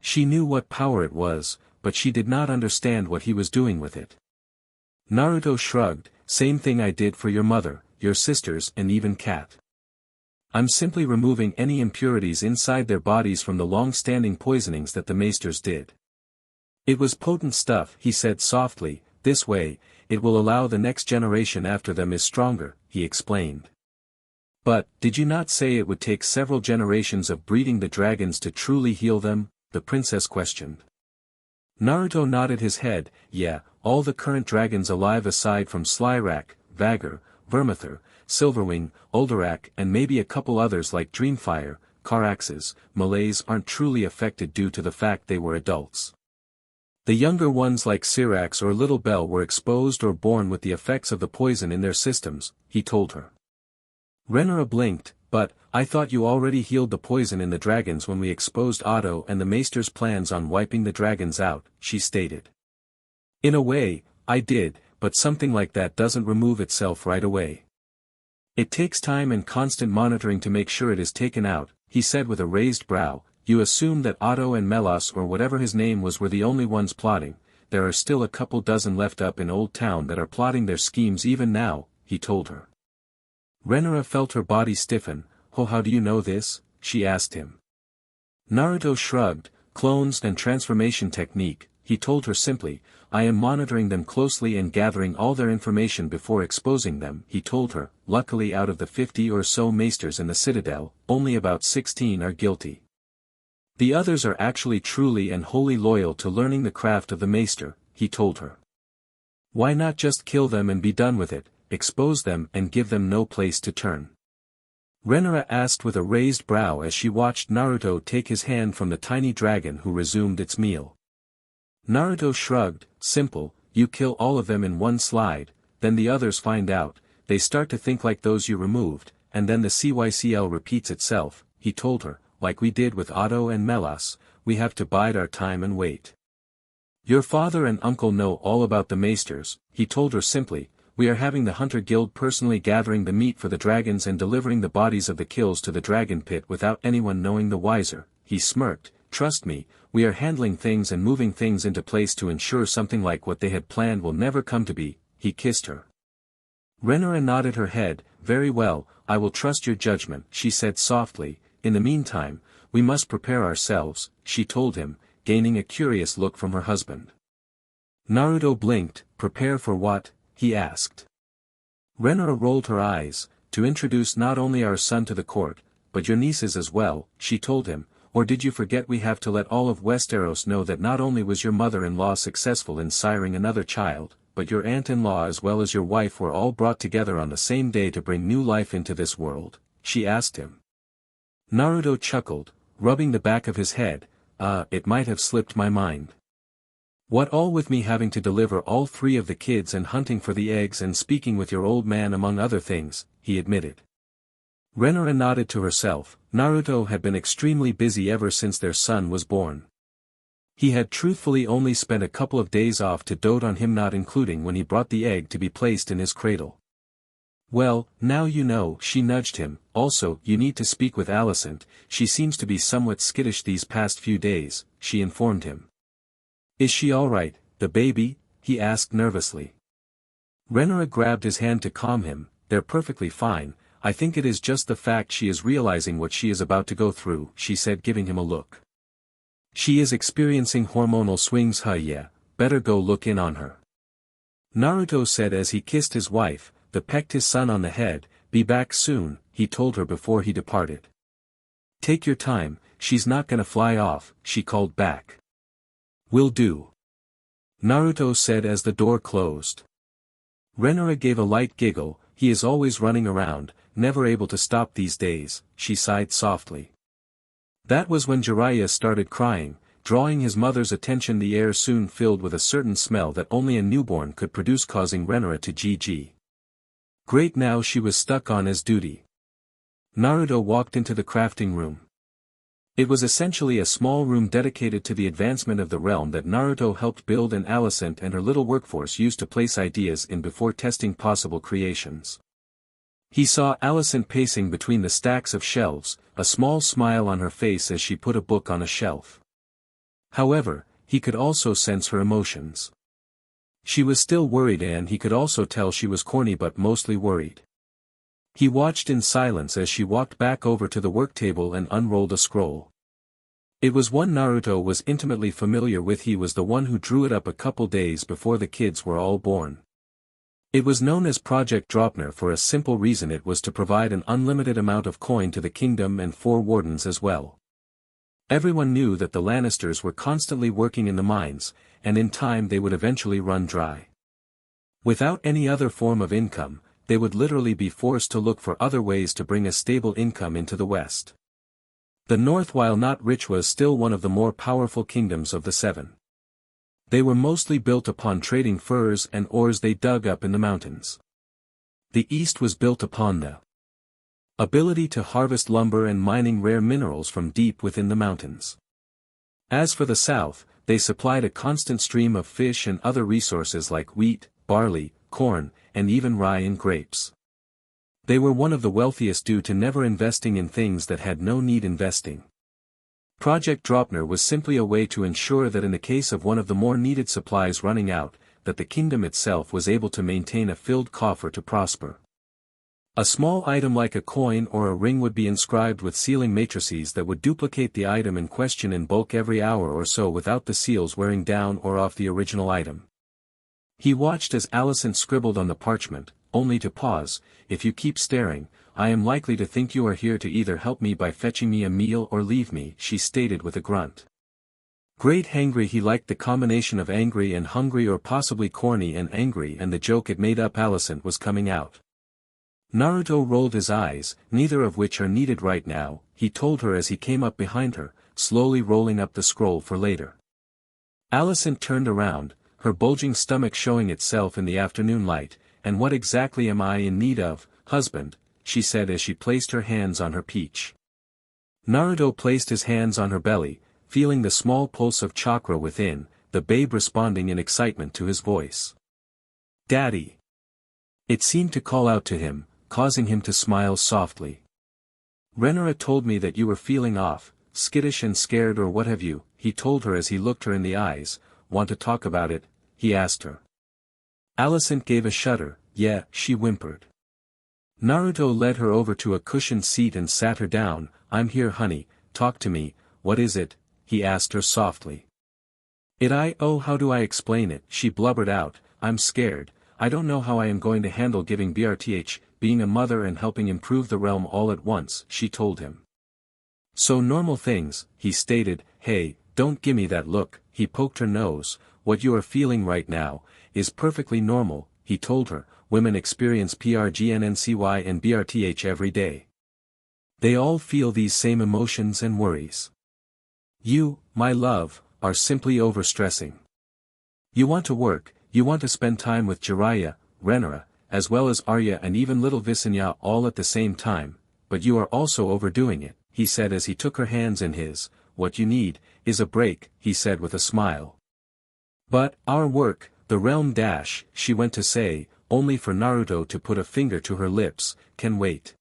She knew what power it was, but she did not understand what he was doing with it. Naruto shrugged, same thing I did for your mother, your sisters and even Kat. I'm simply removing any impurities inside their bodies from the long-standing poisonings that the maesters did. It was potent stuff, he said softly, this way, it will allow the next generation after them is stronger, he explained. But, did you not say it would take several generations of breeding the dragons to truly heal them? The princess questioned. Naruto nodded his head, yeah, all the current dragons alive aside from Slyrak, Vagor, Vermithor, Silverwing, Olderak and maybe a couple others like Dreamfire, Caraxes, Malays aren't truly affected due to the fact they were adults. The younger ones like Syrax or Little Bell were exposed or born with the effects of the poison in their systems, he told her. Renara blinked, but, I thought you already healed the poison in the dragons when we exposed Otto and the Maester's plans on wiping the dragons out, she stated. In a way, I did, but something like that doesn't remove itself right away. It takes time and constant monitoring to make sure it is taken out, he said with a raised brow. You assume that Otto and Melos or whatever his name was were the only ones plotting, there are still a couple dozen left up in Old Town that are plotting their schemes even now, he told her. Renara felt her body stiffen. Oh, how do you know this? She asked him. Naruto shrugged, clones and transformation technique, he told her simply, I am monitoring them closely and gathering all their information before exposing them, he told her. Luckily out of the 50 or so maesters in the Citadel, only about 16 are guilty. The others are actually truly and wholly loyal to learning the craft of the maester, he told her. Why not just kill them and be done with it, expose them and give them no place to turn? Renara asked with a raised brow as she watched Naruto take his hand from the tiny dragon who resumed its meal. Naruto shrugged, simple, you kill all of them in one slide, then the others find out, they start to think like those you removed, and then the CYCL repeats itself, he told her. Like we did with Otto and Melas, we have to bide our time and wait. Your father and uncle know all about the maesters, he told her simply, we are having the Hunter Guild personally gathering the meat for the dragons and delivering the bodies of the kills to the dragon pit without anyone knowing the wiser, he smirked, trust me, we are handling things and moving things into place to ensure something like what they had planned will never come to be, he kissed her. Renara nodded her head, very well, I will trust your judgment, she said softly. In the meantime, we must prepare ourselves, she told him, gaining a curious look from her husband. Naruto blinked, prepare for what? He asked. Renara rolled her eyes, to introduce not only our son to the court, but your nieces as well, she told him, or did you forget we have to let all of Westeros know that not only was your mother-in-law successful in siring another child, but your aunt-in-law as well as your wife were all brought together on the same day to bring new life into this world, she asked him. Naruto chuckled, rubbing the back of his head, it might have slipped my mind. What all with me having to deliver all 3 of the kids and hunting for the eggs and speaking with your old man among other things, he admitted. Renara nodded to herself. Naruto had been extremely busy ever since their son was born. He had truthfully only spent a couple of days off to dote on him, not including when he brought the egg to be placed in his cradle. Well, now you know, she nudged him, also, you need to speak with Alicent, she seems to be somewhat skittish these past few days, she informed him. Is she alright, the baby? He asked nervously. Renara grabbed his hand to calm him, they're perfectly fine, I think it is just the fact she is realizing what she is about to go through, she said giving him a look. She is experiencing hormonal swings, huh? Yeah, better go look in on her. Naruto said as he kissed his wife, pecked his son on the head, be back soon, he told her before he departed. Take your time, she's not gonna fly off, she called back. Will do. Naruto said as the door closed. Renara gave a light giggle. He is always running around, never able to stop these days, she sighed softly. That was when Jiraiya started crying, drawing his mother's attention. The air soon filled with a certain smell that only a newborn could produce, causing Renara to GG. Great, now she was stuck on his duty. Naruto walked into the crafting room. It was essentially a small room dedicated to the advancement of the realm that Naruto helped build, and Alicent and her little workforce used to place ideas in before testing possible creations. He saw Alicent pacing between the stacks of shelves, a small smile on her face as she put a book on a shelf. However, he could also sense her emotions. She was still worried, and he could also tell she was corny but mostly worried. He watched in silence as she walked back over to the work table and unrolled a scroll. It was one Naruto was intimately familiar with. He was the one who drew it up a couple days before the kids were all born. It was known as Project Dropner for a simple reason: it was to provide an unlimited amount of coin to the kingdom and 4 wardens as well. Everyone knew that the Lannisters were constantly working in the mines, and in time they would eventually run dry. Without any other form of income, they would literally be forced to look for other ways to bring a stable income into the West. The North, while not rich, was still one of the more powerful kingdoms of the 7. They were mostly built upon trading furs and ores they dug up in the mountains. The East was built upon the ability to harvest lumber and mining rare minerals from deep within the mountains. As for the South, they supplied a constant stream of fish and other resources like wheat, barley, corn, and even rye and grapes. They were one of the wealthiest due to never investing in things that had no need investing. Project Dropner was simply a way to ensure that in the case of one of the more needed supplies running out, that the kingdom itself was able to maintain a filled coffer to prosper. A small item like a coin or a ring would be inscribed with sealing matrices that would duplicate the item in question in bulk every hour or so without the seals wearing down or off the original item. He watched as Alicent scribbled on the parchment, only to pause. If you keep staring, I am likely to think you are here to either help me by fetching me a meal or leave me, she stated with a grunt. Great hangry. He liked the combination of angry and hungry, or possibly corny and angry, and the joke it made up Alicent was coming out. Naruto rolled his eyes. Neither of which are needed right now, he told her as he came up behind her, slowly rolling up the scroll for later. Alicent turned around, her bulging stomach showing itself in the afternoon light. And what exactly am I in need of, husband? She said as she placed her hands on her peach. Naruto placed his hands on her belly, feeling the small pulse of chakra within, the babe responding in excitement to his voice. Daddy! It seemed to call out to him, causing him to smile softly. Renara told me that you were feeling off, skittish and scared, or what have you, he told her as he looked her in the eyes. Want to talk about it? He asked her. Alicent gave a shudder. Yeah, she whimpered. Naruto led her over to a cushioned seat and sat her down. I'm here, honey, talk to me. What is it? He asked her softly. How do I explain it? She blubbered out. I'm scared. I don't know how I am going to handle giving birth, being a mother and helping improve the realm all at once, she told him. So normal things, he stated. Hey, don't gimme that look, he poked her nose. What you are feeling right now is perfectly normal, he told her. Women experience PRGNNCY and BRTH every day. They all feel these same emotions and worries. You, my love, are simply overstressing. You want to work, you want to spend time with Jiraiya, Renara, as well as Arya and even little Visenya all at the same time, but you are also overdoing it, he said as he took her hands in his. What you need is a break, he said with a smile. But, our work, the realm she went to say, only for Naruto to put a finger to her lips, can wait.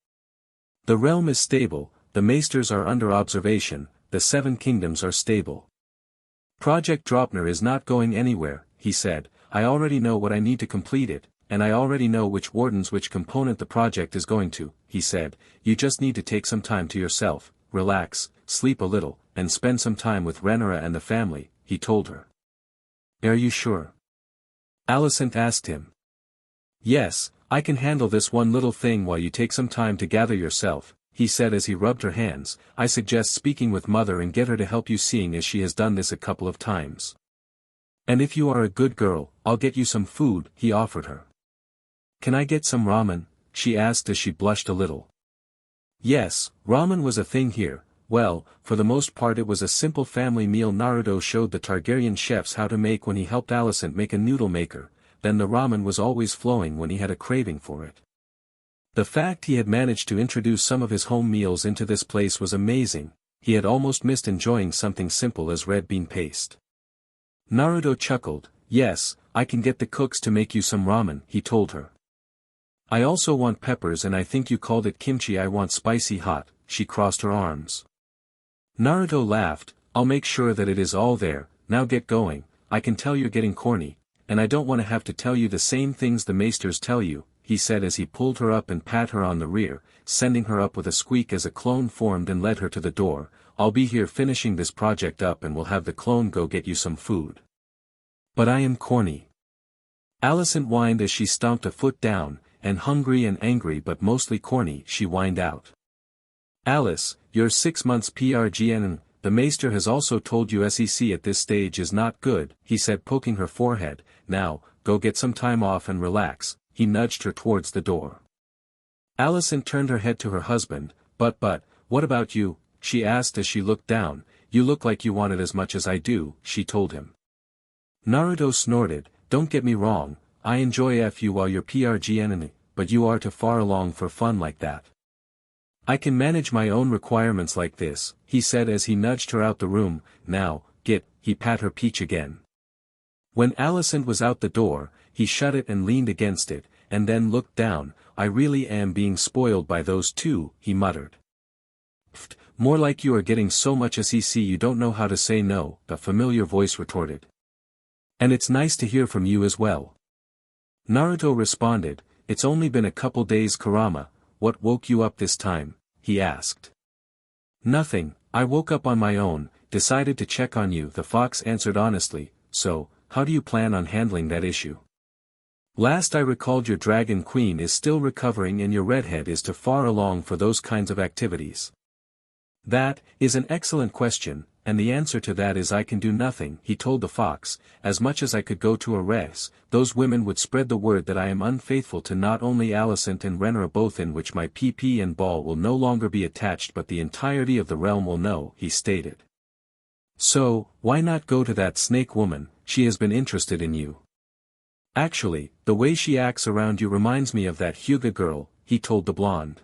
The realm is stable, the maesters are under observation, the 7 kingdoms are stable. Project Dropner is not going anywhere, he said. I already know what I need to complete it, and I already know which wardens which component the project is going to, he said. You just need to take some time to yourself, relax, sleep a little, and spend some time with Renara and the family, he told her. Are you sure? Alicent asked him. Yes, I can handle this one little thing while you take some time to gather yourself, he said as he rubbed her hands, I suggest speaking with mother and get her to help you seeing as she has done this a couple of times. And if you are a good girl, I'll get you some food, he offered her. Can I get some ramen? She asked as she blushed a little. Yes, ramen was a thing here. Well, for the most part it was a simple family meal Naruto showed the Targaryen chefs how to make when he helped Alicent make a noodle maker, then the ramen was always flowing when he had a craving for it. The fact he had managed to introduce some of his home meals into this place was amazing, he had almost missed enjoying something simple as red bean paste. Naruto chuckled, yes, I can get the cooks to make you some ramen, he told her. I also want peppers and I think you called it kimchi. I want spicy hot, she crossed her arms. Naruto laughed, I'll make sure that it is all there, now get going, I can tell you're getting corny, and I don't want to have to tell you the same things the maesters tell you, he said as he pulled her up and pat her on the rear, sending her up with a squeak as a clone formed and led her to the door. I'll be here finishing this project up and we'll have the clone go get you some food. But I am corny. Alicent whined as she stomped a foot down, and hungry and angry but mostly corny she whined out. Alice, you're 6 months PRGN and the maester has also told you SEC at this stage is not good, he said poking her forehead, now, go get some time off and relax, he nudged her towards the door. Alicent turned her head to her husband, but, what about you, she asked as she looked down, you look like you want it as much as I do, she told him. Naruto snorted, don't get me wrong, I enjoy FU while you're PRGN, but you are too far along for fun like that. I can manage my own requirements like this, he said as he nudged her out the room, now, he pat her peach again. When Alicent was out the door, he shut it and leaned against it, and then looked down, I really am being spoiled by those two, he muttered. Pfft, more like you are getting so much SEC you don't know how to say no, a familiar voice retorted. And it's nice to hear from you as well. Naruto responded, it's only been a couple days Kurama, what woke you up this time, he asked. Nothing, I woke up on my own, decided to check on you, the fox answered honestly, so, how do you plan on handling that issue? Last I recalled your dragon queen is still recovering and your redhead is too far along for those kinds of activities. That is an excellent question, and the answer to that is I can do nothing, he told the fox, as much as I could go to a res, those women would spread the word that I am unfaithful to not only Alicent and Renara both in which my PP and ball will no longer be attached but the entirety of the realm will know, he stated. So, why not go to that snake woman, she has been interested in you. Actually, the way she acts around you reminds me of that Hyuga girl, he told the blonde.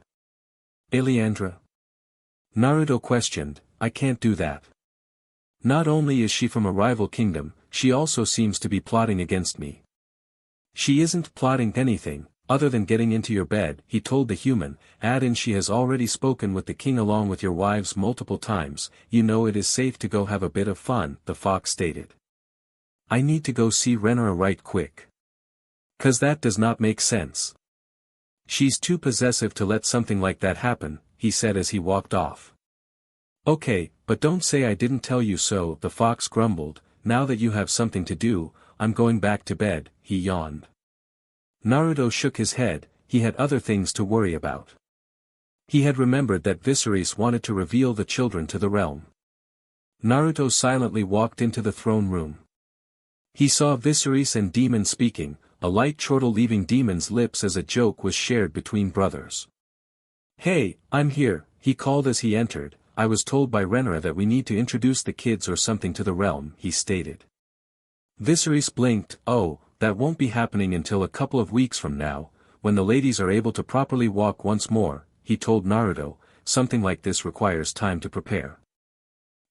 Eleandra? Naruto questioned, I can't do that. Not only is she from a rival kingdom, she also seems to be plotting against me. She isn't plotting anything, other than getting into your bed, he told the human, add in she has already spoken with the king along with your wives multiple times, you know it is safe to go have a bit of fun, the fox stated. I need to go see Renara right quick. 'Cause that does not make sense. She's too possessive to let something like that happen, he said as he walked off. Okay, but don't say I didn't tell you so, the fox grumbled, now that you have something to do, I'm going back to bed, he yawned. Naruto shook his head, he had other things to worry about. He had remembered that Viserys wanted to reveal the children to the realm. Naruto silently walked into the throne room. He saw Viserys and Demon speaking, a light chortle leaving Demon's lips as a joke was shared between brothers. Hey, I'm here, he called as he entered, I was told by Renara that we need to introduce the kids or something to the realm, he stated. Viserys blinked, oh, that won't be happening until a couple of weeks from now, when the ladies are able to properly walk once more, he told Naruto, something like this requires time to prepare.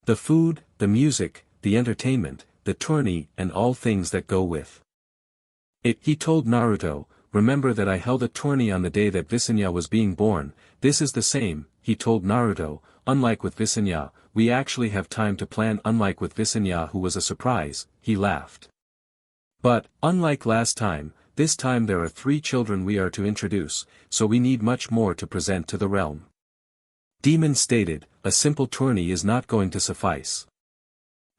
The food, the music, the entertainment, the tourney and all things that go with it, he told Naruto, remember that I held a tourney on the day that Visenya was being born, this is the same, he told Naruto, unlike with Visenya, we actually have time to plan unlike with Visenya who was a surprise, he laughed. But, unlike last time, this time there are 3 children we are to introduce, so we need much more to present to the realm. Demon stated, a simple tourney is not going to suffice.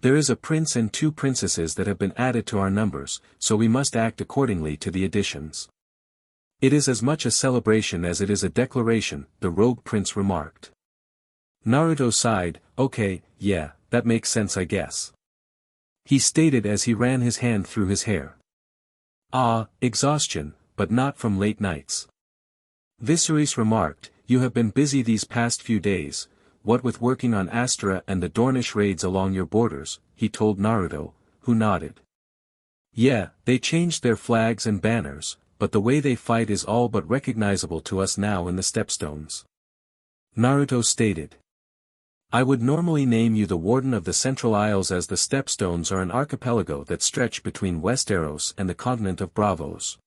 There is a prince and 2 princesses that have been added to our numbers, so we must act accordingly to the additions. It is as much a celebration as it is a declaration, the rogue prince remarked. Naruto sighed, okay, yeah, that makes sense I guess. He stated as he ran his hand through his hair. Ah, exhaustion, but not from late nights. Viserys remarked, you have been busy these past few days, what with working on Astra and the Dornish raids along your borders, he told Naruto, who nodded. Yeah, they changed their flags and banners, but the way they fight is all but recognizable to us now in the Stepstones. Naruto stated. I would normally name you the Warden of the Central Isles, as the Stepstones are an archipelago that stretch between Westeros and the continent of Bravos.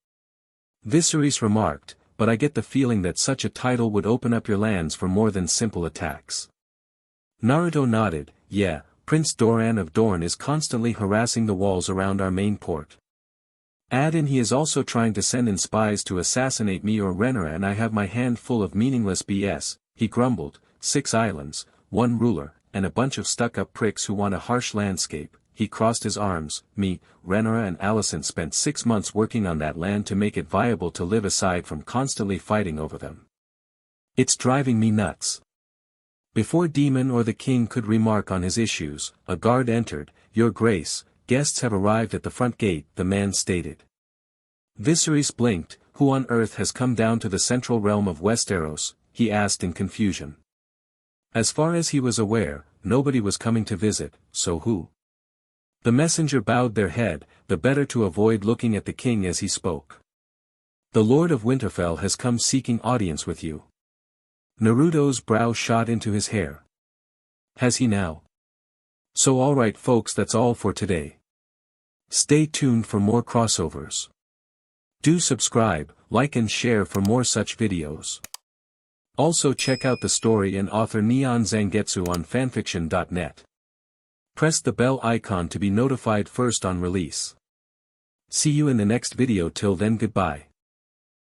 Viserys remarked, but I get the feeling that such a title would open up your lands for more than simple attacks. Naruto nodded, yeah, Prince Doran of Dorne is constantly harassing the walls around our main port. Add in he is also trying to send in spies to assassinate me or Rhaenyra, and I have my hand full of meaningless BS, he grumbled, 6 islands, 1 ruler, and a bunch of stuck-up pricks who want a harsh landscape. He crossed his arms. Me, Rhaenyra and Alicent spent 6 months working on that land to make it viable to live aside from constantly fighting over them. It's driving me nuts. Before Demon or the king could remark on his issues, a guard entered. Your Grace, guests have arrived at the front gate, the man stated. Viserys blinked. Who on earth has come down to the central realm of Westeros? He asked in confusion. As far as he was aware, nobody was coming to visit, so who? The messenger bowed their head, the better to avoid looking at the king as he spoke. The Lord of Winterfell has come seeking audience with you. Naruto's brow shot into his hair. Has he now? So alright folks, that's all for today. Stay tuned for more crossovers. Do subscribe, like and share for more such videos. Also check out the story and author NeonZangetsu on FANFICTIONnet. Press the bell icon to be notified first on release. See you in the next video. Till then, goodbye.